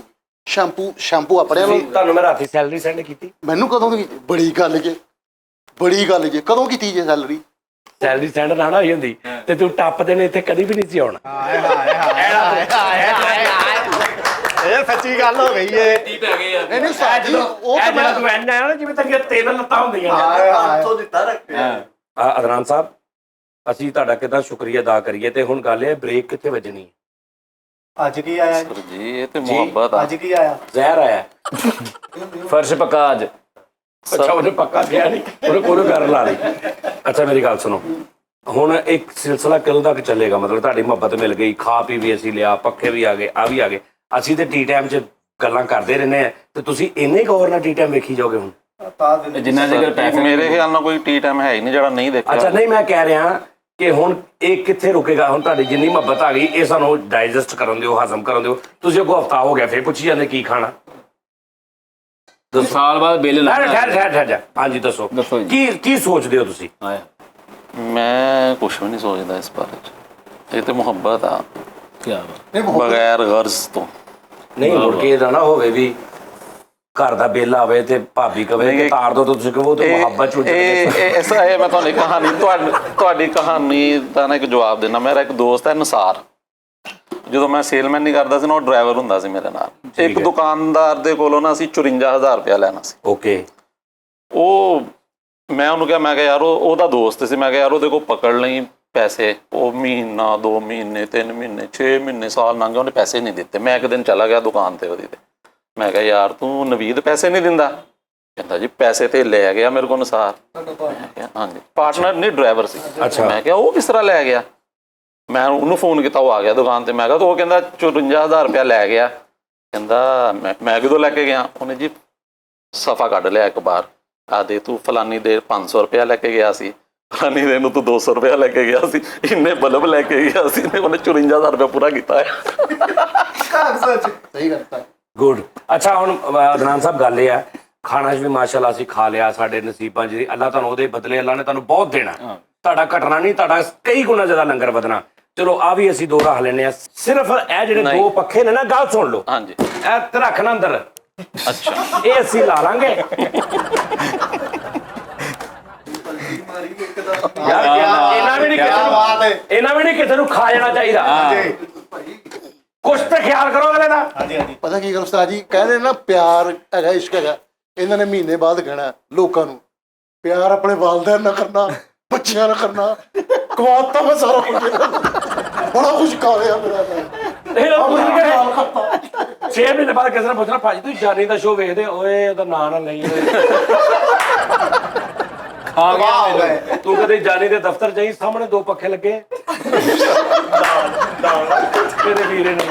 Speaker 2: ਸ਼ੈਂਪੂ
Speaker 3: ਸ਼ੈਂਪੂ ਆਪਣੇ ਵੱਲੋਂ।
Speaker 1: ਤੁਹਾਨੂੰ ਮੈਂ ਰਾਤੀ ਸੈਲਰੀ ਸੈਂਡ ਕੀਤੀ।
Speaker 3: ਮੈਨੂੰ ਕਦੋਂ ਦੀ ਬੜੀ ਗੱਲ ਜੇ ਕਦੋਂ ਕੀਤੀ ਜੇ ਸੈਲਰੀ?
Speaker 1: ਸੈਲਰੀ ਸੈਂਡ ਨਾ ਹੋਈ ਹੁੰਦੀ ਤੇ ਤੂੰ ਟੱਪਦੇ ਨੇ ਇੱਥੇ ਕਦੀ ਵੀ ਨਹੀਂ ਸੀ ਆਉਣਾ।
Speaker 4: ਹਾਏ ਹਾਏ ਹਾਏ ਹਾਏ ਹਾਏ। ਇਹ ਸੱਚੀ ਗੱਲ ਹੋ ਗਈ ਏ।
Speaker 3: ਨਹੀਂ ਉਸਤਾਦ ਜੀ ਉਹ
Speaker 1: ਇਹ
Speaker 3: ਤਾਂ
Speaker 1: ਜਿਹੜਾ ਤੂੰ ਐਨ ਆਇਆ ਨਾ ਜਿਵੇਂ ਤੇਰੀਆਂ 3 ਲੱਤਾਂ ਹੁੰਦੀਆਂ ਨੇ।
Speaker 3: ਹਾਏ ਹਾਏ।
Speaker 6: 500 ਦਿੱਤਾ ਰੱਖਿਆ।
Speaker 1: ਅਦਨਾਨ ਸਾਹਿਬ ਅਸੀਂ ਤੁਹਾਡਾ ਕਿੱਦਾਂ ਸ਼ੁਕਰੀਆ ਅਦਾ ਕਰੀਏ। ਤੇ ਹੁਣ ਗੱਲ ਇਹ ਬ੍ਰੇਕ ਕਿੱਥੇ ਵੱਜਣੀ ਹੈ?
Speaker 4: ਅੱਜ ਕੀ ਆਇਆ ਜੀ?
Speaker 7: ਸਰ ਜੀ ਇਹ ਤੇ ਮੁਹੱਬਤ ਆ।
Speaker 4: ਅੱਜ ਕੀ ਆਇਆ?
Speaker 1: ਜ਼ਹਿਰ ਆਇਆ।
Speaker 5: ਫਰਸ਼ ਪੱਕਾ ਅੱਜ।
Speaker 1: ਅੱਛਾ ਉਹਨੇ ਪੱਕਾ ਕਿਹਾ ਨਹੀਂ, ਉਹਨੇ ਕੋਈ ਗੱਲ ਲਾ ਲਈ। ਅੱਛਾ ਮੇਰੀ ਗੱਲ ਸੁਣੋ, ਹੁਣ ਇੱਕ ਸਿਲਸਿਲਾ ਕਦੋਂ ਤੱਕ ਚੱਲੇਗਾ? ਮਤਲਬ ਤੁਹਾਡੀ ਮੁਹੱਬਤ ਮਿਲ ਗਈ, ਖਾ ਪੀ ਵੀ ਅਸੀਂ ਲਿਆ, ਪੱਖੇ ਵੀ ਆ ਗਏ, ਆ ਵੀ ਆ ਗਏ, ਅਸੀਂ ਤੇ ਟੀ ਟਾਈਮ 'ਚ ਗੱਲਾਂ ਕਰਦੇ ਰਹਿੰਦੇ ਆ, ਤੇ ਤੁਸੀਂ ਇੰਨੇ ਗੌਰ ਨਾਲ ਟੀ ਟਾਈਮ ਵੇਖੀ ਜਾਓਗੇ ਹੁਣ?
Speaker 5: ਜਿੰਨਾ ਚਿਰ ਪੈਸੇ
Speaker 7: ਮੇਰੇ ਖਿਆਲ ਨਾਲ ਕੋਈ ਟੀ ਟਾਈਮ ਹੈ ਹੀ ਨਹੀਂ ਜਿਹੜਾ ਨਹੀਂ ਦੇਖਿਆ।
Speaker 1: ਅੱਛਾ, ਨਹੀਂ ਮੈਂ ਕਹਿ ਰਿਹਾ ਕਿ ਹੁਣ ਇਹ ਕਿੱਥੇ ਰੁਕੇਗਾ? ਹੁਣ ਤੁਹਾਡੀ ਜਿੰਨੀ ਮੁਹੱਬਤ ਆ ਗਈ, ਇਹ ਸਾਨੂੰ ਡਾਈਜੈਸਟ ਕਰਨ ਦਿਓ, ਹਜ਼ਮ ਕਰਨ ਦਿਓ। ਤੁਸੀਂ ਅੱਗੋਂ ਹਫਤਾ ਹੋ ਗਿਆ, ਫਿਰ ਪੁੱਛੀ ਜਾਂਦੇ ਕੀ ਖਾਣਾ।
Speaker 5: ਸਾਲ ਬਾਅਦ ਬਿੱਲ
Speaker 1: ਠਹਿਰ ਜਾ, ਹਾਂਜੀ ਦੱਸੋ
Speaker 5: ਦੱਸੋ ਜੀ।
Speaker 1: ਕੀ ਸੋਚਦੇ ਹੋ ਤੁਸੀਂ?
Speaker 7: ਮੈਂ ਕੁਝ ਵੀ ਨਹੀਂ ਸੋਚਦਾ ਇਸ ਬਾਰੇ 'ਚ। ਇਹ ਤੇ ਮੁਹੱਬਤ ਆ
Speaker 5: ਕੀ ਬਾਤ।
Speaker 7: ਬਗੈਰ ਗਰਜ਼ ਤੋਂ।
Speaker 1: ਨਹੀਂ ਮੁੜ ਕੇ ਇਹਦਾ ਨਾ ਹੋਵੇ ਵੀ ਘਰ ਦਾ ਬਿੱਲ ਆਵੇ ਤੇ ਭਾਬੀ ਕਵੇ ਕਿ ਤਾਰ ਦੋ, ਤੁਸੀਂ ਕਹੋ ਤੇ ਮੁਹੱਬਤ ਚ
Speaker 7: ਇਹ ਮੈਂ ਤੁਹਾਨੂੰ ਕਹਾਣੀ ਤੁਹਾਡੀ ਕਹਾਣੀ ਦਾ ਨਾ ਇੱਕ ਜਵਾਬ ਦੇਣਾ। ਮੇਰਾ ਇੱਕ ਦੋਸਤ ਹੈ ਨਸਾਰ, ਜਦੋਂ ਮੈਂ ਸੇਲਮੈਨ ਨਹੀਂ ਕਰਦਾ ਸੀ ਨਾ, ਉਹ ਡਰਾਈਵਰ ਹੁੰਦਾ ਸੀ ਮੇਰੇ ਨਾਲ। ਇੱਕ ਦੁਕਾਨਦਾਰ ਦੇ ਕੋਲੋਂ ਨਾ ਅਸੀਂ 54,000 ਰੁਪਇਆ ਲੈਣਾ ਸੀ।
Speaker 1: ਓਕੇ।
Speaker 7: ਉਹ ਮੈਂ ਉਹਨੂੰ ਕਿਹਾ, ਮੈਂ ਕਿਹਾ ਯਾਰ ਉਹਦਾ ਦੋਸਤ ਸੀ, ਮੈਂ ਕਿਹਾ ਯਾਰ ਉਹਦੇ ਕੋਲ ਪਕੜ ਲਈ ਪੈਸੇ। ਉਹ ਮਹੀਨਾ 2 ਮਹੀਨੇ 3 ਮਹੀਨੇ 6 ਮਹੀਨੇ ਸਾਲ ਲੰਘ ਗਏ, ਉਹਨੇ ਪੈਸੇ ਨਹੀਂ ਦਿੱਤੇ। ਮੈਂ ਇੱਕ ਦਿਨ ਚਲਾ ਗਿਆ ਦੁਕਾਨ ਤੇ ਉਹਦੀ ਤੇ, ਮੈਂ ਕਿਹਾ ਯਾਰ ਤੂੰ ਨਵੀਦ ਪੈਸੇ ਨਹੀਂ ਦਿੰਦਾ? ਕਹਿੰਦਾ ਜੀ ਪੈਸੇ ਤੇ ਲੈ ਗਿਆ ਮੇਰੇ ਕੋਲ ਨਸਾਰ। ਮੈਂ ਕਿਹਾ ਹਾਂਜੀ, ਪਾਰਟਨਰ ਨਹੀਂ ਡਰਾਈਵਰ ਸੀ। ਮੈਂ ਕਿਹਾ ਉਹ ਕਿਸ ਤਰ੍ਹਾਂ ਲੈ ਗਿਆ? ਮੈਂ ਉਹਨੂੰ ਫੋਨ ਕੀਤਾ, ਉਹ ਆ ਗਿਆ ਦੁਕਾਨ ਤੇ। ਮੈਂ ਕਿਹਾ ਤਾਂ ਉਹ ਕਹਿੰਦਾ 54,000 ਰੁਪਇਆ ਲੈ ਗਿਆ। ਕਹਿੰਦਾ ਮੈਂ ਕਿਦੋਂ ਲੈ ਕੇ ਗਿਆ? ਉਹਨੇ ਜੀ ਸਫਾ ਕੱਢ ਲਿਆ ਇੱਕ ਬਾਰ, ਆ ਦੇ ਤੂੰ ਫਲਾਨੀ ਦੇ 500 ਰੁਪਇਆ ਲੈ ਕੇ ਗਿਆ ਸੀ, ਫਲਾਨੀ ਦੇ ਨੂੰ ਤੂੰ 200 ਰੁਪਇਆ ਲੈ ਕੇ ਗਿਆ ਸੀ, ਇੰਨੇ ਬਲਬ ਲੈ ਕੇ ਗਿਆ ਸੀ, ਉਹਨੇ 54,000 ਰੁਪਇਆ ਪੂਰਾ ਕੀਤਾ ਹੈ।
Speaker 3: ਸਹੀ ਕਰਤਾ।
Speaker 1: ਗੁੱਡ। ਅੱਛਾ ਹੁਣ ਅਦਨਾਨ ਸਾਹਿਬ ਗੱਲ ਇਹ ਆ, ਖਾਣਾ 'ਚ ਵੀ ਮਾਸ਼ਾਅੱਲਾ ਅਸੀਂ ਖਾ ਲਿਆ, ਸਾਡੇ ਨਸੀਬਾਂ 'ਚ ਅੱਲਾਹ ਤੁਹਾਨੂੰ ਉਹਦੇ ਬਦਲੇ ਅੱਲਾਹ ਨੇ ਤੁਹਾਨੂੰ ਬਹੁਤ ਦੇਣਾ। ਤੁਹਾਡਾ ਘਟਣਾ ਨਹੀਂ, ਤੁਹਾਡਾ ਕਈ ਗੁਣਾ ਜ਼ਿਆਦਾ ਲੰਗਰ ਵਧਣਾ। ਚਲੋ ਆ ਵੀ ਅਸੀਂ 2 ਰੱਖ ਲੈਂਦੇ ਆ। ਸਿਰਫ ਇਹ ਜਿਹੜੇ 2 ਪੱਖੇ ਨੇ ਨਾ, ਗੱਲ ਸੁਣ ਲਓ।
Speaker 7: ਹਾਂਜੀ,
Speaker 1: ਇਹ ਤੇ ਰੱਖਣਾ ਅੰਦਰ।
Speaker 7: ਅੱਛਾ,
Speaker 1: ਇਹ ਅਸੀਂ ਲਾ ਲਾਂਗੇ। ਯਾਰ ਇਹਨਾਂ ਵੀ ਨਹੀਂ ਕਿਸੇ ਨੂੰ ਖਾ ਜਾਣਾ ਚਾਹੀਦਾ। ਕੁਛ ਤੇ ਖਿਆਲ ਕਰੋ ਅਗਲੇ ਦਾ।
Speaker 3: ਪਤਾ ਕੀ ਗੱਲ ਉਸਤਾਦ ਜੀ ਕਹਿੰਦੇ ਨਾ, ਪਿਆਰ ਹੈਗਾ, ਇਸ਼ਕ ਹੈਗਾ। ਇਹਨਾਂ ਨੇ ਮਹੀਨੇ ਬਾਅਦ ਕਹਿਣਾ ਲੋਕਾਂ ਨੂੰ, ਪਿਆਰ ਆਪਣੇ ਵਾਲਿदैन ਨਾਲ ਕਰਨਾ, ਬੱਚਿਆਂ ਨਾਲ ਕਰਨਾ। ਕਮਾਤਾ ਮੈਂ ਸਾਰਾ ਕੁਝ, ਬੜਾ ਕੁਝ ਖਾ ਲਿਆ ਮੇਰਾ।
Speaker 1: 6 ਮਹੀਨੇ ਬਾਅਦ ਕਿਸੇ ਨੇ ਪੁੱਛਣਾ, ਭਾਜੀ ਤੁਸੀਂ ਜਾਨੀ ਦਾ ਸ਼ੋਅ ਵੇਖਦੇ? ਓਏ ਉਹਦਾ ਨਾਂ ਨਾ ਲਈ, ਤੂੰ ਕਦੇ ਜਾਨੀ ਦੇ ਦਫ਼ਤਰ ਜਾਈ, ਸਾਹਮਣੇ 2 ਪੱਖੇ ਲੱਗੇ ਤੇਰੇ ਵੀਰੇ ਨੇ।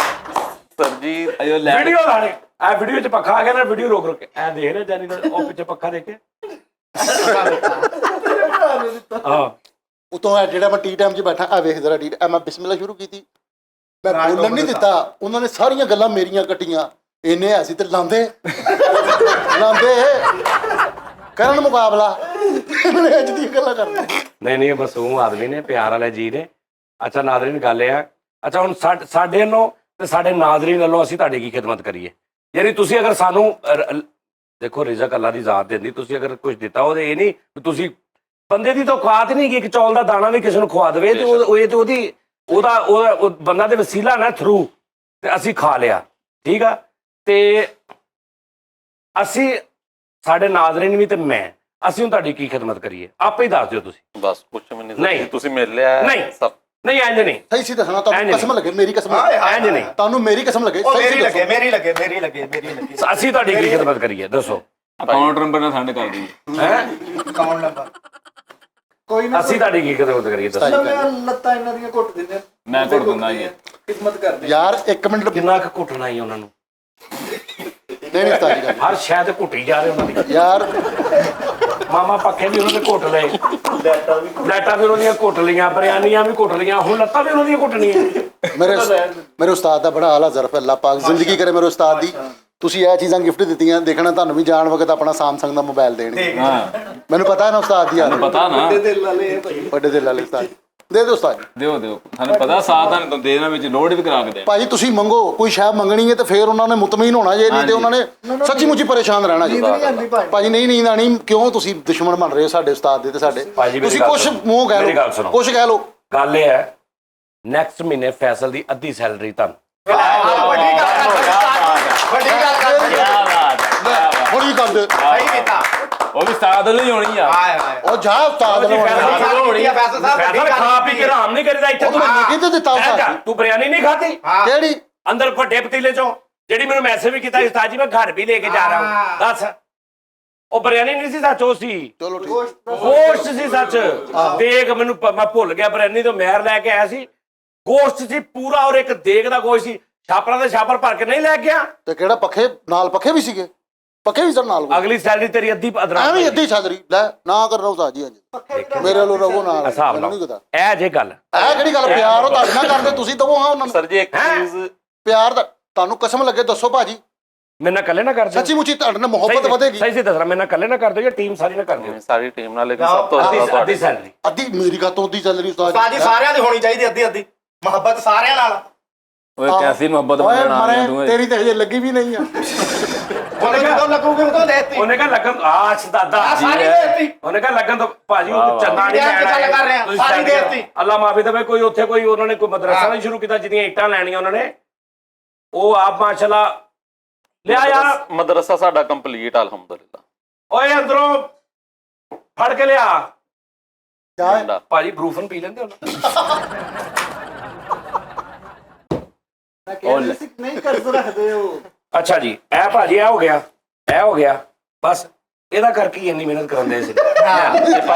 Speaker 7: ਸਰ ਜੀ
Speaker 1: ਵੀਡੀਓ ਲਾਣੇ, ਆ ਵੀਡੀਓ 'ਚ ਪੱਖਾ ਆ ਗਿਆ ਨਾ, ਵੀਡੀਓ ਰੋਕ ਕੇ ਐ ਦੇਖ ਰਿਹਾ ਜਾਨੀ ਦਾ, ਉਹ ਪਿੱਛੇ ਪੱਖਾ ਦੇਖ ਕੇ। ਹਾਂ,
Speaker 3: ਉਤੋਂ ਹੈ ਜਿਹੜਾ ਮੈਂ ਟੀ ਟਾਈਮ 'ਚ ਬੈਠਾ, ਆ ਵੇਖ ਜ਼ਰਾ ਟੀ, ਮੈਂ ਬਿਸਮਿਲ੍ਲਾ ਸ਼ੁਰੂ ਕੀਤੀ, ਮੈਂ ਬੋਲਣ ਨਹੀਂ ਦਿੱਤਾ। ਉਹਨਾਂ ਨੇ ਸਾਰੀਆਂ ਗੱਲਾਂ ਮੇਰੀਆਂ ਕੱਟੀਆਂ। ਇੰਨੇ ਐਸੀ ਤੇ ਲਾਂਦੇ ਕਰਨ ਮੁਕਾਬਲਾ, ਅੱਜ ਦੀਆਂ ਗੱਲਾਂ ਕਰਦੇ।
Speaker 1: ਨਹੀਂ ਬਸ ਉਹ ਆਦਮੀ ਨੇ, ਪਿਆਰ ਵਾਲੇ ਜੀ ਨੇ। ਅੱਛਾ ਨਾਜ਼ਰੀਨ, ਗੱਲ ਇਹ ਆ, ਅੱਛਾ ਹੁਣ ਸਾਡੇ ਵੱਲੋਂ ਤੇ ਸਾਡੇ ਨਾਜ਼ਰੀਨ ਵੱਲੋਂ ਅਸੀਂ ਤੁਹਾਡੀ ਕੀ ਖਿਦਮਤ ਕਰੀਏ? ਯਾਨੀ ਤੁਸੀਂ ਅਗਰ ਸਾਨੂੰ ਦੇਖੋ, ਰਿਜ਼ਕ ਅੱਲਾ ਦੀ ਜ਼ਾਤ ਦਿੰਦੀ, ਤੁਸੀਂ ਅਗਰ ਕੁਝ ਦਿੱਤਾ ਉਹਦੇ ਇਹ ਨਹੀਂ ਤੁਸੀਂ ਬੰਦੇ ਦੀ ਤਾਂ ਔਕਾਤ ਨਹੀਂ ਕਿ ਇੱਕ ਚੌਲ ਦਾ ਦਾਣਾ ਵੀ ਕਿਸੇ ਨੂੰ ਖਵਾ ਦੇਵੇ, ਤੇ ਉਹਦਾ ਬੰਦਾ ਦੇ ਵਸੀਲਾ ਨਾ ਥਰੂ ਤੇ ਅਸੀਂ ਖਾ ਲਿਆ, ਠੀਕ ਆ। ਤੇ ਅਸੀਂ, ਸਾਡੇ ਨਾਜ਼ਰੀਨ ਵੀ ਤੇ ਮੈਂ, ਅਸੀਂ ਹੁਣ ਤੁਹਾਡੀ ਕੀ ਖਿਦਮਤ ਕਰੀਏ? ਆਪੇ ਹੀ ਦੱਸ ਦਿਓ ਤੁਸੀਂ।
Speaker 7: ਬਸ ਕੁਛ ਵੀ ਨਹੀਂ, ਤੁਸੀਂ ਮਿਲ ਲਿਆ।
Speaker 1: ਨਹੀਂ ਇੰਜ ਨਹੀਂ,
Speaker 3: ਸਹੀ ਸੀ ਦੱਸਣਾ। ਤੁਹਾਨੂੰ ਕਸਮ ਲੱਗੇ, ਮੇਰੀ ਕਸਮ
Speaker 1: ਇੰਜ ਨਹੀਂ,
Speaker 3: ਤੁਹਾਨੂੰ ਮੇਰੀ ਕਸਮ ਲੱਗੇ,
Speaker 4: ਮੇਰੀ ਲੱਗੇ।
Speaker 1: ਅਸੀਂ ਤੁਹਾਡੀ ਕੀ ਖਿਦਮਤ ਕਰੀਏ ਦੱਸੋ?
Speaker 5: ਅਕਾਊਂਟ ਨੰਬਰ ਨਾਲ ਸੈਂਡ ਕਰ ਦਿਓ।
Speaker 4: ਅਕਾਊਂਟ ਨੰਬਰ ਕੋਈ ਨਾ,
Speaker 1: ਅਸੀਂ ਤੁਹਾਡੀ ਕੀ ਖਿਦਮਤ ਕਰੀਏ ਦੱਸੋ?
Speaker 2: ਮੈਂ ਲੱਤਾਂ ਇਹਨਾਂ ਦੀਆਂ ਘੁੱਟ ਦਿੰਦੇ,
Speaker 5: ਮੈਂ ਘੁੱਟ ਦਿੰਦਾ ਜੀ।
Speaker 2: ਖਿਦਮਤ ਕਰਦੇ
Speaker 3: ਯਾਰ। 1 ਮਿੰਟ,
Speaker 1: ਕਿੰਨਾ ਕੁ ਘੁੱਟਣਾ ਹੀ ਉਹਨਾਂ ਨੂੰ?
Speaker 3: ਨਹੀਂ ਉਸਤਾਦ ਜੀ,
Speaker 1: ਹਰ ਸ਼ਾਇਦ ਘੁੱਟੀ ਜਾ ਰਹੇ ਉਹਨਾਂ ਦੀ।
Speaker 3: ਯਾਰ
Speaker 1: ਮਾਮਾ ਪੱਖੇ ਵੀ ਉਹਨਾਂ ਦੇ ਘੁੱਟ ਲਏ, ਲਾਈਟਾਂ ਵੀ ਉਹਨਾਂ ਦੀਆਂ ਘੁੱਟ ਲਈਆਂ, ਬਿਰਿਆਨੀਆਂ ਵੀ ਘੁੱਟ ਲਈਆਂ, ਹੁਣ ਲੱਤਾਂ ਵੀ ਉਹਨਾਂ ਦੀਆਂ ਘੁੱਟਣੀਆਂ।
Speaker 3: ਮੇਰੇ ਉਸਤਾਦ ਦਾ ਬੜਾ ਆਲਾ ਜ਼ਰਫ ਹੈ, ਅੱਲਾਹ ਪਾਕ ਜ਼ਿੰਦਗੀ ਕਰੇ ਮੇਰੇ ਉਸਤਾਦ ਦੀ। ਤੁਸੀਂ ਇਹ ਚੀਜ਼ਾਂ ਗਿਫਟ ਦਿੱਤੀਆਂ, ਦੇਖਣਾ ਤੁਹਾਨੂੰ ਵੀ ਜਾਣ ਵਕਤ ਆਪਣਾ ਸੈਮਸੰਗ ਦਾ ਮੋਬਾਈਲ ਦੇਣਗੇ। ਮੈਨੂੰ ਪਤਾ ਹੈ ਨਾ ਉਸਤਾਦ ਦੀ ਯਾਰ,
Speaker 5: ਪਤਾ ਨਾ,
Speaker 3: ਵੱਡੇ ਦਿਲ ਵਾਲੇ ਉਸਤਾਦ। ਦੇ ਦਿਓ ਉਸਤਾਦ ਜੀ,
Speaker 5: ਦਿਓ ਸਾਨੂੰ ਪਤਾ, ਸਾਥ ਤੁਹਾਨੂੰ ਦੇ ਦੇਣਾ, ਵਿੱਚ ਲੋਡ ਵੀ ਕਰਾ ਕੇ ਦੇ।
Speaker 3: ਭਾਜੀ ਤੁਸੀਂ ਮੰਗੋ, ਕੋਈ ਸ਼ੈ ਮੰਗਣੀ ਹੈ ਤੇ ਫਿਰ ਉਹਨਾਂ ਨੇ ਮੁਤਮਈਨ ਹੋਣਾ ਜੇ, ਨਹੀਂ ਤੇ ਉਹਨਾਂ ਨੇ ਸੱਚੀ ਮੁੱਚੀ ਪਰੇਸ਼ਾਨ ਰਹਿਣਾ ਜੀ। ਭਾਜੀ ਨਹੀਂ ਨੀਂਦ ਆਣੀ, ਕਿਉਂ ਤੁਸੀਂ ਦੁਸ਼ਮਣ ਬਣ ਰਹੇ ਹੋ ਸਾਡੇ ਉਸਤਾਦ ਦੇ ਤੇ ਸਾਡੇ? ਤੁਸੀਂ ਕੁਛ ਮੂੰਹ ਕਹਿ ਲਓ, ਕੁਛ ਕਹਿ ਲਓ।
Speaker 1: ਗੱਲ ਇਹ ਹੈ, ਨੈਕਸਟ ਮਹੀਨੇ ਫੈਸਲ ਦੀ ਅੱਧੀ ਸੈਲਰੀ ਤੁਹਾਨੂੰ।
Speaker 3: ਬੜੀ ਗੱਲ
Speaker 4: ਸਹੀ ਕੀਤਾ।
Speaker 5: ਉਹ ਵੀ ਸਾਥ ਨਹੀਂ ਹੋਣੀ ਆ।
Speaker 3: ਉਹ ਜਾ ਉਸਤਾਦ ਨੂੰ
Speaker 1: ਫੈਸਲ ਖਾ ਪੀ ਕੇ ਆਰਾਮ ਨਹੀਂ ਕਰੀਦਾ ਇੱਥੇ।
Speaker 3: ਕਿੱਥੇ ਦਿੱਤਾ ਉਸਤਾਦ?
Speaker 1: ਤੂੰ ਬਿਰਿਆਨੀ ਨਹੀਂ ਖਾਧੀ?
Speaker 3: ਕਿਹੜੀ?
Speaker 1: ਅੰਦਰ ਵੱਡੇ ਪਤੀਲੇ ਚੋਂ, ਜਿਹੜੀ ਮੈਨੂੰ ਮੈਸੇਜ ਵੀ ਕੀਤਾ ਉਸਤਾਦ ਜੀ ਮੈਂ ਘਰ ਵੀ ਲੈ ਕੇ ਜਾ ਰਹਾ ਹੂੰ। ਦੱਸ ਉਹ ਬਿਰਿਆਨੀ ਨਹੀਂ ਸੀ ਸੱਚ, ਉਹ ਸੀ
Speaker 3: ਚਲੋ ਠੀਕ।
Speaker 1: ਗੋਸ਼ਤ ਸੀ ਸੱਚ। ਦੇਗ ਮੈਨੂੰ ਮੈਂ ਭੁੱਲ ਗਿਆ, ਬਿਰਿਆਨੀ ਤੋਂ ਮੈਰ ਲੈ ਕੇ ਆਇਆ ਸੀ, ਗੋਸ਼ਤ ਸੀ ਪੂਰਾ, ਔਰ ਇੱਕ ਦੇਗ ਦਾ ਗੋਸ਼ਤ ਸੀ। ਛਾਪਰਾਂ ਦੇ ਛਾਪਰ ਭਰ ਕੇ ਨਹੀਂ ਲੈ ਗਿਆ।
Speaker 3: ਤੇ ਕਿਹੜਾ ਪੱਖੇ ਨਾਲ, ਪੱਖੇ ਵੀ ਸੀਗੇ, ਪੱਖੇ ਵੀ ਸਰ ਨਾਲ
Speaker 1: ਅਗਲੀ ਸੈਲਰੀ ਤੇਰੀ ਅੱਧੀ ਅਦਰਾ
Speaker 3: ਐਵੇਂ ਅੱਧੀ ਛਾਦਰੀ ਲੈ ਨਾ ਕਰ ਰਹਾ ਜੀ। ਹਾਂਜੀ ਮੇਰੇ ਵੱਲੋਂ ਰਵੋ ਨਾਲ,
Speaker 1: ਹਿਸਾਬ
Speaker 3: ਮੈਨੂੰ
Speaker 1: ਨਾਲ
Speaker 3: ਨਹੀਂ ਪਤਾ
Speaker 1: ਇਹ ਜੇ ਗੱਲ
Speaker 3: ਇਹ ਕਿਹੜੀ ਗੱਲ, ਪਿਆਰ ਉਹ ਤੁਹਾਡੇ ਨਾਲ ਕਰਦੇ, ਤੁਸੀਂ ਦਵੋ ਹਾਂ ਉਹਨਾਂ ਨੂੰ
Speaker 7: ਸਰ ਜੀ ਇੱਕ ਚੀਜ਼
Speaker 3: ਪਿਆਰ ਦਾ। ਤੁਹਾਨੂੰ ਕਸਮ ਲੱਗੇ ਦੱਸੋ ਭਾਜੀ,
Speaker 1: ਮੇਰੇ ਨਾਲ ਇਕੱਲੇ ਨਾ ਕਰ ਦਿਓ।
Speaker 3: ਸੱਚੀ ਮੁੱਚੀ ਤੁਹਾਡੇ ਨਾਲ ਮੁਹੱਬਤ ਵਧੇਗੀ।
Speaker 1: ਸਹੀ ਸੀ ਦੱਸਣਾ, ਮੇਰੇ ਨਾਲ ਇਕੱਲੇ ਨਾ ਕਰ ਦਿਓ ਜਾਂ ਟੀਮ ਸਾਰੀ ਨਾ ਕਰ ਦਿਓ।
Speaker 7: ਸਾਰੀ ਟੀਮ ਨਾਲ, ਲੇਕਿਨ ਸਭ ਤੋਂ ਜ਼ਿਆਦਾ
Speaker 1: ਅੱਧੀ
Speaker 7: ਤੁਹਾਡੀ
Speaker 1: ਸੈਲਰੀ
Speaker 3: ਅੱਧੀ ਮੇਰੀ ਕਾ ਤੋਂ ਅੱਧੀ ਚੱਲ ਰਹੀ ਉਸਤਾਦ
Speaker 4: ਉਸਤਾਦ ਜੀ ਸਾਰਿਆਂ ਦੀ ਹੋਣੀ ਚਾਹੀਦੀ ਅੱਧੀ ਅੱਧੀ, ਮੁਹੱਬਤ ਸਾਰਿਆਂ ਨਾਲ।
Speaker 5: ਓਏ ਕੈਸੀ ਮੁਹੱਬਤ
Speaker 3: ਓਏ
Speaker 5: ਬਣਾਉਣਾ ਆ ਤੂੰ
Speaker 3: ਮਰੇ, ਤੇਰੀ ਤੇ ਹਜੇ ਲੱਗੀ ਵੀ ਨਹੀਂ ਆ।
Speaker 4: ਉਹਨੇ ਜਦੋਂ ਲੱਗੂਗੀ ਉਦੋਂ ਦੇਤੀ।
Speaker 1: ਉਹਨੇ ਕਹਾ ਲੱਗਣ ਆਸ਼ ਦਾਦਾ
Speaker 4: ਸਾਰੀ ਦੇਤੀ।
Speaker 1: ਉਹਨੇ ਕਹਾ ਲੱਗਣ ਤੋਂ ਭਾਜੀ ਉਹ ਚੰਗਾ ਨਹੀਂ
Speaker 4: ਇੰਡੀਆ 'ਚ ਗੱਲ ਕਰ ਰਹੇ ਆ,
Speaker 1: ਤੁਸੀਂ
Speaker 4: ਸਾਰੀ
Speaker 1: ਛੱਡ ਦਿਓ।
Speaker 4: ਦੇਤੀ।
Speaker 1: ਅੱਲਾ ਮਾਫੀ ਦੇਵੇ, ਕੋਈ ਉੱਥੇ ਕੋਈ ਉਹਨਾਂ ਨੇ ਕੋਈ ਮਦਰਸਾ ਨਹੀਂ ਸ਼ੁਰੂ ਕੀਤਾ, ਜਿਹਦੀਆਂ ਇੱਟਾਂ ਲੈਣੀਆਂ ਉਹਨਾਂ ਨੇ, ਉਹ ਆਪ ਮਾਸ਼ਾਅੱਲਾ ਲਿਆ ਯਾਰ।
Speaker 7: ਮਦਰਸਾ ਸਾਡਾ ਕੰਪਲੀਟ ਅਲਹਮਦੁਲਿਲਾ।
Speaker 1: ਓਏ ਅੰਦਰੋਂ ਫੜ ਕੇ ਲਿਆ
Speaker 3: ਕਿਆ
Speaker 1: ਭਾਜੀ, ਬਰੂਫਨ ਪੀ ਲੈਂਦੇ ਹੋ
Speaker 3: ਨਹੀਂ ਕਰ ਰੱਖਦੇ ਹੋ।
Speaker 1: ਅੱਛਾ ਜੀ, ਇਹ ਭਾਜੀ ਇਹ ਹੋ ਗਿਆ, ਇਹ ਹੋ ਗਿਆ, ਬਸ ਇਹਦਾ ਕਰਕੇ ਹੀ ਇੰਨੀ ਮਿਹਨਤ ਕਰਾਉਂਦੇ ਸੀ।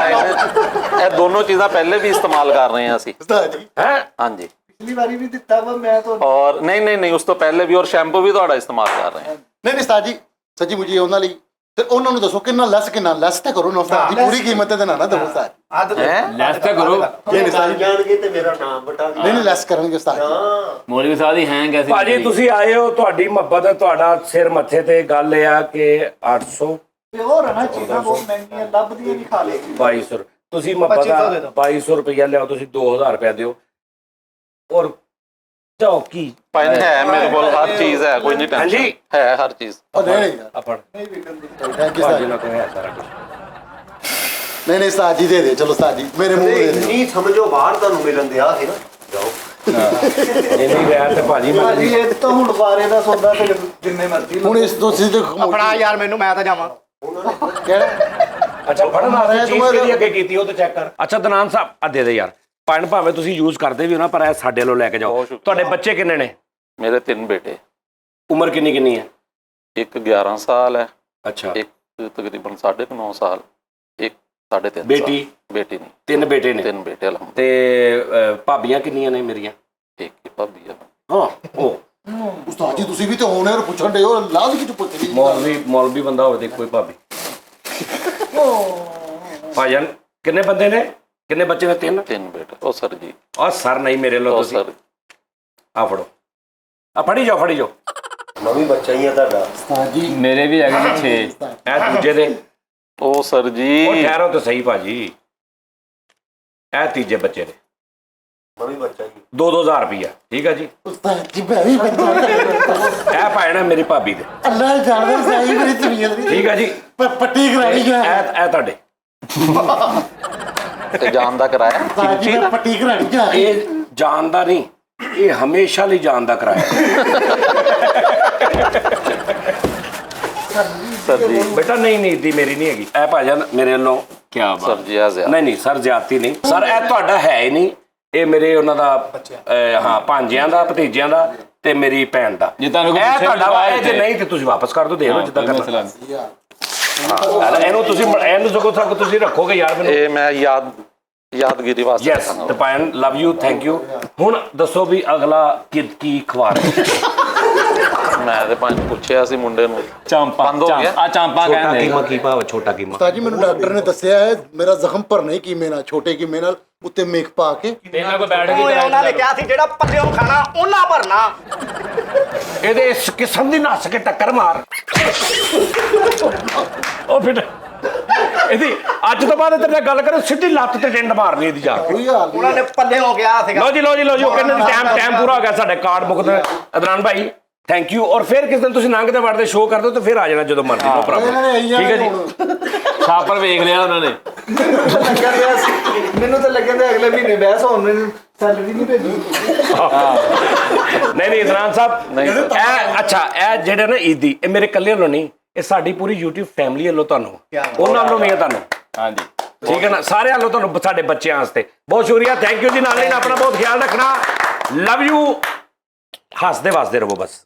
Speaker 7: ਇਹ ਦੋਨੋਂ ਚੀਜ਼ਾਂ ਪਹਿਲੇ ਵੀ ਇਸਤੇਮਾਲ ਕਰ ਰਹੇ ਹਾਂ ਅਸੀਂ।
Speaker 3: ਉਸਤਾਦ ਜੀ
Speaker 1: ਹੈ
Speaker 7: ਹਾਂਜੀ,
Speaker 2: ਪਿਛਲੀ ਵਾਰੀ ਵੀ ਦਿੱਤਾ ਵਾ ਮੈਂ ਤੁਹਾਨੂੰ।
Speaker 7: ਔਰ ਨਹੀਂ ਉਸ ਤੋਂ ਪਹਿਲੇ ਵੀ, ਔਰ ਸ਼ੈਂਪੂ ਵੀ ਤੁਹਾਡਾ ਇਸਤੇਮਾਲ ਕਰ ਰਹੇ ਹਾਂ।
Speaker 3: ਨਹੀਂ ਉਸਤਾਦ ਜੀ, ਸੱਚੀ ਮੁੱਚੀ ਉਹਨਾਂ ਲਈ ਤੇ ਉਹਨਾਂ ਨੂੰ ਦੱਸੋ ਕਿੰਨਾ ਲੈਸ ਤੇ ਕਰੋ ਨਾ ਉਸਤਾਦ ਜੀ, ਪੂਰੀ ਕੀਮਤ ਤੇ ਨਾ ਦਿਓ ਉਸਤਾਦ।
Speaker 5: ਲੈਸ ਤਾਂ ਕਰੋ।
Speaker 6: ਜਾਣਗੇ ਤੇ ਮੇਰਾ ਨਾਮ ਬਟਾ
Speaker 3: ਨਹੀਂ ਲੈਸ ਕਰਨਗੇ ਉਸਤਾਦ ਜੀ।
Speaker 5: ਮੌਲਵੀ ਸਾਹਿਬ ਦੀ ਹੈਂਗ ਐਸੀ
Speaker 1: ਭਾਜੀ ਤੁਸੀਂ ਆਏ ਹੋ, ਤੁਹਾਡੀ ਮੁਹੱਬਤ ਹੈ, ਤੁਹਾਡਾ ਸਿਰ ਮੱਥੇ ਤੇ। ਗੱਲ ਇਹ ਆ ਕਿ 800
Speaker 2: ਤੇ ਹੋਰ ਹੈ ਨਾ, ਚੀਜ਼ਾਂ ਬਹੁਤ ਮਹਿੰਗੀਆਂ ਲੱਭਦੀਆਂ ਨਹੀਂ, ਖਾ ਲੇਗੀ।
Speaker 1: 2200 ਤੁਸੀਂ ਮੁਹੱਬਤ 2200 ਰੁਪਇਆ ਲਿਆਓ, ਤੁਸੀਂ 2000 ਰੁਪਇਆ ਦਿਓ, ਔਰ ਜਾਓ ਕੀ
Speaker 7: ਭਾਈ ਹੈ ਮੇਰੇ ਕੋਲ ਹਰ ਚੀਜ਼ ਹੈ, ਕੋਈ ਨਹੀਂ ਟੈਨਸ਼ਨ
Speaker 1: ਹਾਂਜੀ।
Speaker 7: ਹੈ ਹਰ ਚੀਜ਼।
Speaker 3: ਉਹ ਨਹੀਂ ਯਾਰ,
Speaker 1: ਆਪਣ
Speaker 3: ਥੈਂਕ ਯੂ
Speaker 1: ਭਾਜੀ
Speaker 3: ਉਸਤਾਦ।
Speaker 1: ਨਾਲ ਕੋਈ ਹੈ ਸਾਰਾ ਕੁਝ।
Speaker 3: ਨਹੀਂ ਉਸਤਾਦ ਜੀ ਦੇ ਚਲੋ ਉਸਤਾਦ ਜੀ, ਮੇਰੇ ਮੂੰਹ ਦੇ ਦੇ।
Speaker 6: ਨਹੀਂ ਸਮਝੋ ਬਾਹਰ ਤੁਹਾਨੂੰ ਮਿਲਣ ਦਿਆ ਸੀ ਨਾ, ਜਾਓ।
Speaker 1: ਇੰਨੀ ਗਿਆ ਤੇ ਭਾਜੀ ਮੈਂ
Speaker 2: ਭਾਜੀ ਇਹ ਤਾਂ ਹੁਣ ਬਾਰੇ ਦਾ ਸੌਦਾ ਤੇ ਜਿੰਨੇ ਮਰਜ਼ੀ
Speaker 3: ਹੁਣ ਇਸ ਤੋਂ ਸਿੱਧੇ
Speaker 4: ਆਪਣਾ ਯਾਰ ਮੈਨੂੰ, ਮੈਂ ਤਾਂ ਜਾਵਾਂ।
Speaker 3: ਕਿਹੜਾ
Speaker 1: ਅੱਛਾ ਫੜਨ ਵਾਸਤੇ ਚੀਜ਼ ਕਿਹਦੀ ਅੱਗੇ ਕੀਤੀ ਉਹ ਤੇ ਚੈੱਕ ਕਰ। ਅੱਛਾ ਦਨਾਨ ਸਾਹਿਬ ਆ ਦੇ ਯਾਰ, ਪਾਣ ਭਾਵੇਂ ਤੁਸੀਂ ਯੂਜ਼ ਕਰਦੇ ਵੀ ਹੋ ਨਾ, ਪਰ ਇਹ ਸਾਡੇ ਵੱਲੋਂ ਲੈ ਕੇ ਜਾਓ। ਤੁਹਾਡੇ ਬੱਚੇ ਕਿੰਨੇ ਨੇ?
Speaker 7: ਮੇਰੇ 3 ਬੇਟੇ,
Speaker 1: ਉਮਰ ਕਿੰਨੀ ਹੈ?
Speaker 7: ਇੱਕ 11 ਸਾਲ ਹੈ,
Speaker 1: ਅੱਛਾ,
Speaker 7: ਇੱਕ ਤਕਰੀਬਨ 9.5 ਸਾਲ, ਇੱਕ 3.5
Speaker 1: ਬੇਟੀ?
Speaker 7: ਬੇਟੀ ਨਹੀਂ,
Speaker 1: 3 ਬੇਟੇ ਨੇ।
Speaker 7: 3 ਬੇਟੇ ਅਲਹਮਦੁਲਿਲਾ।
Speaker 1: ਤੇ ਭਾਬੀਆਂ ਕਿੰਨੀਆਂ ਨੇ ਮੇਰੀਆਂ?
Speaker 7: ਇੱਕ ਹੀ ਭਾਬੀ ਹੈ।
Speaker 1: ਹਾਂ ਉਹ
Speaker 3: ਉਸਤਾਦ ਜੀ ਤੁਸੀਂ ਵੀ ਤੇ ਹੋਣੇ ਔਰ ਪੁੱਛਣ ਦੇ ਹੋ, ਲਾਜ਼ ਕੀ ਪੁੱਛ ਲਈ।
Speaker 1: ਮੌਲਵੀ ਬੰਦਾ ਹੋਵੇ ਤੇ ਕੋਈ ਭਾਬੀ। ਭਾਜਨ ਕਿੰਨੇ ਬੰਦੇ ਨੇ, ਕਿੰਨੇ ਬੱਚੇ ਨੇ?
Speaker 7: 3 ਬੇਟੇ। ਉਹ ਸਰ ਜੀ,
Speaker 1: ਆ ਸਰ ਨਹੀਂ ਮੇਰੇ ਲੋ
Speaker 7: ਉਹ
Speaker 1: ਤੁਸੀਂ
Speaker 7: ਸਰ
Speaker 1: ਆ ਫੜੋ, ਆ ਫੜੀ ਜਾਓ।
Speaker 6: ਮੈਂ ਵੀ ਬੱਚਾ ਹੀ ਆ ਤੁਹਾਡਾ।
Speaker 3: ਉਸਤਾਦ ਜੀ
Speaker 5: ਮੇਰੇ ਵੀ ਹੈਗੇ ਨੇ 6।
Speaker 1: ਇਹ ਦੂਜੇ ਦੇ,
Speaker 7: ਉਹ ਸਰ ਜੀ,
Speaker 1: ਉਹ ਠਹਿਰੋ ਤਾਂ ਸਹੀ ਭਾਜੀ, ਇਹ ਤੀਜੇ ਬੱਚੇ ਦੇ
Speaker 6: ਮੈਂ ਵੀ ਬੱਚਾ ਹੀ।
Speaker 1: 2-2000 ਰੁਪਇਆ, ਠੀਕ ਆ ਜੀ।
Speaker 3: ਉਸਤਾਦ ਜੀ ਮੈਂ ਵੀ
Speaker 1: ਇਹ ਪਾਣਾ ਮੇਰੀ ਭਾਬੀ ਦੇ,
Speaker 3: ਅੱਲਾ ਜਾਣਦਾ ਸਹੀ ਮੇਰੀ ਤਬੀਅਤ
Speaker 1: ਠੀਕ ਆ ਜੀ।
Speaker 3: ਪੱਟੀ ਕਰਾਣੀ ਹੈ
Speaker 1: ਇਹ ਤੁਹਾਡੇ
Speaker 7: ਤੇ ਜਾਨ ਦਾ ਕਿਰਾਇਆ
Speaker 3: ਉਸਤਾਦ ਜੀ ਮੈਂ ਪੱਟੀ ਕਰਾਣੀ ਹੈ।
Speaker 1: ਇਹ ਜਾਨ ਦਾ ਨਹੀਂ, ਇਹ ਹਮੇਸ਼ਾ ਲਈ ਜਾਨ ਦਾ ਕਿਰਾਇਆ।
Speaker 7: ਸਰ ਜੀ।
Speaker 1: ਬੇਟਾ ਨਹੀਂ ਦੀ ਮੇਰੀ ਨਹੀਂ ਹੈਗੀ। ਇਹ ਭਾਜਨ ਮੇਰੇ ਵੱਲੋਂ
Speaker 5: ਕੀ ਬਾਤ।
Speaker 7: ਸਰ ਜੀ ਆ ਜ਼ਿਆਦਾ
Speaker 1: ਨਹੀਂ ਸਰ ਜ਼ਿਆਦਤੀ ਨਹੀਂ ਸਰ, ਇਹ ਤੁਹਾਡਾ ਹੈ ਹੀ ਨਹੀਂ, ਇਹ ਮੇਰੇ ਉਹਨਾਂ ਦਾ ਹਾਂ ਭਾਂਜਿਆਂ ਦਾ, ਭਤੀਜਿਆਂ ਦਾ ਤੇ ਮੇਰੀ ਭੈਣ ਦਾ।
Speaker 5: ਜੇ ਤੁਹਾਨੂੰ ਕੋਈ
Speaker 1: ਇਹ
Speaker 5: ਪੁੱਛੇ
Speaker 1: ਤੁਹਾਡਾ ਵਾ, ਇਹ ਜੇ
Speaker 5: ਤੇ-
Speaker 1: ਨਹੀਂ ਤੇ ਤੁਸੀਂ ਵਾਪਸ ਕਰ ਦਿਓ, ਦੇਖ ਲਓ ਜਿੱਦਾਂ ਕਰਨਾ।
Speaker 5: ਮਸਲਾ
Speaker 1: ਇਹਨੂੰ ਤੁਸੀਂ ਇਹਨੂੰ ਸਗੋਂ ਤੱਕ ਤੁਸੀਂ ਰੱਖੋਗੇ ਯਾਰ ਮੈਨੂੰ।
Speaker 7: ਇਹ ਮੈਂ ਯਾਦਗਿਰੀ ਵਾਸਤੇ
Speaker 1: ਯੈਸ ਤੇ ਪਾਇਨ ਲਵ ਯੂ, ਥੈਂਕ ਯੂ। ਹੁਣ ਦੱਸੋ ਵੀ ਅਗਲਾ ਕੀ ਖਵਾ ਰਹੇ?
Speaker 7: ਮੈਂ ਤੇ ਪੰਜ ਪੁੱਛਿਆ ਸੀ ਮੁੰਡੇ ਨੂੰ,
Speaker 5: ਚਾਂਪਾ
Speaker 7: ਬੰਦ ਹੋ ਗਿਆ।
Speaker 5: ਆ ਚਾਂਪਾ
Speaker 1: ਛੋਟਾ
Speaker 5: ਕਹਿੰਦੇ
Speaker 1: ਕੀਮਾ ਕੀ ਭਾਵ? ਛੋਟਾ ਕੀਮਾ
Speaker 3: ਉਸਤਾਦ ਜੀ ਮੈਨੂੰ ਡਾਕਟਰ ਨੇ ਦੱਸਿਆ ਹੈ ਮੇਰਾ ਜ਼ਖਮ ਭਰਨਾ ਹੀ ਕੀਮੇ ਨਾਲ, ਛੋਟੇ ਕੀਮੇ ਨਾਲ, ਉੱਤੇ ਮੇਖ ਪਾ ਕੇ।
Speaker 5: ਇਹਨਾਂ ਕੋ ਬੈਠ
Speaker 4: ਓਏ ਉਹਨਾਂ ਨੇ
Speaker 5: ਕੇ
Speaker 4: ਕਿਹਾ ਸੀ ਜਿਹੜਾ ਪੱਲਿਓਂ ਖਾਣਾ ਉਹਨਾਂ ਭਰਨਾ।
Speaker 1: ਇਹਦੇ ਇਸ ਕਿਸਮ ਦੀ ਨੱਸ ਕੇ ਟੱਕਰ ਮਾਰ। ਉਹ ਫਿਰ ਇਹਦੀ ਅੱਜ ਤੋਂ ਬਾਅਦ ਤੇਰੇ ਨਾਲ ਗੱਲ ਕਰੇ ਸਿੱਧੀ ਲੱਤ ਤੇ ਡਿੰਡ ਮਾਰਨੀ ਇਹਦੀ ਜਾ ਕੇ।
Speaker 3: ਕੋਈ ਹਾਲ
Speaker 4: ਉਹਨਾਂ
Speaker 3: ਨਹੀਂ
Speaker 4: ਨੇ ਪੱਲਿਓਂ ਕਿਹਾ ਸੀਗਾ।
Speaker 1: ਲਓ ਜੀ ਉਹ ਕਹਿੰਦੇ ਟਾਈਮ ਪੂਰਾ ਹੋ ਗਿਆ, ਸਾਡੇ ਕਾਰਡ ਮੁਕਤ। Adnan Bhai thank you. ਔਰ ਫਿਰ ਕਿਸ ਦਿਨ ਤੁਸੀਂ ਲੰਘਦੇ ਵੜਦੇ ਸ਼ੋਅ ਕਰਦੇ ਹੋ ਤਾਂ ਫਿਰ ਆ ਜਾਣਾ ਜਦੋਂ ਮਰਜ਼ੀ, ਨੋ
Speaker 3: ਇਹਨਾਂ
Speaker 1: ਪ੍ਰੋਬਲਮ,
Speaker 3: ਨੇ ਆਈਆਂ
Speaker 1: ਠੀਕ ਹੈ ਜੀ।
Speaker 3: ਹੁਣ
Speaker 5: ਛਾਪਰ ਵੇਖ ਲਿਆ ਉਹਨਾਂ ਨੇ।
Speaker 2: ਮੈਨੂੰ ਤਾਂ ਲੱਗਿਆ ਤੇ ਅਗਲੇ ਮਹੀਨੇ ਬਹਿਸ ਹੋਣ, ਮੈਨੂੰ ਸੈਲਰੀ ਨਹੀਂ ਭੇਜੀ।
Speaker 1: ਨਹੀਂ ਅਦਨਾਨ ਸਾਹਿਬ, ਇਹ ਅੱਛਾ ਇਹ ਜਿਹੜੇ ਨਾ ਈਦੀ, ਇਹ ਮੇਰੇ ਇਕੱਲੇ ਵੱਲੋਂ ਨਹੀਂ, ਇਹ ਸਾਡੀ ਪੂਰੀ YouTube ਫੈਮਿਲੀ ਵੱਲੋਂ ਤੁਹਾਨੂੰ, ਉਹਨਾਂ ਵੱਲੋਂ ਵੀ ਹੈ ਤੁਹਾਨੂੰ,
Speaker 5: ਹਾਂਜੀ
Speaker 1: ਠੀਕ ਹੈ ਨਾ, ਸਾਰਿਆਂ ਵੱਲੋਂ ਤੁਹਾਨੂੰ, ਸਾਡੇ ਬੱਚਿਆਂ ਵਾਸਤੇ ਬਹੁਤ ਸ਼ੁਕਰੀਆ, ਥੈਂਕ ਯੂ ਜੀ। ਨਾਲੇ ਆਪਣਾ ਬਹੁਤ ਖਿਆਲ ਰੱਖਣਾ, ਲਵ ਯੂ, ਹੱਸਦੇ ਵਸਦੇ ਰਹੋ ਬਸ।